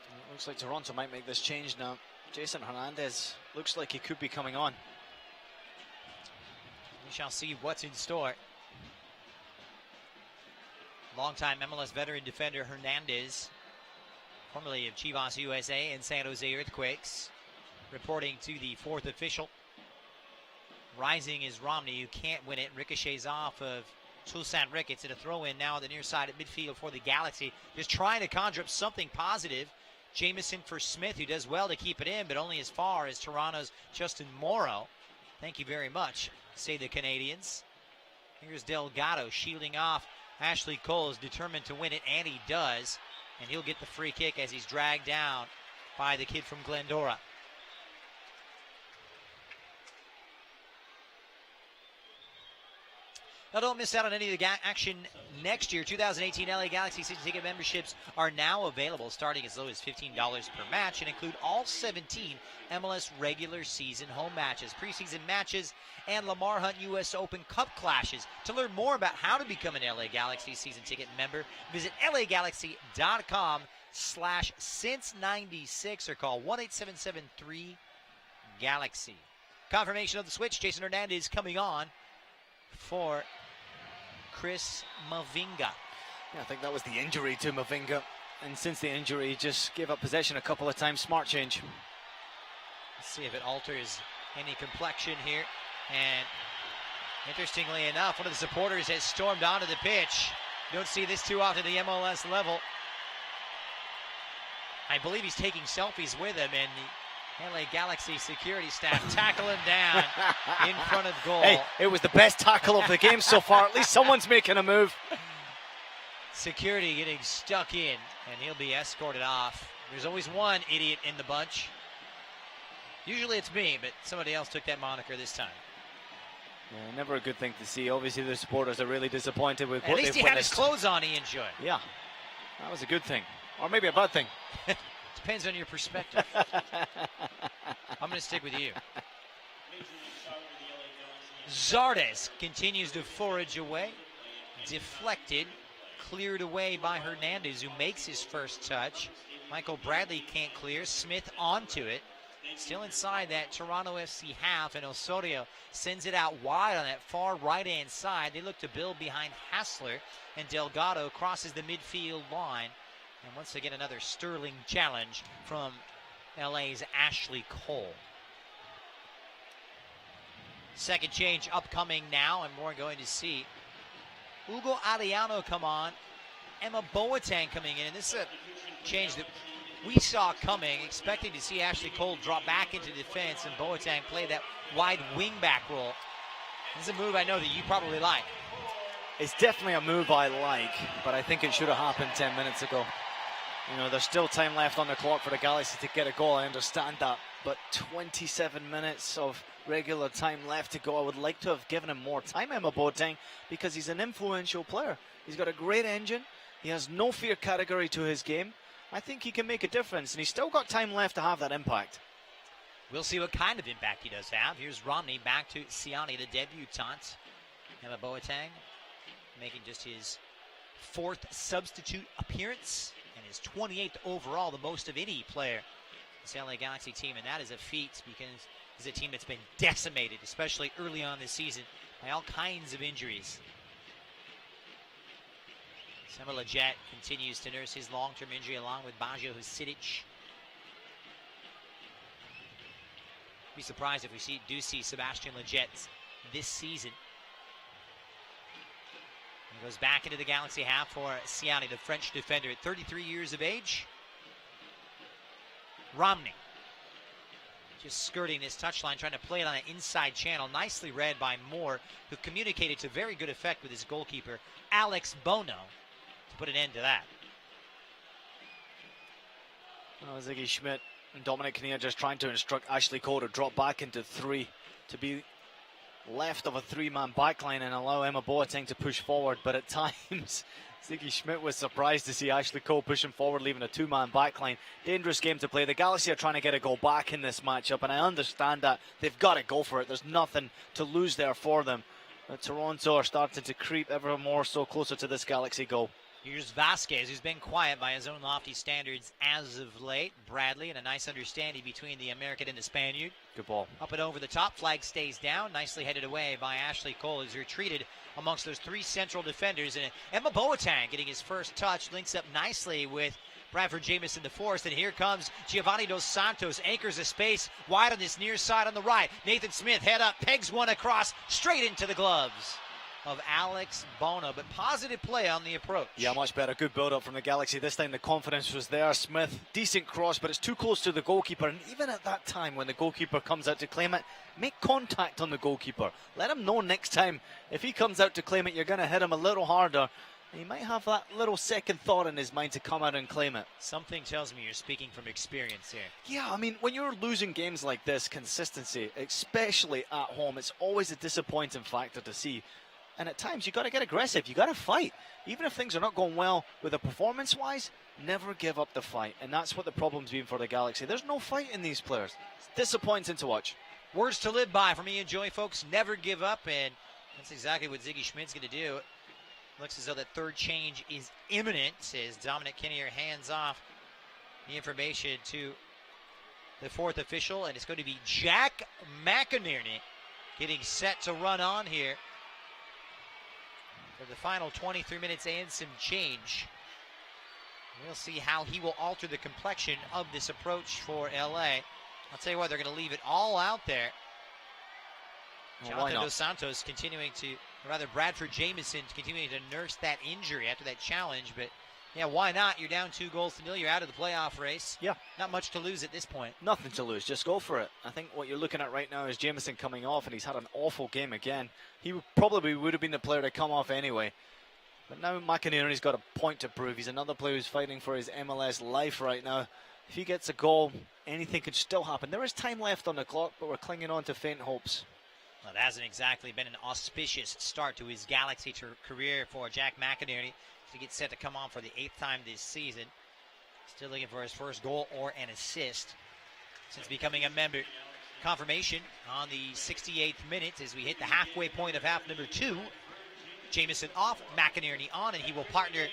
It looks like Toronto might make this change now. Jason Hernandez looks like he could be coming on. We shall see what's in store. Longtime MLS veteran defender Hernandez, formerly of Chivas USA and San Jose Earthquakes, reporting to the fourth official. Rising is Romney, who can't win it. Ricochets off of Toussaint Ricketts, and a throw-in now on the near side at midfield for the Galaxy. Just trying to conjure up something positive. Jameson for Smith, who does well to keep it in, but only as far as Toronto's Justin Morrow. Thank you very much, say the Canadians. Here's Delgado shielding off. Ashley Cole is determined to win it, and he does. And he'll get the free kick as he's dragged down by the kid from Glendora. Now, don't miss out on any of the action next year. 2018 LA Galaxy season ticket memberships are now available, starting as low as $15 per match, and include all 17 MLS regular season home matches, preseason matches, and Lamar Hunt U.S. Open Cup clashes. To learn more about how to become an LA Galaxy season ticket member, visit lagalaxy.com/since96 or call 1-877-3-GALAXY. Confirmation of the switch. Jason Hernandez coming on for Chris Mavinga. Yeah, I think that was the injury to Mavinga. And since the injury, he just gave up possession a couple of times. Smart change. Let's see if it alters any complexion here. And interestingly enough, one of the supporters has stormed onto the pitch. You don't see this too often at the MLS level. I believe he's taking selfies with him, and the LA Galaxy security staff tackle him down in front of goal. Hey, it was the best tackle of the game so far. At least someone's making a move. Security getting stuck in, and he'll be escorted off. There's always one idiot in the bunch. Usually it's me, but somebody else took that moniker this time. Yeah, never a good thing to see. Obviously, the supporters are really disappointed with At what least they've he had his witnessed. clothes on, he enjoyed. Yeah, that was a good thing. Or maybe a bad thing. Depends on your perspective. I'm going to stick with you. Zardes continues to forage away. Deflected. Cleared away by Hernandez, who makes his first touch. Michael Bradley can't clear. Smith onto it. Still inside that Toronto FC half, and Osorio sends it out wide on that far right-hand side. They look to build behind Hassler, and Delgado crosses the midfield line. And once again, another sterling challenge from LA's Ashley Cole. Second change upcoming now, and we're going to see Hugo Ariano come on, Emma Boateng coming in. And this is a change that we saw coming, expecting to see Ashley Cole drop back into defense and Boateng play that wide wing-back role. This is a move I know that you probably like. It's definitely a move I like, but I think it should have happened 10 minutes ago. You know, there's still time left on the clock for the Galaxy to get a goal. I understand that, but 27 minutes of regular time left to go. I would like to have given him more time, Emma Boateng, because he's an influential player. He's got a great engine. He has no fear category to his game. I think he can make a difference, and he's still got time left to have that impact. We'll see what kind of impact he does have. Here's Romney back to Siani, the debutante. Emma Boateng making just his 4th substitute appearance and his 28th overall, the most of any player. This LA Galaxy team, and that is a feat because it's a team that's been decimated, especially early on this season, by all kinds of injuries. Sema Leggett continues to nurse his long-term injury along with Baggio Husidic. Be surprised if we do see Sebastian Leggett this season. He goes back into the Galaxy half for Siani, the French defender at 33 years of age. Romney just skirting this touchline, trying to play it on an inside channel. Nicely read by Moore, who communicated to very good effect with his goalkeeper, Alex Bono, to put an end to that. Well, Ziggy Schmidt and Dominic Kinnear just trying to instruct Ashley Cole to drop back into 3, to be left of a 3-man backline and allow Emma Boateng to push forward. But at times, Ziggy Schmidt was surprised to see Ashley Cole pushing forward, leaving a 2-man backline. Dangerous game to play. The Galaxy are trying to get a goal back in this matchup, and I understand that. They've got to go for it. There's nothing to lose there for them. Toronto are starting to creep ever more so closer to this Galaxy goal. Here's Vasquez, who's been quiet by his own lofty standards as of late. Bradley, and a nice understanding between the American and the Spaniard. Good ball. Up and over the top, flag stays down. Nicely headed away by Ashley Cole, who's retreated amongst those 3 central defenders. And Emma Boateng getting his first touch, links up nicely with Bradford Jameson, the force. And here comes Giovanni Dos Santos, anchors a space wide on this near side on the right. Nathan Smith, head up, pegs one across, straight into the gloves of Alex Bono, but positive play on the approach. Yeah, much better. Good build-up from the Galaxy. This time the confidence was there. Smith, decent cross, but it's too close to the goalkeeper. And even at that time, when the goalkeeper comes out to claim it, make contact on the goalkeeper. Let him know next time, if he comes out to claim it, you're going to hit him a little harder. He might have that little second thought in his mind to come out and claim it. Something tells me you're speaking from experience here. Yeah, I mean, when you're losing games like this, consistency, especially at home, it's always a disappointing factor to see. And at times, you got to get aggressive. You got to fight. Even if things are not going well with the performance-wise, never give up the fight. And that's what the problem's been for the Galaxy. There's no fight in these players. It's disappointing to watch. Words to live by for me and Joey, folks. Never give up. And that's exactly what Ziggy Schmidt's going to do. Looks as though that third change is imminent as Dominic Kinnear hands off the information to the 4th official. And it's going to be Jack McInerney getting set to run on here for the final 23 minutes and some change. We'll see how he will alter the complexion of this approach for LA. I'll tell you what, they're going to leave it all out there. Well, Jonathan Dos Santos continuing to, or rather Bradford Jameson continuing to nurse that injury after that challenge, but Yeah, why not? You're down 2-0. You're out of the playoff race. Yeah. Not much to lose at this point. Nothing to lose. Just go for it. I think what you're looking at right now is Jameson coming off, and he's had an awful game again. He probably would have been the player to come off anyway. But now McInerney's got a point to prove. He's another player who's fighting for his MLS life right now. If he gets a goal, anything could still happen. There is time left on the clock, but we're clinging on to faint hopes. Well, it hasn't exactly been an auspicious start to his Galaxy career for Jack McInerney. He gets set to come on for the 8th time this season. Still looking for his first goal or an assist since becoming a member. Confirmation on the 68th minute as we hit the halfway point of half number 2. Jameson off, McInerney on, and he will partner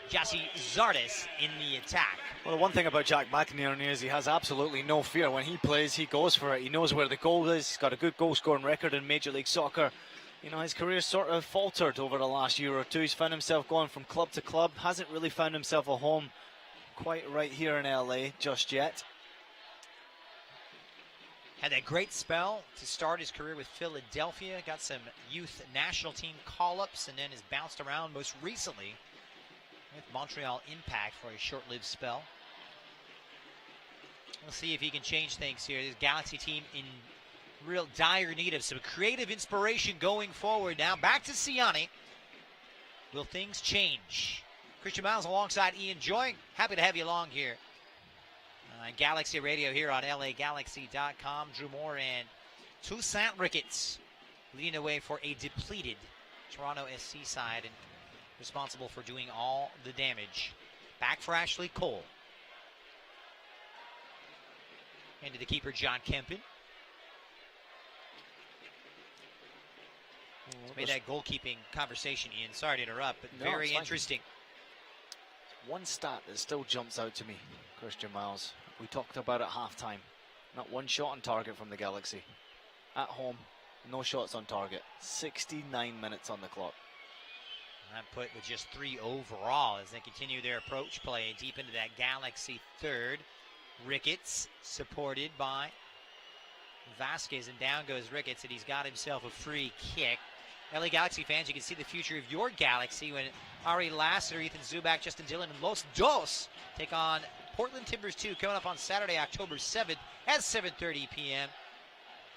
Giovanni Zardes in the attack. Well, the one thing about Jack McInerney is he has absolutely no fear. When he plays, he goes for it. He knows where the goal is. He's got a good goal-scoring record in Major League Soccer. You know, his career sort of faltered over the last year or two. He's found himself going from club to club. Hasn't really found himself a home quite right here in LA just yet. Had that great spell to start his career with Philadelphia. Got some youth national team call-ups and then has bounced around most recently with Montreal Impact for a short-lived spell. We'll see if he can change things here. This Galaxy team in real dire need of some creative inspiration going forward. Now back to Siani. Will things change? Christian Miles alongside Ian Joy. Happy to have you along here. Galaxy Radio here on LAGalaxy.com. Drew Moore and Toussaint Ricketts leading the way for a depleted Toronto SC side and responsible for doing all the damage. Back for Ashley Cole. Into the keeper, John Kempin. Made that goalkeeping conversation, Ian. Sorry to interrupt, but very interesting. One stat that still jumps out to me, Christian Miles. We talked about at halftime. Not one shot on target from the Galaxy. At home, no shots on target. 69 minutes on the clock. That put with just 3 overall as they continue their approach play deep into that Galaxy third. Ricketts supported by Vasquez, and down goes Ricketts, and he's got himself a free kick. LA Galaxy fans, you can see the future of your Galaxy when Ari Lassiter, Ethan Zubak, Justin Dillon, and Los Dos take on Portland Timbers 2 coming up on Saturday, October 7th at 7:30 p.m.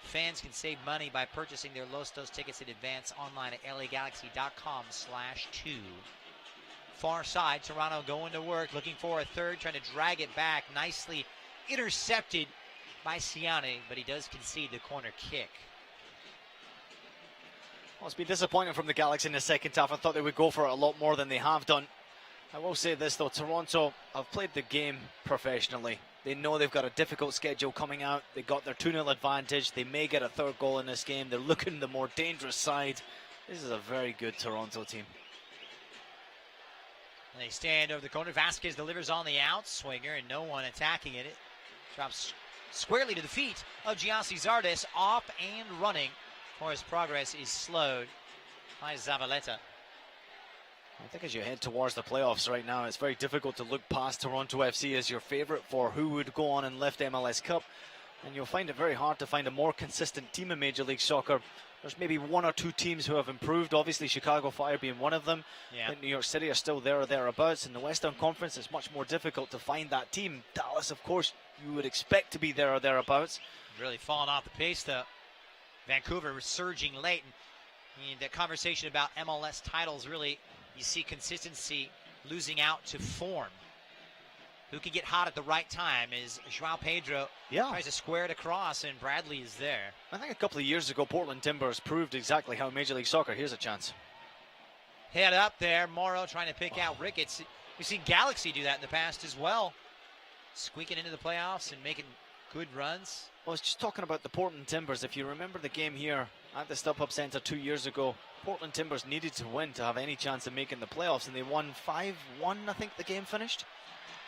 Fans can save money by purchasing their Los Dos tickets in advance online at lagalaxy.com/2. Far side, Toronto going to work, looking for a third, trying to drag it back. Nicely intercepted by Siani, but he does concede the corner kick. Well, it's been disappointing from the Galaxy in the second half. I thought they would go for it a lot more than they have done. I will say this though, Toronto have played the game professionally. They know they've got a difficult schedule coming out. They got their 2-0 advantage. They may get a third goal in this game. They're looking the more dangerous side. This is a very good Toronto team. And they stand over the corner. Vasquez delivers on the outswinger and no one attacking it. It drops squarely to the feet of Giovanni Zardes, off and running. For his progress is slowed by Zavaleta. I think as you head towards the playoffs right now, it's very difficult to look past Toronto FC as your favorite for who would go on and lift MLS Cup. And you'll find it very hard to find a more consistent team in Major League Soccer. There's maybe 1 or 2 teams who have improved, obviously Chicago Fire being one of them. Yeah. I think New York City are still there or thereabouts. In the Western Conference, it's much more difficult to find that team. Dallas, of course, you would expect to be there or thereabouts. Really falling off the pace, though. Vancouver surging late. And the conversation about MLS titles, really, you see consistency losing out to form. Who can get hot at the right time is João Pedro. Tries to square it across, and Bradley is there. I think a couple of years ago, Portland Timbers proved exactly how Major League Soccer, here's a chance. Head up there, Morrow trying to pick out Ricketts. We've seen Galaxy do that in the past as well. Squeaking into the playoffs and making good runs. I was just talking about the Portland Timbers. If you remember the game here at the StubHub Center 2 years ago, Portland Timbers needed to win to have any chance of making the playoffs, and they won 5-1, I think the game finished.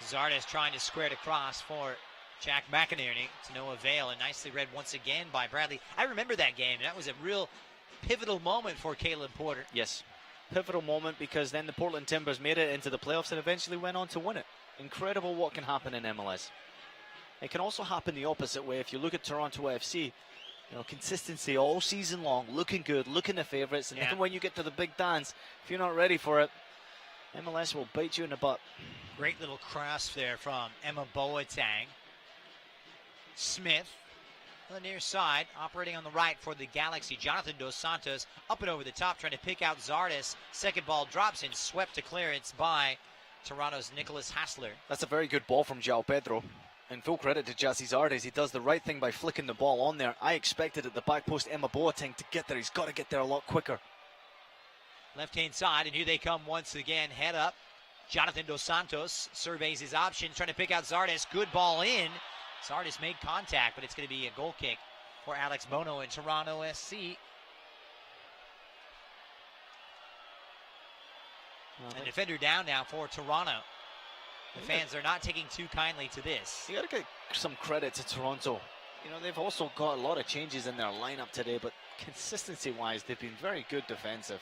Zardes trying to square it across for Jack McInerney to no avail, and nicely read once again by Bradley. I remember that game. That was a real pivotal moment for Caleb Porter. Yes, pivotal moment because then the Portland Timbers made it into the playoffs and eventually went on to win it. Incredible what can happen in MLS. It can also happen the opposite way. If you look at Toronto FC, you know, consistency all season long, looking good, looking the favourites, and then when you get to the big dance, if you're not ready for it, MLS will bite you in the butt. Great little cross there from Emma Boateng. Smith on the near side, operating on the right for the Galaxy. Jonathan Dos Santos up and over the top, trying to pick out Zardes. Second ball drops in, swept to clearance by Toronto's Nicholas Hassler. That's a very good ball from João Pedro. And full credit to Jesse Zardes. He does the right thing by flicking the ball on there. I expected at the back post Emma Boateng to get there. He's got to get there a lot quicker. Left-hand side, and here they come once again. Head up. Jonathan Dos Santos surveys his options, trying to pick out Zardes. Good ball in. Zardes made contact, but it's going to be a goal kick for Alex Bono and Toronto SC. A defender down now for Toronto. The fans are not taking too kindly to this. You got to get some credit to Toronto. You know, they've also got a lot of changes in their lineup today, but consistency-wise, they've been very good defensive.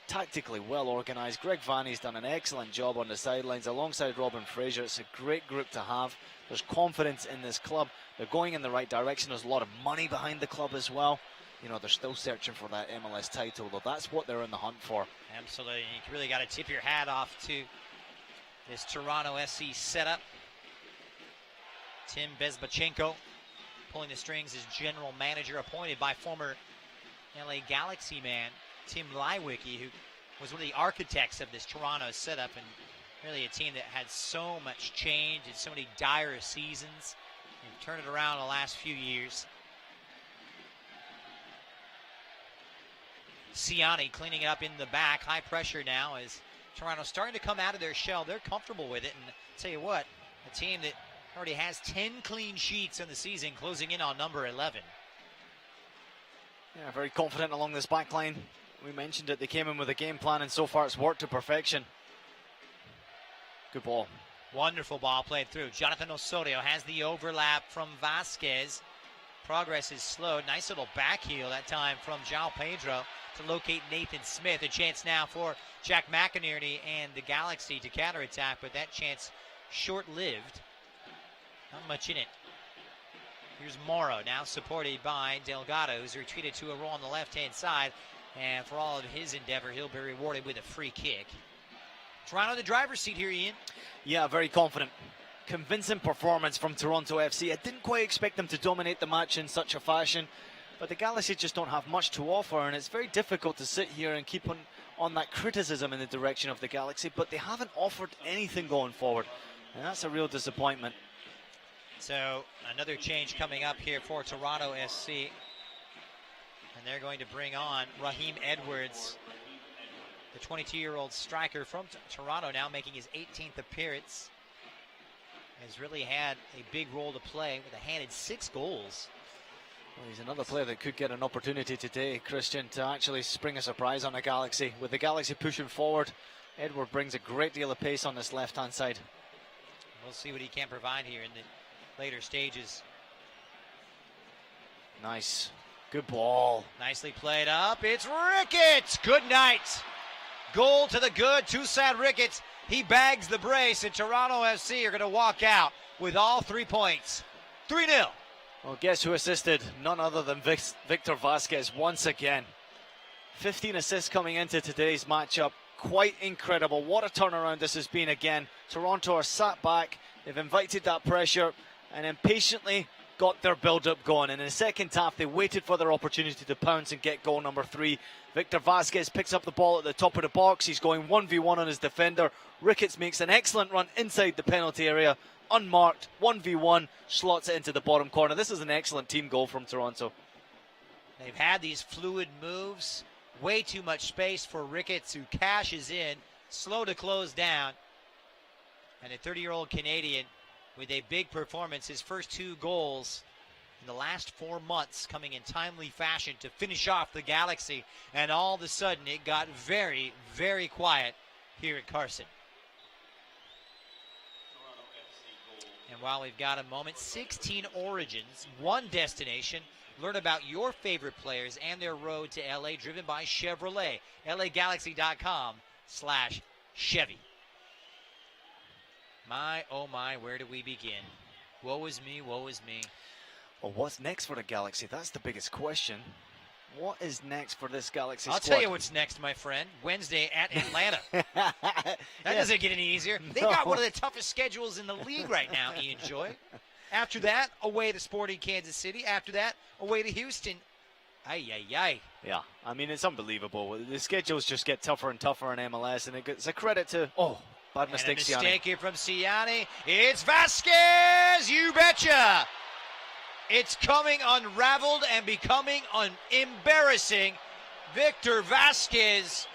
Tactically well organized. Greg Vanny's done an excellent job on the sidelines alongside Robin Fraser. It's a great group to have. There's confidence in this club. They're going in the right direction. There's a lot of money behind the club as well. You know, they're still searching for that MLS title, though. That's what they're in the hunt for. Absolutely. You really got to tip your hat off to this Toronto SC setup. Tim Bezbachenko pulling the strings as general manager, appointed by former LA Galaxy man Tim Leiweke, who was one of the architects of this Toronto setup, and really a team that had so much change and so many dire seasons. They've turned it around in the last few years. Ciani cleaning it up in the back. High pressure now as Toronto starting to come out of their shell. They're comfortable with it, and I'll tell you what, a team that already has 10 clean sheets in the season, closing in on number 11. Yeah, very confident along this back line. We mentioned it, they came in with a game plan, and so far it's worked to perfection. Good ball. Wonderful ball played through. Jonathan Osorio has the overlap from Vasquez. Progress is slowed. Nice little back heel that time from João Pedro to locate Nathan Smith. A chance now for Jack McInerney and the Galaxy to counterattack, but that chance short-lived. Not much in it. Here's Morrow, now supported by Delgado, who's retreated to a role on the left-hand side. And for all of his endeavor, he'll be rewarded with a free kick. Toronto in the driver's seat here, Ian. Yeah, very confident. Convincing performance from Toronto FC. I didn't quite expect them to dominate the match in such a fashion, but the Galaxy just don't have much to offer, and it's very difficult to sit here and keep on that criticism in the direction of the Galaxy, but they haven't offered anything going forward, and that's a real disappointment. So another change coming up here for Toronto SC, and they're going to bring on Raheem Edwards, the 22-year-old striker from Toronto, now making his 18th appearance. Has really had a big role to play with a handed 6 goals. Well, he's another player that could get an opportunity today, Christian, to actually spring a surprise on the Galaxy. With the Galaxy pushing forward, Edward brings a great deal of pace on this left-hand side. We'll see what he can provide here in the later stages. Nice. Good ball. Nicely played up. It's Ricketts. Good night. Goal to the good. Toussaint Ricketts. He bags the brace, and Toronto FC are going to walk out with all 3 points. 3-0. Well, guess who assisted? None other than Victor Vasquez once again. 15 assists coming into today's matchup. Quite incredible. What a turnaround this has been again. Toronto are sat back. They've invited that pressure and impatiently got their build-up going. And in the second half, they waited for their opportunity to pounce and get goal number 3. Victor Vasquez picks up the ball at the top of the box. He's going 1v1 on his defender. Ricketts makes an excellent run inside the penalty area. Unmarked, 1v1, slots it into the bottom corner. This is an excellent team goal from Toronto. They've had these fluid moves. Way too much space for Ricketts, who cashes in. Slow to close down. And a 30-year-old Canadian with a big performance. His first 2 goals in the last 4 months coming in timely fashion to finish off the Galaxy. And all of a sudden, it got very, very quiet here at Carson. And while we've got a moment, 16 origins, 1 destination. Learn about your favorite players and their road to LA, driven by Chevrolet. LAGalaxy.com/Chevy. My, oh my, where do we begin? Woe is me, woe is me. Well, what's next for the Galaxy? That's the biggest question. What is next for this Galaxy I'll squad? tell you what's next, my friend. Wednesday at Atlanta. That Yeah. doesn't get any easier. They No. got one of the toughest schedules in the league right now, Ian Joy. After that, away to Sporting Kansas City. After that, away to Houston. Ay, ay, ay. Yeah, I mean, it's unbelievable. The schedules just get tougher and tougher in MLS, and it's a credit to, bad mistake, And a mistake Siani. here from Siani. It's Vasquez, you betcha. It's coming unraveled and becoming embarrassing. Victor Vasquez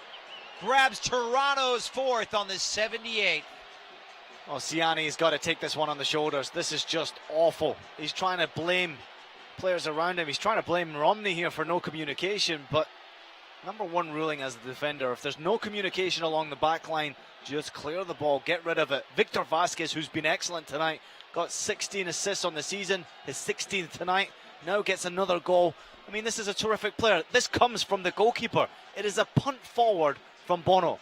grabs Toronto's fourth on the 78th. Oh, Siani's got to take this one on the shoulders. This is just awful. He's trying to blame players around him. He's trying to blame Romney here for no communication, but number one ruling as a defender, if there's no communication along the back line, just clear the ball, get rid of it. Victor Vasquez, who's been excellent tonight, got 16 assists on the season, his 16th tonight, now gets another goal. I mean, this is a terrific player. This comes from the goalkeeper. It is a punt forward from Bono.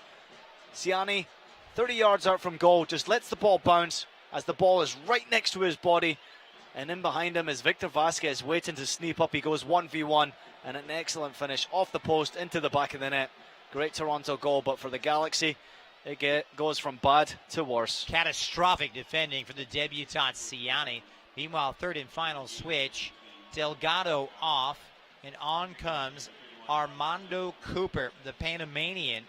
Siani, 30 yards out from goal, just lets the ball bounce as the ball is right next to his body. And in behind him is Victor Vasquez waiting to sneak up. He goes 1v1 and an excellent finish off the post into the back of the net. Great Toronto goal, but for the Galaxy, it goes from bad to worse. Catastrophic defending for the debutant Siani. Meanwhile, third and final switch. Delgado off, and on comes Armando Cooper, the Panamanian.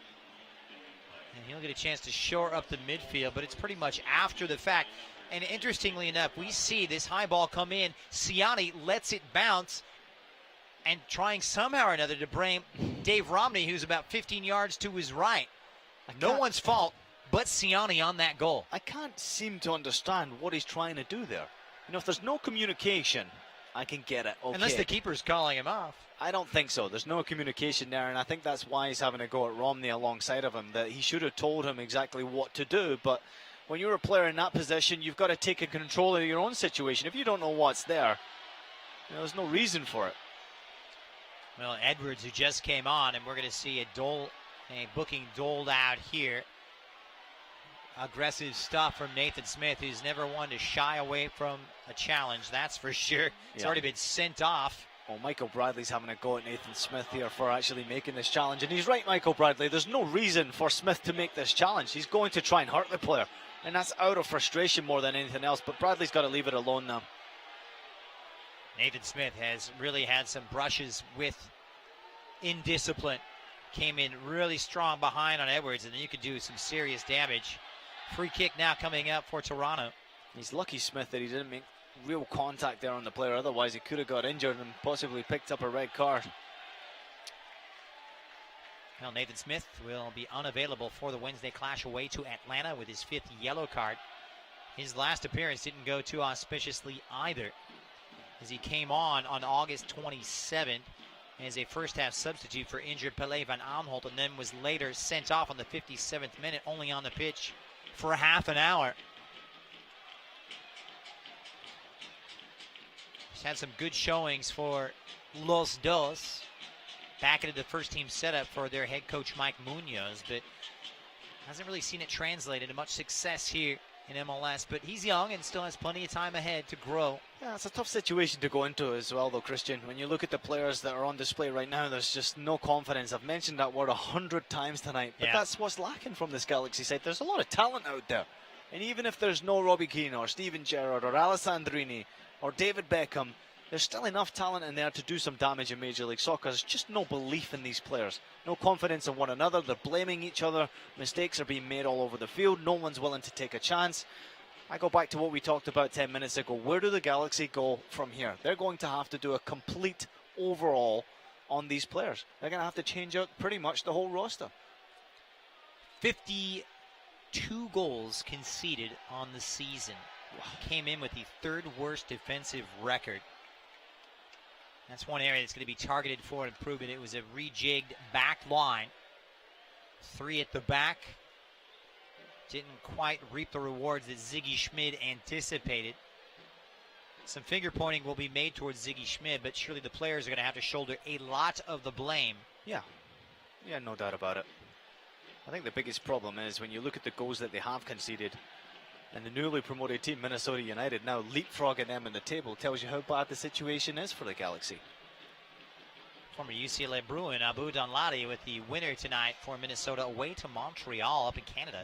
And he'll get a chance to shore up the midfield, but it's pretty much after the fact. And interestingly enough, we see this high ball come in. Siani lets it bounce, and trying somehow or another to bring Dave Romney, who's about 15 yards to his right. No one's fault but Siani on that goal. I can't seem to understand what he's trying to do there. You know, if there's no communication, I can get it. Okay. Unless the keeper's calling him off. I don't think so. There's no communication there, and I think that's why he's having a go at Romney alongside of him, that he should have told him exactly what to do. But when you're a player in that position, you've got to take control of your own situation. If you don't know what's there, there's no reason for it. Well, Edwards, who just came on, and we're going to see a booking doled out here. Aggressive stuff from Nathan Smith, who's never one to shy away from a challenge, that's for sure. It's already been sent off. Well, Michael Bradley's having a go at Nathan Smith here for actually making this challenge. And he's right, Michael Bradley. There's no reason for Smith to make this challenge. He's going to try and hurt the player. And that's out of frustration more than anything else. But Bradley's got to leave it alone now. Nathan Smith has really had some brushes with indiscipline. Came in really strong behind on Edwards, and then you could do some serious damage. Free kick now coming up for Toronto. He's lucky, Smith, that he didn't make real contact there on the player. Otherwise, he could have got injured and possibly picked up a red card. Well, Nathan Smith will be unavailable for the Wednesday clash away to Atlanta with his 5th yellow card. His last appearance didn't go too auspiciously either, as he came on August 27th as a first-half substitute for injured Pele van Aanholt, and then was later sent off on the 57th minute, only on the pitch for half an hour. He's had some good showings for Los Dos. Back into the first-team setup for their head coach Mike Munoz, but hasn't really seen it translate into much success here in MLS. But he's young and still has plenty of time ahead to grow. Yeah, it's a tough situation to go into as well, though, Christian. When you look at the players that are on display right now, there's just no confidence. I've mentioned that word 100 times tonight, but that's what's lacking from this Galaxy side. There's a lot of talent out there. And even if there's no Robbie Keane or Steven Gerrard or Alessandrini or David Beckham, there's still enough talent in there to do some damage in Major League Soccer. There's just no belief in these players. No confidence in one another. They're blaming each other. Mistakes are being made all over the field. No one's willing to take a chance. I go back to what we talked about 10 minutes ago. Where do the Galaxy go from here? They're going to have to do a complete overhaul on these players. They're going to have to change out pretty much the whole roster. 52 goals conceded on the season. Came in with the 3rd worst defensive record. That's one area that's going to be targeted for improvement. It was a rejigged back line. 3 at the back. Didn't quite reap the rewards that Ziggy Schmid anticipated. Some finger pointing will be made towards Ziggy Schmid, but surely the players are going to have to shoulder a lot of the blame. Yeah, no doubt about it. I think the biggest problem is when you look at the goals that they have conceded, and the newly promoted team, Minnesota United, now leapfrogging them in the table, tells you how bad the situation is for the Galaxy. Former UCLA Bruin Abu Danladi with the winner tonight for Minnesota away to Montreal up in Canada.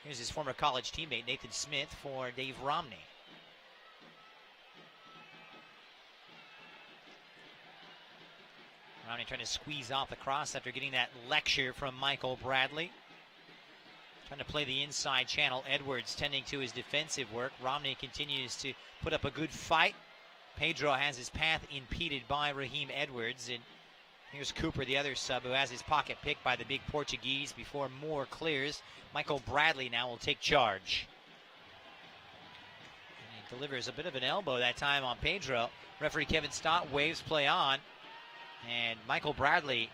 Here's his former college teammate Nathan Smith for Dave Romney. Romney trying to squeeze off the cross after getting that lecture from Michael Bradley. Trying to play the inside channel. Edwards tending to his defensive work. Romney continues to put up a good fight. Pedro has his path impeded by Raheem Edwards. And here's Cooper, the other sub, who has his pocket picked by the big Portuguese before Moore clears. Michael Bradley now will take charge. And he delivers a bit of an elbow that time on Pedro. Referee Kevin Stott waves play on. And Michael Bradley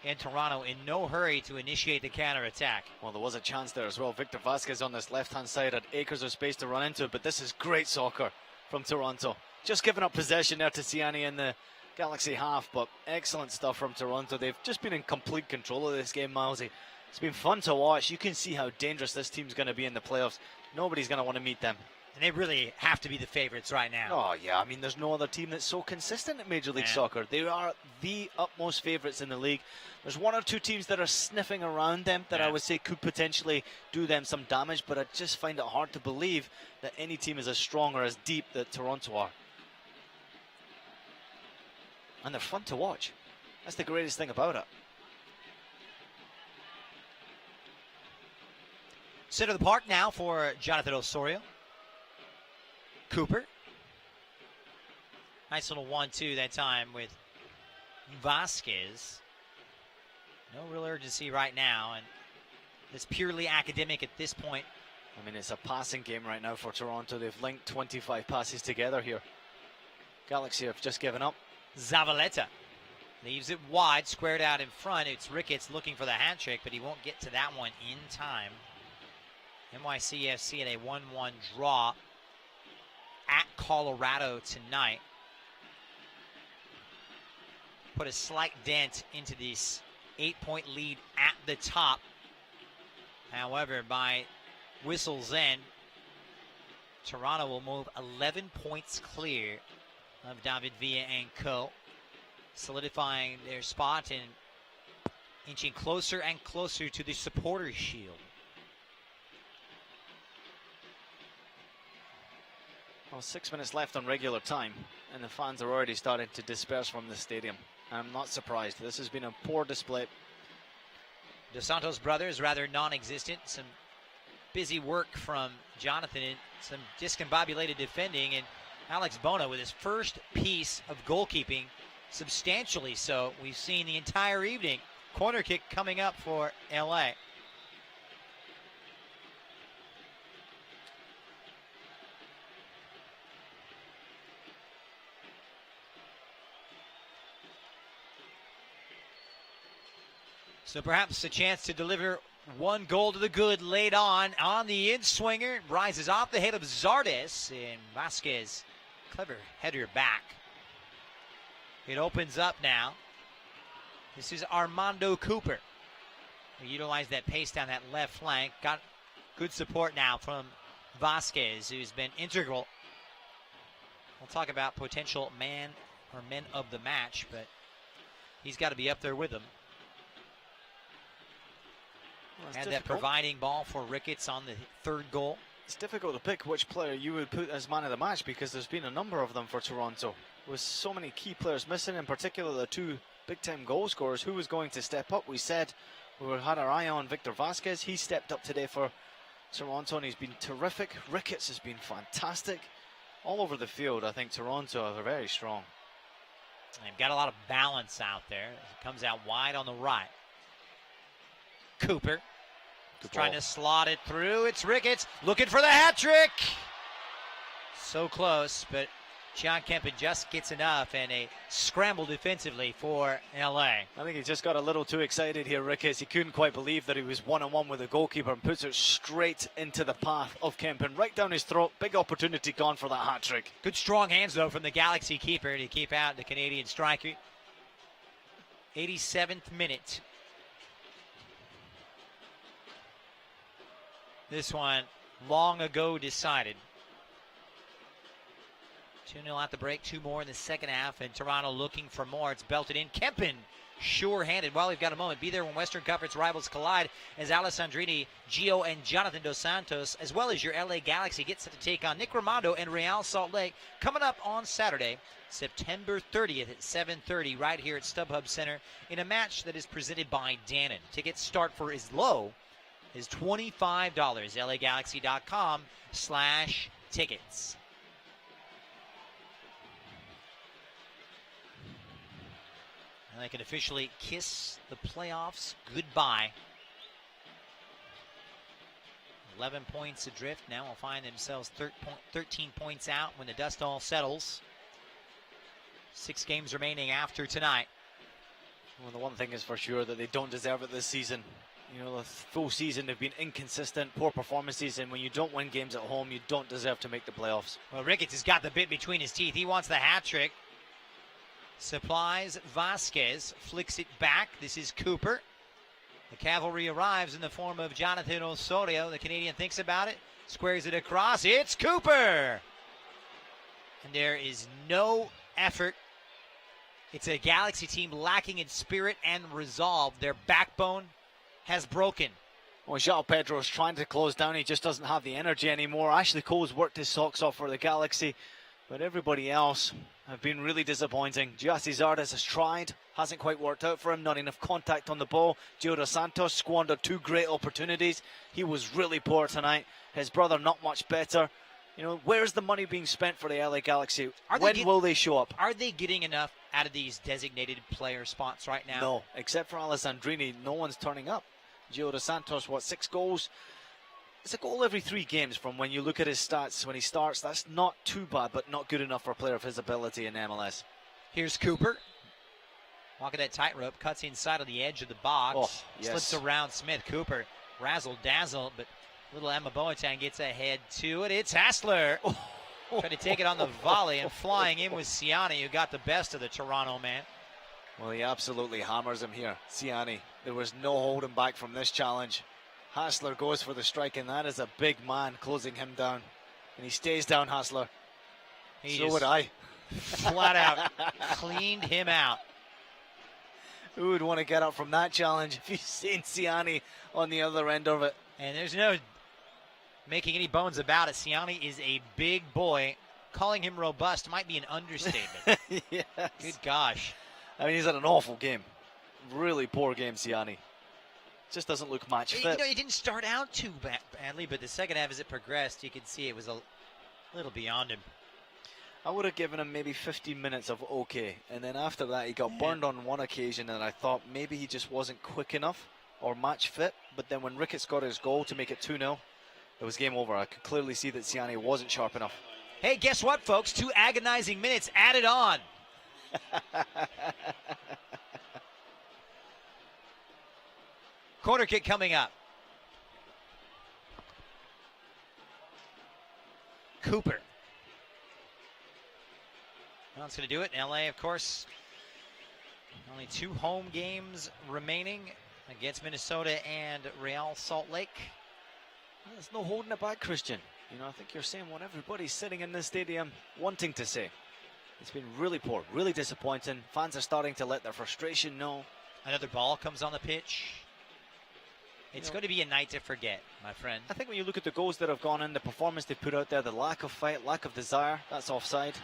in Toronto in no hurry to initiate the counterattack. Well, there was a chance there as well. Victor Vasquez on this left-hand side had acres of space to run into, but this is great soccer from Toronto. Just giving up possession there to Ciani in the Galaxy half, but excellent stuff from Toronto. They've just been in complete control of this game, Milesy. It's been fun to watch. You can see how dangerous this team's going to be in the playoffs. Nobody's going to want to meet them. And they really have to be the favorites right now. Oh, yeah. I mean, there's no other team that's so consistent in Major League Soccer. They are the utmost favorites in the league. There's one or two teams that are sniffing around them that I would say could potentially do them some damage, but I just find it hard to believe that any team is as strong or as deep that Toronto are. And they're fun to watch. That's the greatest thing about it. Center of the park now for Jonathan Osorio. Cooper. Nice little 1-2 that time with Vasquez. No real urgency right now, and it's purely academic at this point. I mean, it's a passing game right now for Toronto. They've linked 25 passes together here. Galaxy have just given up. Zavaleta leaves it wide, squared out in front. It's Ricketts looking for the hat trick, but he won't get to that one in time. NYCFC in a 1-1 draw at Colorado tonight. Put a slight dent into this 8-point lead at the top. However, by whistle's end, Toronto will move 11 points clear of David Villa and co, solidifying their spot and inching closer and closer to the supporters' shield. Well, 6 minutes left on regular time, and the fans are already starting to disperse from the stadium. I'm not surprised. This has been a poor display. Dos Santos brothers rather non-existent. Some busy work from Jonathan and some discombobulated defending, and Alex Bona with his first piece of goalkeeping, substantially so. We've seen the entire evening. Corner kick coming up for LA. So perhaps a chance to deliver one goal to the good laid on the in-swinger. Rises off the head of Zardes, and Vasquez, clever header back. It opens up now. This is Armando Cooper. He utilized that pace down that left flank. Got good support now from Vasquez, who's been integral. We'll talk about potential man or men of the match, but he's got to be up there with them. Well, and that providing ball for Ricketts on the third goal. It's difficult to pick which player you would put as man of the match because there's been a number of them for Toronto. With so many key players missing, in particular the two big-time goal scorers, who was going to step up? We said we had our eye on Victor Vasquez. He stepped up today for Toronto and he's been terrific. Ricketts has been fantastic. All over the field, I think Toronto are very strong. They've got a lot of balance out there. It comes out wide on the right. Cooper trying to slot it through. It's Ricketts looking for the hat trick. So close, but John Kempen just gets enough, and a scramble defensively for LA. I think he just got a little too excited here, Ricketts. He couldn't quite believe that he was one-on-one with the goalkeeper and puts it straight into the path of Kempen, right down his throat. Big opportunity gone for that hat trick. Good strong hands, though, from the Galaxy keeper to keep out the Canadian striker. 87th minute. This one long ago decided. 2-0 at the break, 2 more in the second half, and Toronto looking for more. It's belted in. Kempen, sure-handed. While we've got a moment, be there when Western Conference rivals collide as Alessandrini, Gio, and Jonathan Dos Santos, as well as your LA Galaxy, get set to take on Nick Romando and Real Salt Lake coming up on Saturday, September 30th at 7:30 right here at StubHub Center in a match that is presented by Dannon. Tickets start for as low as $25. LAGalaxy.com/tickets. And they can officially kiss the playoffs goodbye. 11 points adrift. Now will find themselves 13 points out when the dust all settles. 6 games remaining after tonight. Well, the one thing is for sure that they don't deserve it this season. You know, the full season they've been inconsistent, poor performances, and when you don't win games at home, you don't deserve to make the playoffs. Well, Ricketts has got the bit between his teeth. He wants the hat trick. Supplies Vasquez, flicks it back. This is Cooper. The cavalry arrives in the form of Jonathan Osorio. The Canadian thinks about it, squares it across. It's Cooper! And there is no effort. It's a Galaxy team lacking in spirit and resolve. Their backbone has broken. Well, João Pedro's trying to close down. He just doesn't have the energy anymore. Ashley Cole's worked his socks off for the Galaxy, but everybody else have been really disappointing. Giassi Zardes has tried, hasn't quite worked out for him, not enough contact on the ball. Gio Dos Santos squandered 2 great opportunities. He was really poor tonight. His brother not much better. You know, where's the money being spent for the LA Galaxy? When will they show up? Are they getting enough out of these designated player spots right now? No, except for Alessandrini, no one's turning up. Gio Dos Santos, 6 goals? It's a goal every 3 games from when you look at his stats when he starts. That's not too bad, but not good enough for a player of his ability in MLS. Here's Cooper. Walking that tightrope, cuts inside on the edge of the box. Oh, yes. Slips around Smith. Cooper, razzle-dazzle, but little Emma Boateng gets ahead to it. It's Hassler. Trying to take it on the volley, and flying in with Ciani, who got the best of the Toronto man. Well, he absolutely hammers him here. Ciani, there was no holding back from this challenge. Hassler goes for the strike, and that is a big man closing him down. And he stays down, Hassler. So would I. Flat out cleaned him out. Who would want to get up from that challenge if you've seen Ciani on the other end of it? And there's no making any bones about it. Ciani is a big boy. Calling him robust might be an understatement. Yes. Good gosh. I mean, he's had an awful game. Really poor game, Ciani. Just doesn't look match fit. You know, he didn't start out too badly, but the second half as it progressed, you could see it was a little beyond him. I would have given him maybe 15 minutes of okay, and then after that he got burned on one occasion, and I thought maybe he just wasn't quick enough or match fit. But then when Ricketts got his goal to make it 2-0, it was game over. I could clearly see that Ciani wasn't sharp enough. Hey, guess what, folks? 2 agonizing minutes added on. Corner kick coming up. Cooper. Well, that's going to do it. LA, of course, only 2 home games remaining against Minnesota and Real Salt Lake. Well, there's no holding it back, Christian. You know, I think you're saying what everybody's sitting in this stadium wanting to say. It's been really poor, really disappointing. Fans are starting to let their frustration know. Another ball comes on the pitch. It's going to be a night to forget, my friend. I think when you look at the goals that have gone in, the performance they put out there, the lack of fight, lack of desire, that's offside.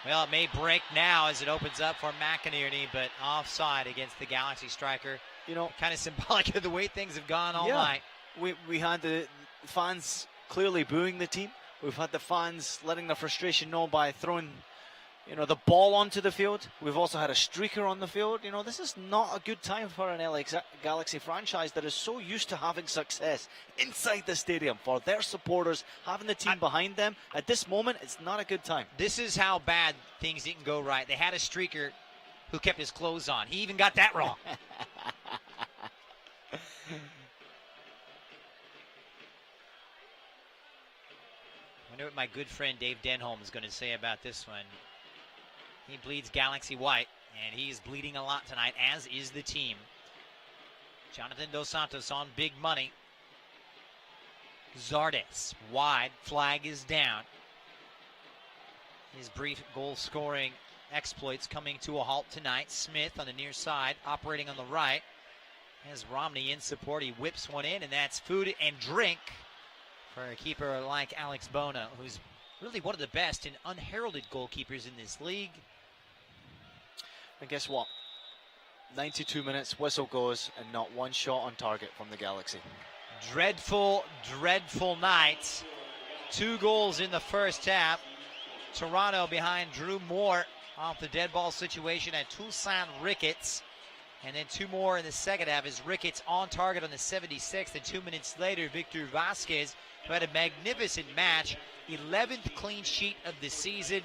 Well, it may break now as it opens up for McInerney, but offside against the Galaxy striker. You know, kind of symbolic of the way things have gone all night. We had the fans clearly booing the team. We've had the fans letting their frustration know by throwing, you know, the ball onto the field. We've also had a streaker on the field. You know, this is not a good time for an LA Galaxy franchise that is so used to having success inside the stadium for their supporters, having the team behind them. At this moment, it's not a good time. This is how bad things didn't go right. They had a streaker who kept his clothes on. He even got that wrong. I wonder what my good friend Dave Denholm is going to say about this one. He bleeds Galaxy white, and he's bleeding a lot tonight, as is the team. Jonathan Dos Santos on big money. Zardes wide, flag is down. his brief goal-scoring exploits coming to a halt tonight. Smith on the near side, operating on the right. Has Romney in support. He whips one in, and that's food and drink for a keeper like Alex Bono, who's really one of the best and unheralded goalkeepers in this league. And guess what? 92 minutes, whistle goes, and not one shot on target from the Galaxy. Dreadful, dreadful night. 2 goals in the first half. Toronto behind Drew Moore off the dead ball situation at Toussaint Ricketts. And then 2 more in the second half as Ricketts on target on the 76th. And 2 minutes later, Victor Vasquez, who had a magnificent match, 11th clean sheet of the season.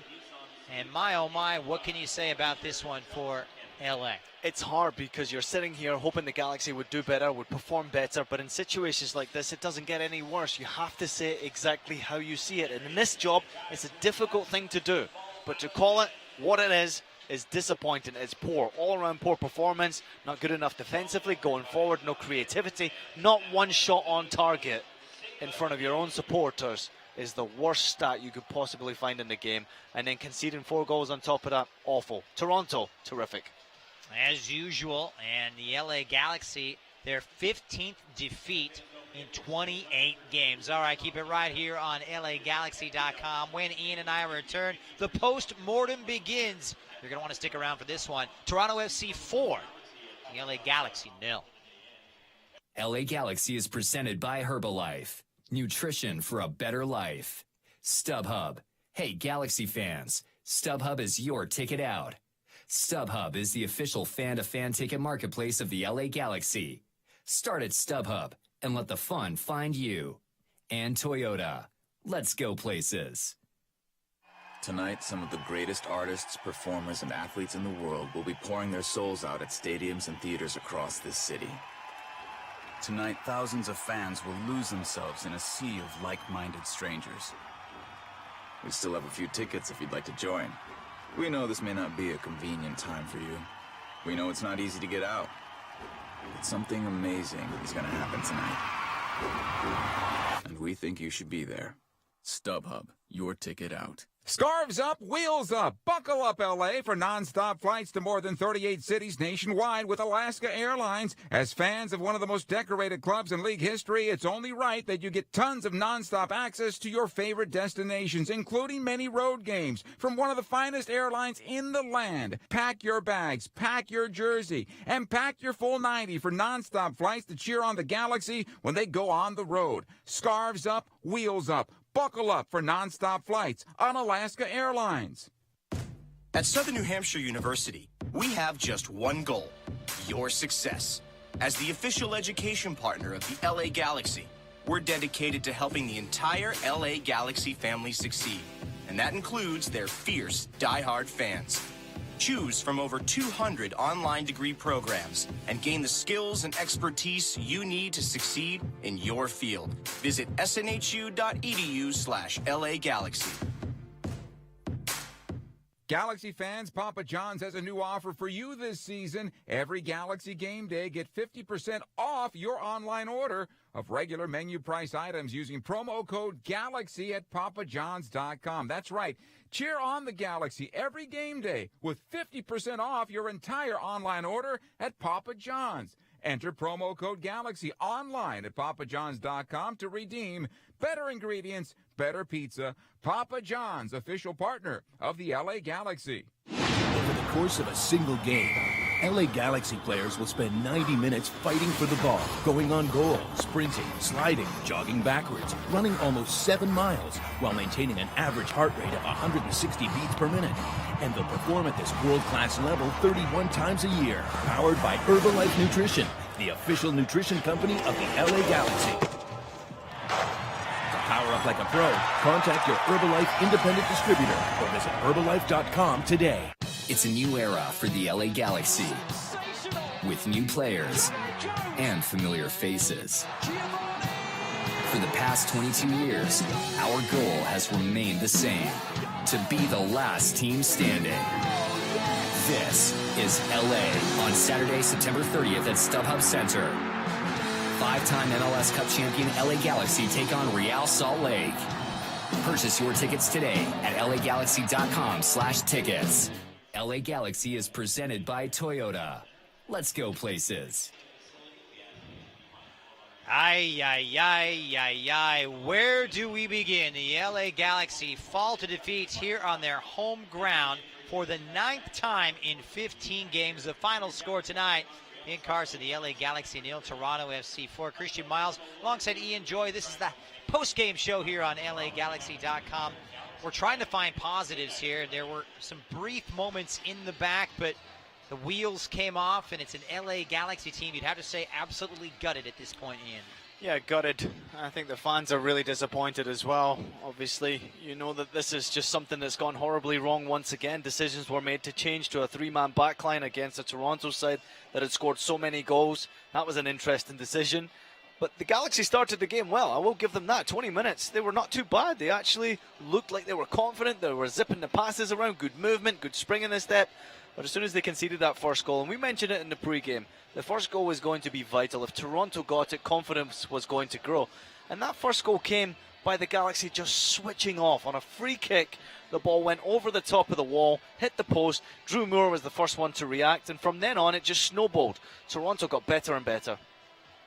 And my, oh my, what can you say about this one for LA? It's hard because you're sitting here hoping the Galaxy would do better, would perform better, but in situations like this, it doesn't get any worse. You have to say exactly how you see it. And in this job, it's a difficult thing to do. But to call it what it is disappointing. It's poor, all-around poor performance, not good enough defensively, going forward, no creativity, not one shot on target in front of your own supporters is the worst stat you could possibly find in the game. And then conceding 4 goals on top of that, awful. Toronto, terrific. As usual, and the LA Galaxy, their 15th defeat in 28 games. All right, keep it right here on LAGalaxy.com. When Ian and I return, the post-mortem begins. You're going to want to stick around for this one. Toronto FC 4, the LA Galaxy 0. LA Galaxy is presented by Herbalife. Nutrition for a better life. StubHub. Hey, Galaxy fans, StubHub is your ticket out. StubHub is the official fan-to-fan ticket marketplace of the LA Galaxy. Start at StubHub and let the fun find you. And Toyota. Let's go places. Tonight, some of the greatest artists, performers, and athletes in the world will be pouring their souls out at stadiums and theaters across this city. Tonight, thousands of fans will lose themselves in a sea of like-minded strangers. We still have a few tickets if you'd like to join. We know this may not be a convenient time for you. We know it's not easy to get out. But something amazing is going to happen tonight. And we think you should be there. StubHub, your ticket out. Scarves up, wheels up. Buckle up, LA, for nonstop flights to more than 38 cities nationwide with Alaska Airlines. As fans of one of the most decorated clubs in league history, it's only right that you get tons of nonstop access to your favorite destinations, including many road games from one of the finest airlines in the land. Pack your bags, pack your jersey, and pack your full 90 for nonstop flights to cheer on the Galaxy when they go on the road. Scarves up, wheels up. Buckle up for nonstop flights on Alaska Airlines. At Southern New Hampshire University, we have just one goal: your success. As the official education partner of the LA Galaxy, we're dedicated to helping the entire LA Galaxy family succeed. And that includes their fierce, diehard fans. Choose from over 200 online degree programs and gain the skills and expertise you need to succeed in your field. Visit snhu.edu/LA Galaxy. Galaxy fans, Papa John's has a new offer for you this season. Every Galaxy game day, get 50% off your online order of regular menu price items using promo code GALAXY at papajohns.com. That's right. Cheer on the Galaxy every game day with 50% off your entire online order at Papa John's. Enter promo code GALAXY online at papajohns.com to redeem better ingredients, better pizza. Papa John's, official partner of the LA Galaxy. Over the course of a single game, LA Galaxy players will spend 90 minutes fighting for the ball, going on goal, sprinting, sliding, jogging backwards, running almost 7 miles, while maintaining an average heart rate of 160 beats per minute. And they'll perform at this world-class level 31 times a year, powered by Herbalife Nutrition, the official nutrition company of the LA Galaxy. To power up like a pro, contact your Herbalife independent distributor or visit Herbalife.com today. It's a new era for the LA Galaxy, with new players and familiar faces. For the past 22 years, our goal has remained the same: to be the last team standing. This is LA on Saturday, September 30th at StubHub Center. 5-time MLS Cup champion LA Galaxy take on Real Salt Lake. Purchase your tickets today at lagalaxy.com/tickets. LA Galaxy is presented by Toyota. Let's go places. Where do we begin? The LA Galaxy fall to defeat here on their home ground for the 9th time in 15 games. The final score tonight in Carson, the LA Galaxy 0, Toronto FC 4. Christian Miles alongside Ian Joy. This is the post-game show here on LAGalaxy.com. We're trying to find positives here. There were some brief moments in the back, but the wheels came off, and it's an LA Galaxy team you'd have to say absolutely gutted at this point, Ian. Yeah, gutted. I think the fans are really disappointed as well. Obviously, you know that this is just something that's gone horribly wrong once again. Decisions were made to change to a three-man backline against a Toronto side that had scored so many goals. That was an interesting decision. But the Galaxy started the game well. I will give them that. 20 minutes, they were not too bad. They actually looked like they were confident. They were zipping the passes around, good movement, good spring in the step. But as soon as they conceded that first goal, and we mentioned it in the pre-game, the first goal was going to be vital. If Toronto got it, confidence was going to grow. And that first goal came by the Galaxy just switching off. On a free kick, the ball went over the top of the wall, hit the post. Drew Moore was the first one to react, and from then on, it just snowballed. Toronto got better and better.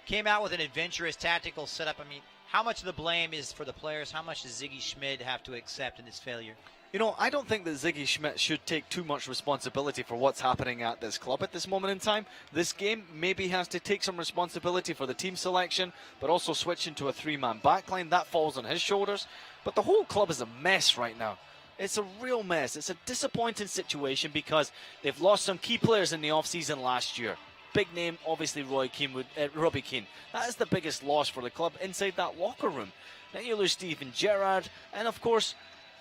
Came out with an adventurous tactical setup. I mean, how much of the blame is for the players? How much does Ziggy Schmid have to accept in this failure? You know, I don't think that Ziggy Schmidt should take too much responsibility for what's happening at this club at this moment in time. This game maybe has to take some responsibility for the team selection, but also switching to a three-man backline. That falls on his shoulders. But the whole club is a mess right now. It's a real mess. It's a disappointing situation because they've lost some key players in the off-season last year. Big name, obviously, Robbie Keane. That is the biggest loss for the club inside that locker room. Then you lose Steven Gerrard, and of course,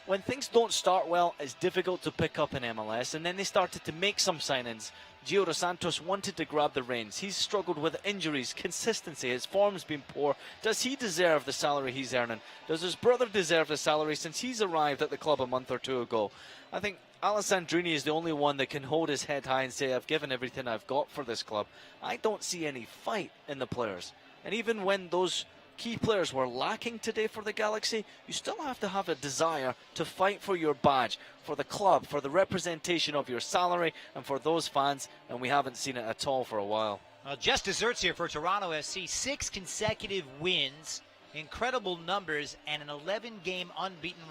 when things don't start well, it's difficult to pick up in MLS, and then they started to make some signings. Gio Dos Santos wanted to grab the reins. He's struggled with injuries, consistency, his form's been poor. Does he deserve the salary he's earning? Does his brother deserve the salary since he's arrived at the club a month or two ago? I think Alessandrini is the only one that can hold his head high and say, I've given everything I've got for this club. I don't see any fight in the players. And even when those key players were lacking today for the Galaxy, you still have to have a desire to fight for your badge, for the club, for the representation of your salary, and for those fans, and we haven't seen it at all for a while. Well, just desserts here for Toronto FC. 6 consecutive wins, incredible numbers, and an 11-game unbeaten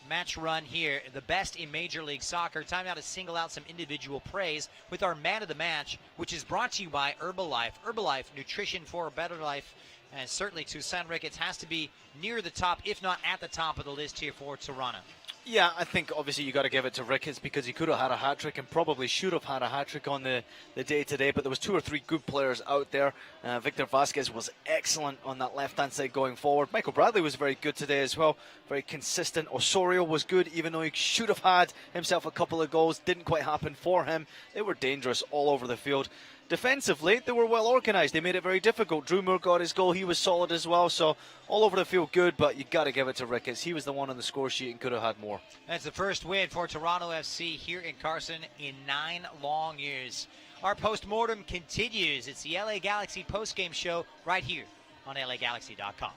match run here, the best in Major League Soccer. Time now to single out some individual praise with our man of the match, which is brought to you by Herbalife. Herbalife, nutrition for a better life. And certainly Toussaint Ricketts has to be near the top, if not at the top of the list here for Toronto. Yeah, I think obviously you got to give it to Ricketts because he could have had a hat-trick and probably should have had a hat-trick on the day today, but there was 2 or 3 good players out there. Victor Vasquez was excellent on that left-hand side going forward. Michael Bradley was very good today as well, very consistent. Osorio was good, even though he should have had himself a couple of goals. Didn't quite happen for him. They were dangerous all over the field. Defensively, they were well organised. They made it very difficult. Drew Moore got his goal. He was solid as well. So all over the field, good, but you got to give it to Ricketts. He was the one on the score sheet and could have had more. That's the first win for Toronto FC here in Carson in 9 long years. Our post-mortem continues. It's the LA Galaxy post-game show right here on LAGalaxy.com.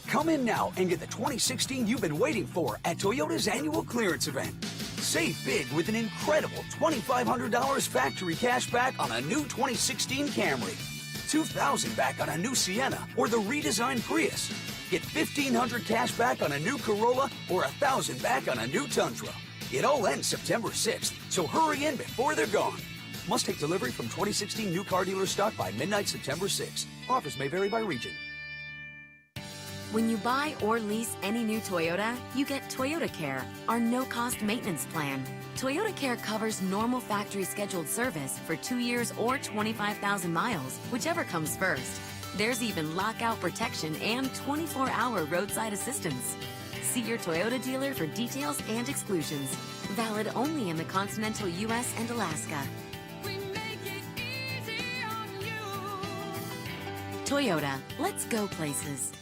Come in now and get the 2016 you've been waiting for at Toyota's annual clearance event. Save big with an incredible $2,500 factory cash back on a new 2016 Camry, $2,000 back on a new Sienna or the redesigned Prius. Get $1,500 cash back on a new Corolla or $1,000 back on a new Tundra. It all ends September 6th, so hurry in before they're gone. Must take delivery from 2016 new car dealer stock by midnight September 6th. Offers may vary by region. When you buy or lease any new Toyota, you get Toyota Care, our no-cost maintenance plan. Toyota Care covers normal factory scheduled service for 2 years or 25,000 miles, whichever comes first. There's even lockout protection and 24-hour roadside assistance. See your Toyota dealer for details and exclusions. Valid only in the continental U.S. and Alaska. Toyota, let's go places.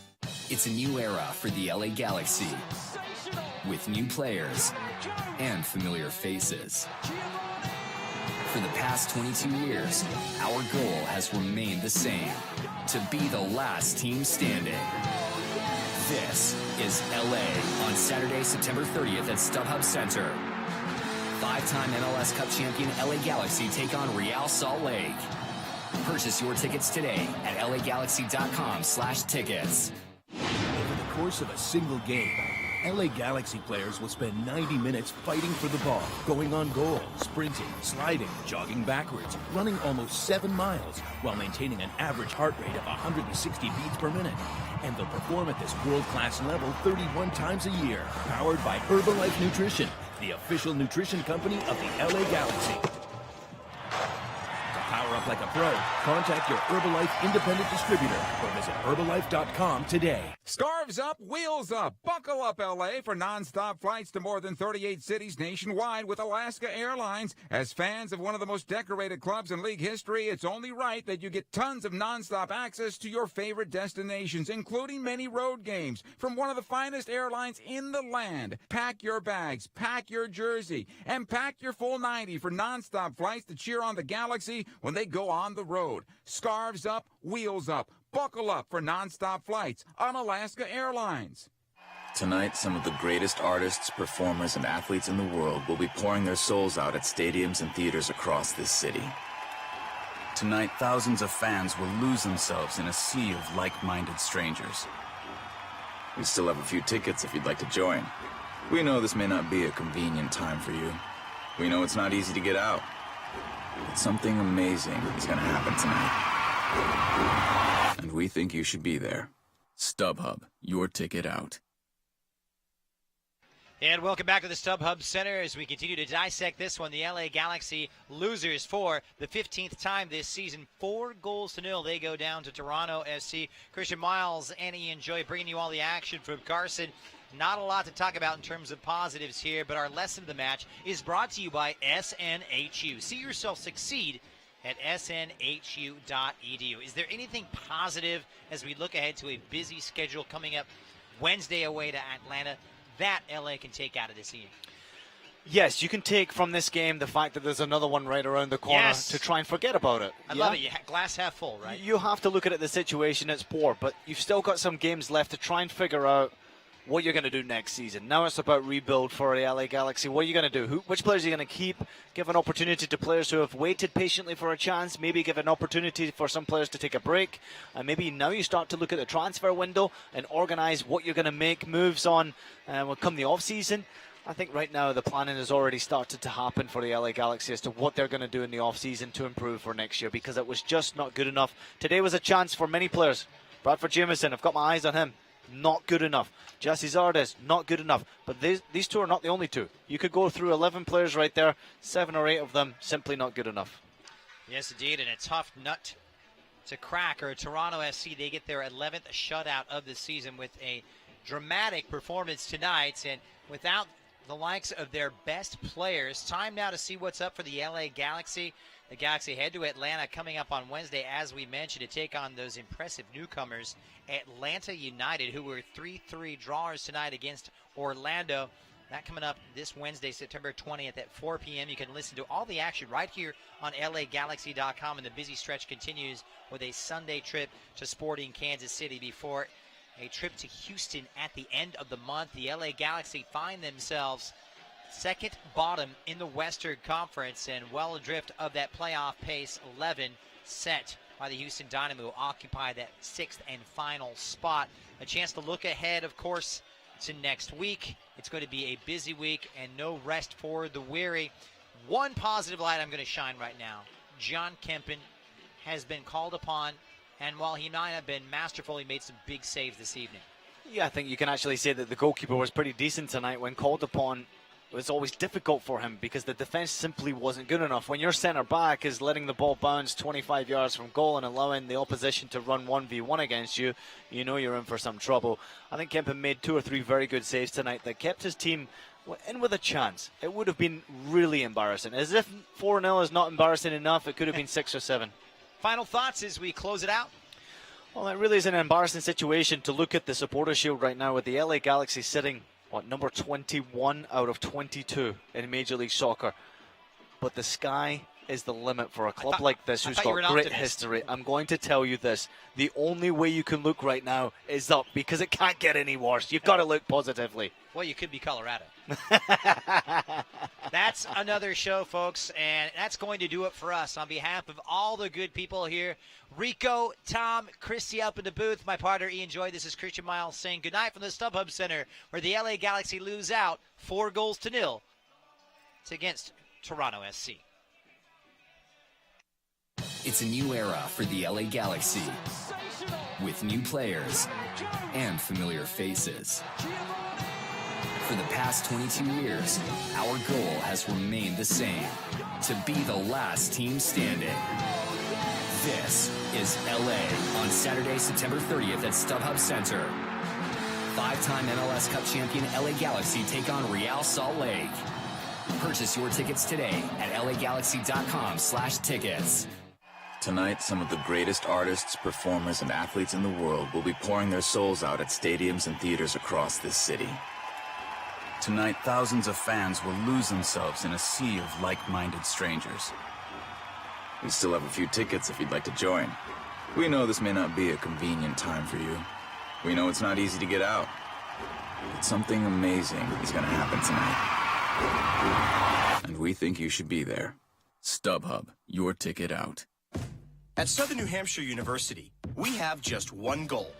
It's a new era for the LA Galaxy, with new players and familiar faces. For the past 22 years, our goal has remained the same: to be the last team standing. This is LA on Saturday, September 30th at StubHub Center. Five-time MLS Cup champion LA Galaxy take on Real Salt Lake. Purchase your tickets today at lagalaxy.com/tickets. Over the course of a single game, LA Galaxy players will spend 90 minutes fighting for the ball, going on goal, sprinting, sliding, jogging backwards, running almost 7 miles, while maintaining an average heart rate of 160 beats per minute. And they'll perform at this world-class level 31 times a year, powered by Herbalife Nutrition, the official nutrition company of the LA Galaxy. To power up like a pro, contact your Herbalife independent distributor or visit Herbalife.com today. Scarves up, wheels up. Buckle up, LA, for nonstop flights to more than 38 cities nationwide with Alaska Airlines. As fans of one of the most decorated clubs in league history, it's only right that you get tons of nonstop access to your favorite destinations, including many road games from one of the finest airlines in the land. Pack your bags, pack your jersey, and pack your full 90 for nonstop flights to cheer on the Galaxy when they go on the road. Scarves up, wheels up. Buckle up for nonstop flights on Alaska Airlines. Tonight, some of the greatest artists, performers, and athletes in the world will be pouring their souls out at stadiums and theaters across this city. Tonight, thousands of fans will lose themselves in a sea of like-minded strangers. We still have a few tickets if you'd like to join. We know this may not be a convenient time for you. We know it's not easy to get out. But something amazing is going to happen tonight. And we think you should be there. StubHub, your ticket out. And welcome back to the StubHub Center as we continue to dissect this one. The LA Galaxy losers for the 15th time this season. 4-0 they go down to Toronto FC. Christian Miles and Ian Joy bringing you all the action from Carson. Not a lot to talk about in terms of positives here, but our lesson of the match is brought to you by SNHU. See yourself succeed at snhu.edu. Is there anything positive as we look ahead to a busy schedule coming up Wednesday away to Atlanta that LA can take out of this evening? Yes, you can take from this game the fact that there's another one right around the corner to try and forget about it. I love it. Glass half full, right? You have to look at it, the situation, it's poor, but you've still got some games left to try and figure out what you're going to do next season. Now it's about rebuild for the LA Galaxy. What are you going to do? Which players are you going to keep? Give an opportunity to players who have waited patiently for a chance. Maybe give an opportunity for some players to take a break. And maybe now you start to look at the transfer window and organize what you're going to make moves on when come the off-season. I think right now the planning has already started to happen for the LA Galaxy as to what they're going to do in the off-season to improve for next year, because it was just not good enough. Today was a chance for many players. Bradford Jameson, I've got my eyes on him. Not good enough. Jesse Zardes, not good enough. But these two are not the only two. You could go through 11 players right there. 7 or 8 of them simply not good enough. Yes, indeed, and a tough nut to crack. Or Toronto FC, they get their 11th shutout of the season with a dramatic performance tonight. And without the likes of their best players, time now to see what's up for the LA Galaxy. The Galaxy head to Atlanta coming up on Wednesday, as we mentioned, to take on those impressive newcomers, Atlanta United, who were 3-3 drawers tonight against Orlando. That coming up this Wednesday, September 20th at 4 p.m. You can listen to all the action right here on LAGalaxy.com, and the busy stretch continues with a Sunday trip to Sporting Kansas City before a trip to Houston at the end of the month. The LA Galaxy find themselves second bottom in the Western Conference and well adrift of that playoff pace 11 set by the Houston Dynamo, who occupy that 6th and final spot. A chance to look ahead, of course, to next week. It's going to be a busy week and no rest for the weary. One positive light I'm going to shine right now. John Kempen has been called upon, and while he might have been masterful, he made some big saves this evening. Yeah, I think you can actually say that the goalkeeper was pretty decent tonight when called upon. It was always difficult for him because the defense simply wasn't good enough. When your center back is letting the ball bounce 25 yards from goal and allowing the opposition to run 1v1 against you, you know you're in for some trouble. I think Kempen made 2 or 3 very good saves tonight that kept his team in with a chance. It would have been really embarrassing. As if 4-0 is not embarrassing enough, it could have been 6 or 7. Final thoughts as we close it out? Well, it really is an embarrassing situation to look at the Supporters' Shield right now with the LA Galaxy sitting number 21 out of 22 in Major League Soccer. But the sky is the limit for a club like this who's got great optimist. history. I'm going to tell you this. The only way you can look right now is up because it can't get any worse. You've got to look positively. Well, you could be Colorado. That's another show, folks, and that's going to do it for us. On behalf of all the good people here, Rico, Tom, Christy up in the booth, my partner Ian Joy, this is Christian Miles saying goodnight from the StubHub Center, where the LA Galaxy lose out 4-0. It's against Toronto SC. It's a new era for the LA Galaxy, with new players and familiar faces. For the past 22 years, our goal has remained the same, to be the last team standing. This is LA on Saturday, September 30th at StubHub Center. 5-time MLS Cup champion LA Galaxy take on Real Salt Lake. Purchase your tickets today at lagalaxy.com/tickets. Tonight, some of the greatest artists, performers, and athletes in the world will be pouring their souls out at stadiums and theaters across this city. Tonight, thousands of fans will lose themselves in a sea of like-minded strangers. We still have a few tickets if you'd like to join. We know this may not be a convenient time for you. We know it's not easy to get out. But something amazing is going to happen tonight. And we think you should be there. StubHub, your ticket out. At Southern New Hampshire University, we have just one goal: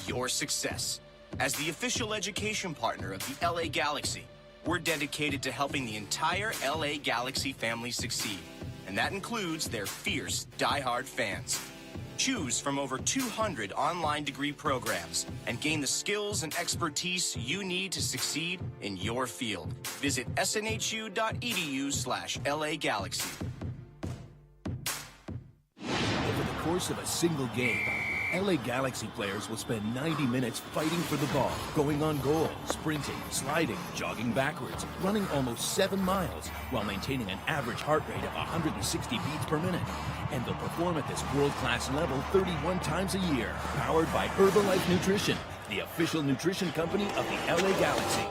your success. As the official education partner of the LA Galaxy, we're dedicated to helping the entire LA Galaxy family succeed, and that includes their fierce, die-hard fans. Choose from over 200 online degree programs and gain the skills and expertise you need to succeed in your field. Visit snhu.edu/LA Galaxy. Over the course of a single game, LA Galaxy players will spend 90 minutes fighting for the ball, going on goal, sprinting, sliding, jogging backwards, running almost 7 miles, while maintaining an average heart rate of 160 beats per minute. And they'll perform at this world-class level 31 times a year, powered by Herbalife Nutrition, the official nutrition company of the LA Galaxy.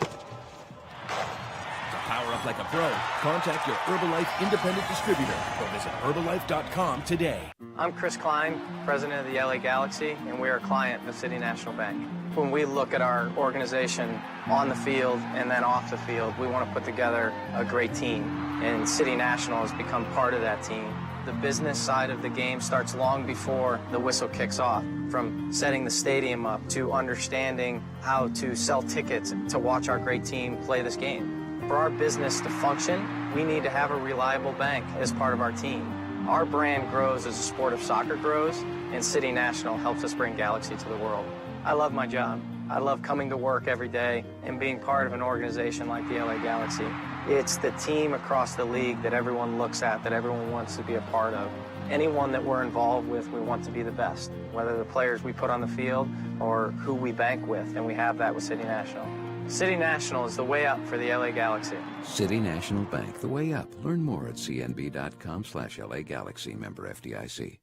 To power up like a pro, contact your Herbalife independent distributor or visit Herbalife.com today. I'm Chris Klein, president of the LA Galaxy, and we are a client of City National Bank. When we look at our organization on the field and then off the field, we want to put together a great team, and City National has become part of that team. The business side of the game starts long before the whistle kicks off, from setting the stadium up to understanding how to sell tickets to watch our great team play this game. For our business to function, we need to have a reliable bank as part of our team. Our brand grows as the sport of soccer grows, and City National helps us bring Galaxy to the world. I love my job. I love coming to work every day and being part of an organization like the LA Galaxy. It's the team across the league that everyone looks at, that everyone wants to be a part of. Anyone that we're involved with, we want to be the best, whether the players we put on the field or who we bank with, and we have that with City National. City National is the way up for the LA Galaxy. City National Bank, the way up. Learn more at cnb.com/LA Galaxy, member FDIC.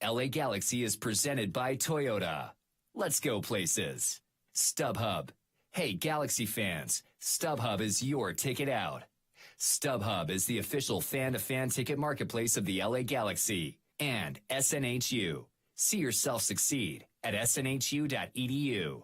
LA Galaxy is presented by Toyota. Let's go places. StubHub. Hey, Galaxy fans, StubHub is your ticket out. StubHub is the official fan-to-fan ticket marketplace of the LA Galaxy. And SNHU. See yourself succeed at snhu.edu.